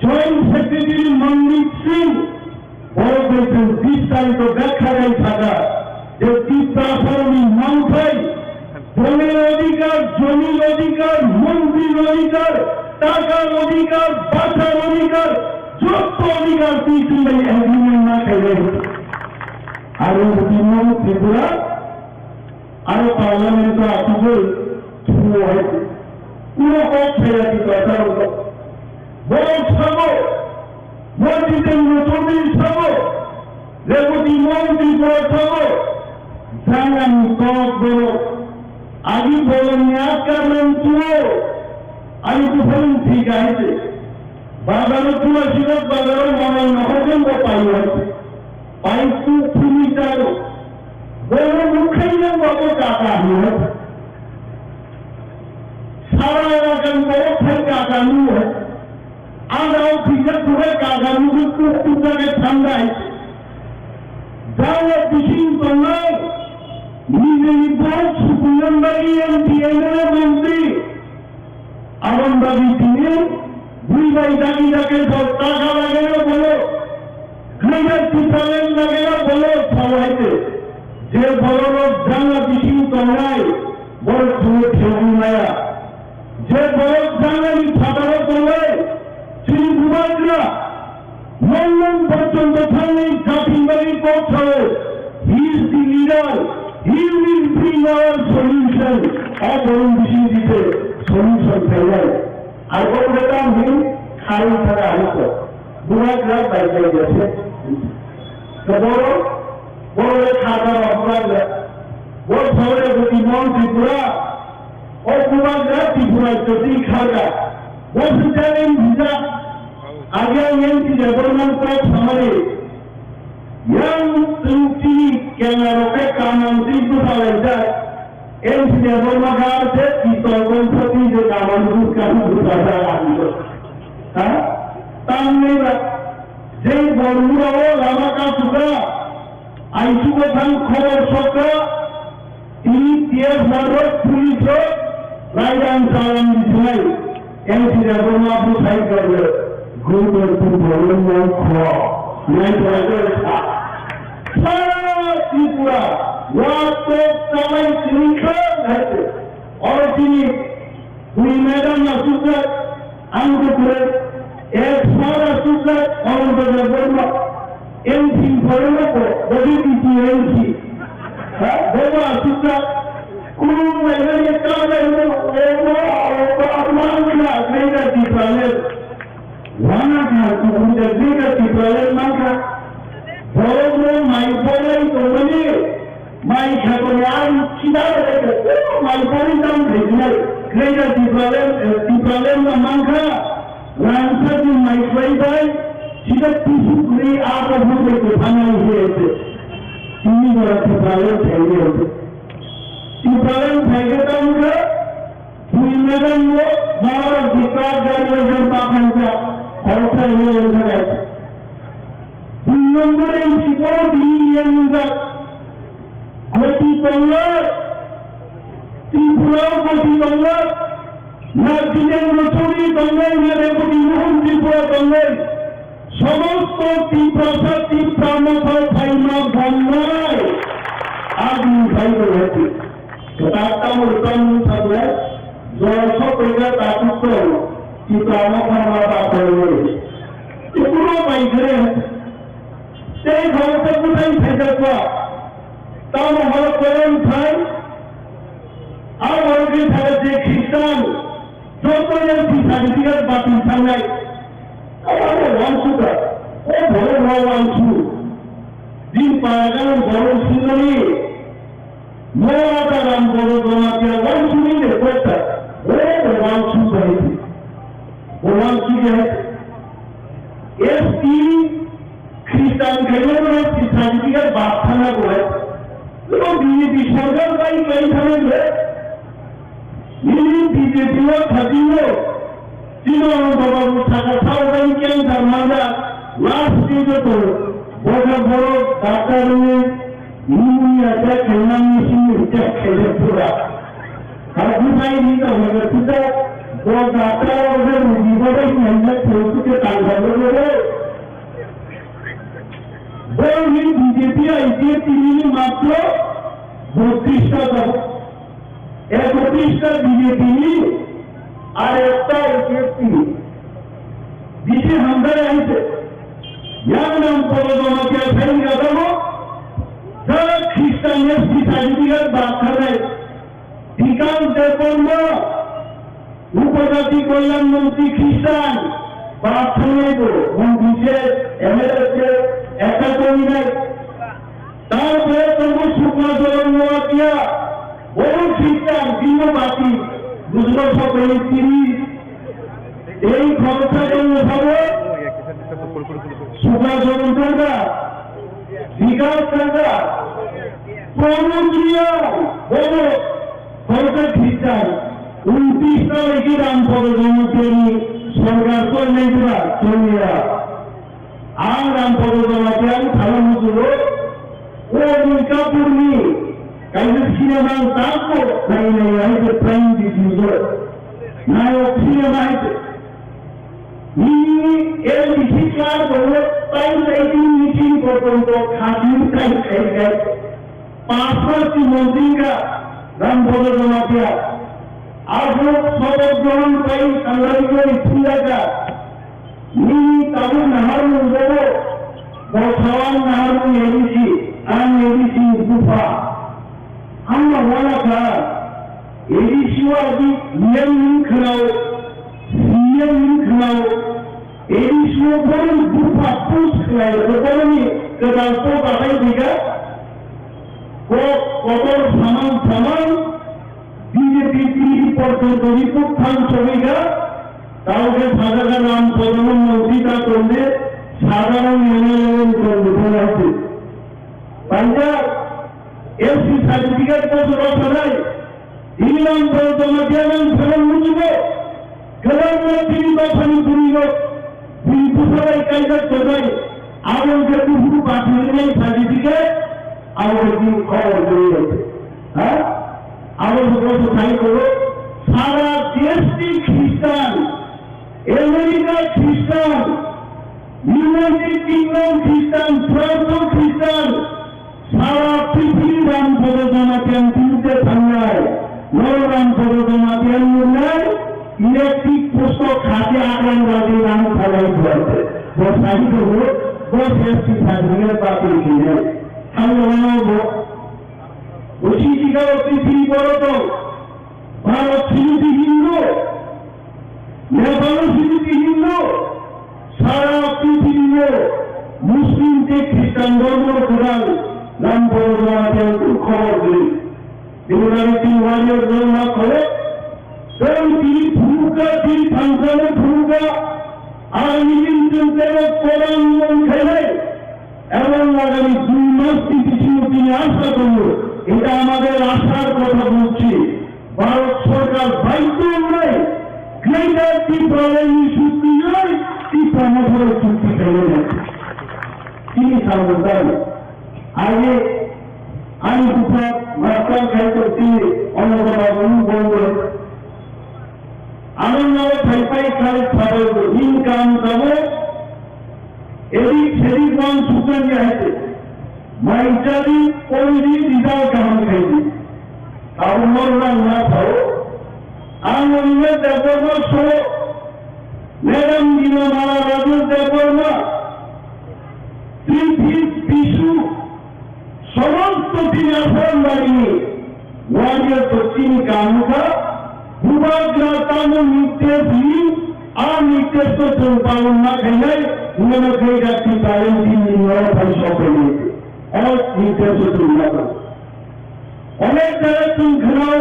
Speaker 3: joint secretary Mandeep Singh বড় করেছেন 20 তারিখ দেখা যায় থাকা যে টিপ্রাসারণী মানুষই জমির অধিকার জমির অধিকার মন্ত্রীর অধিকার টাকার অধিকার বাঁচার অধিকার যত অধিকার পেয়েছেন এই এগ্রিমেন্ট না খেলে আর তৃণমূল ত্রিপুরা আরো পার্লামেন্ট আসবে শুরু হয়েছে পুরো কপ ছেড়ে দিত এটার উপর বড় সব মসজিদের নতুন সব রেবতী মন্ত্রী বড় সব জানানি কপ বড় আগে বলেন ন্যায় করলেন তুলো আমি তো বলেন ঠিক আছে বাজারও তুলো ছিল বাজারও মনে নহবেন বা পাই হয়েছে পাই তু ফুলি চালো বড় মুখেই বাবু কাকা হুয়ে সারা এলাকার বড় ভাই কাকা হুয়ে আগাও ফিরে করে কাকা হুয়ে কুকুরটাকে ঠান্ডায় যাওয়া বিশিং তন্নায় নিজেই বড় সুকুলন্দারি এমপি এমএলএ মন্ত্রী আনন্দাবি তিনি দুই ভাই দাগি যাকে সব টাকা লাগে না বলো গ্রেডার টিপ্রালেন লাগে না বলো সবাইতে যে বড় লোক জানা বিশিং তন্নায় বড় সুরে ঠেউন মায়া যে বড় জানানি ফাটারো তন্নায় শ্রী কুমাররা লন্ডন পর্যন্ত থাকলেই জাতিবাড়ি পৌঁছাবে he is the leader he will bring our solution অবরণ বিশিং দিতে সলিউশন ফেলায় আর বড় বেটা আমি খাই থাকা হতো কুমাররা বাইরে গেছে তো বড় বড় খাবার অপরাধ বড় শহরে যদি মন ত্রিপুরা ও কুমাররা ত্রিপুরায় যদি খাগা বলতে চাইলেন ভিজা আগে এমপি ডেভেলপমেন্ট করার সময় ইয়াং তুমটি কেনারকে কামন্ত্রী কোথায় যায় এমপি ডেভেলপমেন্ট আছে কি তখন প্রতি যে কামন্ত্রী কাম কোথায় আসলো হ্যাঁ তাহলে যে বড়ুরাও লামাকা সুরা আইসুকে থান খবর সরকার তিনি টিএস মারফত পুলিশ রায়দান চালান দিছিলেন এমপি ডেভেলপমেন্ট সাইড করবে ঘুরে বলুন ত্রিপুরা ওয়াত চালাই শৃঙ্খল হয়েছে और তিনি हुई मैदान में सुखद आंदो करे एक सारा सुखद और बदल बदल एमसी फॉरनो को बड़ी पीछे एमसी बोला सुखद कुल में ये काम है वो आत्मान का ग्रेटर डिफरेंस वाना का तो मुझे ग्रेटर डिफरेंस मांगा बोलो माई बोले तो बनी माई खबरान किधर है माई बोले तो भेजना greater difference मांगा रांसा की माई कोई भाई सीधा पीछे पूरी आप अपने को खाना हुए थे तीन बार difference है ये difference है कि तो मुझे पूरी मैदान में हमारा विकास जारी है बाहर का और फिर ये उधर है नंबर एक सिपोर्ट ही है मुझे कोटी पंगर त्रिपुरा कोटी पंगर ना दिनेश रचोरी पंगर ना रेवती मोहन त्रिपुरा पंगर समस्त त्रिपुरा त्रिपुरा फाइमा पंगर आदमी भाई को रहती कताता मुर्तन सब है जो सब पेगा ताकत को त्रिपुरा फाइमा पंगर त्रिपुरा भाई करे ते घर से कुछ नहीं भेजा हुआ तब हमारा कोई था अब और भी था जे खिस्तान जो तो ये सर्टिफिकेट बात इंसान है हमारे वांसु का वो भले वांसु दिन पागल बड़ों सुननी मोरा का राम बोलो दोना क्या वांसु नहीं है कोटा वो वांसु कही थी वो वांसु क्या है एसटी ख्रिस्टान खेलों सर्टिफिकेट बात खाना को है तो बीजेपी सरकार का ही कई खाने में ये बीजेपी और खतीनो जिन्होंने बाबा मुझे सारा दिन क्या धर्मांगा लास्ट के जो तो बहुत बड़ो डॉक्टर ने न्यूमोनिया से खेलना में से खेले पूरा हर दूसरी नहीं तो मगर सीधा वो डॉक्टर और वो जीवन एक महीने खेल के तालबान में बोल ही बीजेपी आई तीन मात्र 32টা দল 31টা बीजेपी और एकटा एसपी बीचे हमदर आइছে यार नाम बोलो दोनों क्या सही लगा वो जब ख्रिस्टान ने सर्टिफिकेट बात कर रहे विकास देवबर्मा उपजाति कल्याण मंत्री ख्रिस्टान बात करने को हम पीछे एमएलए से ऐसा कोई नहीं तारपरे तुमको सुखना जरूर हुआ किया वो ख्रिस्टान तीनों बाती दूसरों को पहले तीन एक खर्चा करने सबो सुखना जरूर करना विकास करना प्रमुखिया वो खर्चा ख्रिस्टान 29টা लेकिन राम पदों के सरकार को नहीं दिया चलिए आम राम पदों के थाना मुझे वो उनका पूर्णी कहीं सिनेमा ताको नहीं आई तो प्राइम डिफ्यूजर ना वो सिनेमा है ये एक विशिष्ट बोलो टाइम लाइटिंग मीटिंग को खातिर टाइम है पासवर्ड की मंत्री का राम पदों जमा किया आज लोग सब ग्रहण कई संगठन को इच्छा का नी ताऊ नहर में उधरो बौछावान नहर में एबीसी गुफा हम वाला था एबीसी वाली नियम खिलाओ सीएम खिलाओ एबीसी को गुफा पूछ खिलाओ तो बोलेंगे कदा तो बताई देगा वो कबर सामान बीजेपी की परसेंट रिपोर्ट खान चलेगा ताऊ साधारण नाम पदम मंत्री का करने साधारण निर्णय बोला पंजाब एससी सर्टिफिकेट को सुरक्षा है इनाम पर तो मध्याह्न फलन मुझे कलम में तीन फली पूरी हो दूसरा इकाई कर रहे आप उनके दूसरी बात नहीं सर्टिफिकेट आप उनकी और नहीं है आप उनको सुखाई करो सारा देश की ख्रिस्टान अमेरिका ख्रिस्टान यूनाइटेड किंगडम ख्रिस्टान फ्रांस ख्रिस्टान सारा पृथ्वी राम पदों के अंतिम से संज्ञा है নররাম পরমাতিয়ান মুন্নাই ইলেকট্রিক পোস্ট খাতে আগ্রাম রাজি নাম ফলাই ধরতে বসাই হলো বস এসটি সাধনের বাতিল কিনে আমি বানাবো বসি টিকার পৃথিবী বড় তো ভারত সিঁড়িটি হিন্দু নেপাল সিঁড়িটি হিন্দু সারা পৃথিবীর মুসলিম যে খ্রিস্টান ধর্ম কোরআন নাম পরমাতিয়ান খবর দিই তিনি ওয়ারিয়র গণনা করে এবং তিনি ভূমিকা তিনি ফাংশনের ভূমিকা আগামী দিন কোরআন খেলে এবং আগামী 2 মাস পিছিয়ে তিনি আশা করল এটা আমাদের আশার কথা বলছি ভারত সরকার বাধ্য নয় গ্রেটার ত্রিপুরালী চুক্তি নয় ত্রিপুরা চুক্তি ফেলে যাচ্ছে তিনি সামনে আগে আমি দুপুর মাস্টার খাই করছি অন্যতম বন্ধ আনন্দ ফাইফাই খাই খাবার ইনকাম যাবো এদিক সেদিক মান সুতরাং আছে মাইচারি কোনদি দিদার কাহান খাইছি আমার না খাও আনন্দ দেবর্ম সো ম্যাডাম দিন মারা রাজু দেবর্ম পিছু সমস্ত তিনি আসন বাড়িয়ে ওয়ারিয়র পশ্চিম কামুকা ভূভাগ্রাতাম নির্দেশ আর নির্দেশ তো চলপালন না খাইলে উন্নয়ন হয়ে যাচ্ছি তাদের দিন নির্ণয় সফল হয়েছে অনেক নির্দেশ তুলনা করে অনেক জায়গায় তুমি ঘেরাও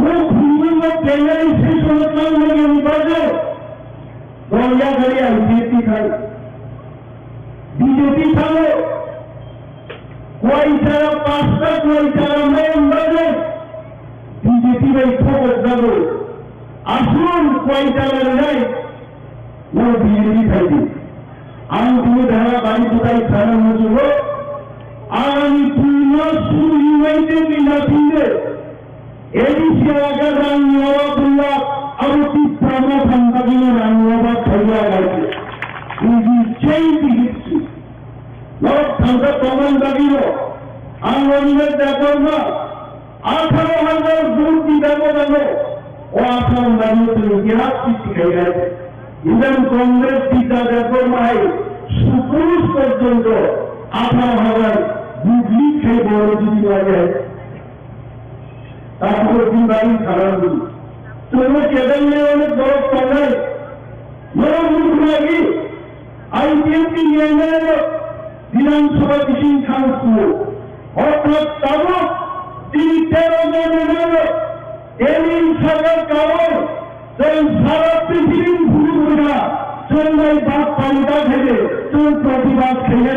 Speaker 3: ও ঘুরবেন কেন্দ্রে শেষ অনুষ্ঠান মানে নির্বাচন দরজা ঘরে বিজেপি থাকে বিজেপি থাকে কয়টারা 5টা কয়টারা মেন বাজে বিজেপি ভাই খবর যাবো আসুন কয়টারা নাই ও বিজেপি থাকবে আমি তুমি ধারা বাড়ি কোথায় ছাড়া মজুব আগামী 2 মাস শুরু ইউনাইটেড মিলাফিন্দে এডিসি আগার রাঙ্গিয়াবাবুল্লাহ আরো 3 ঘন্টা রাঙ্গিয়াবাদ খাইয়া গেছে change the history. Lord Santa Common Davino, Angonia Dakorma, 18,000 Gurti Dakorano, or 18,000 to Iraq, even Congress Pita Dakorma, Supus Portonto, 18,000 Gurti Kebor, তারপর দিনবাড়ি খারাপ দিন তোমরা কেদারে অনেক বড় পাল্লাই বড় মুখ লাগি আইপিএমপি নিয়ে বিধানসভা মিটিং কাউন্সিল অর্থাৎ তাবক তিনি 13 জনের এই সরকার কারণ সারা পৃথিবীর ভূমি চন্দ্রাই বাদ পালিকা থেকে প্রতিবাদ খেয়ে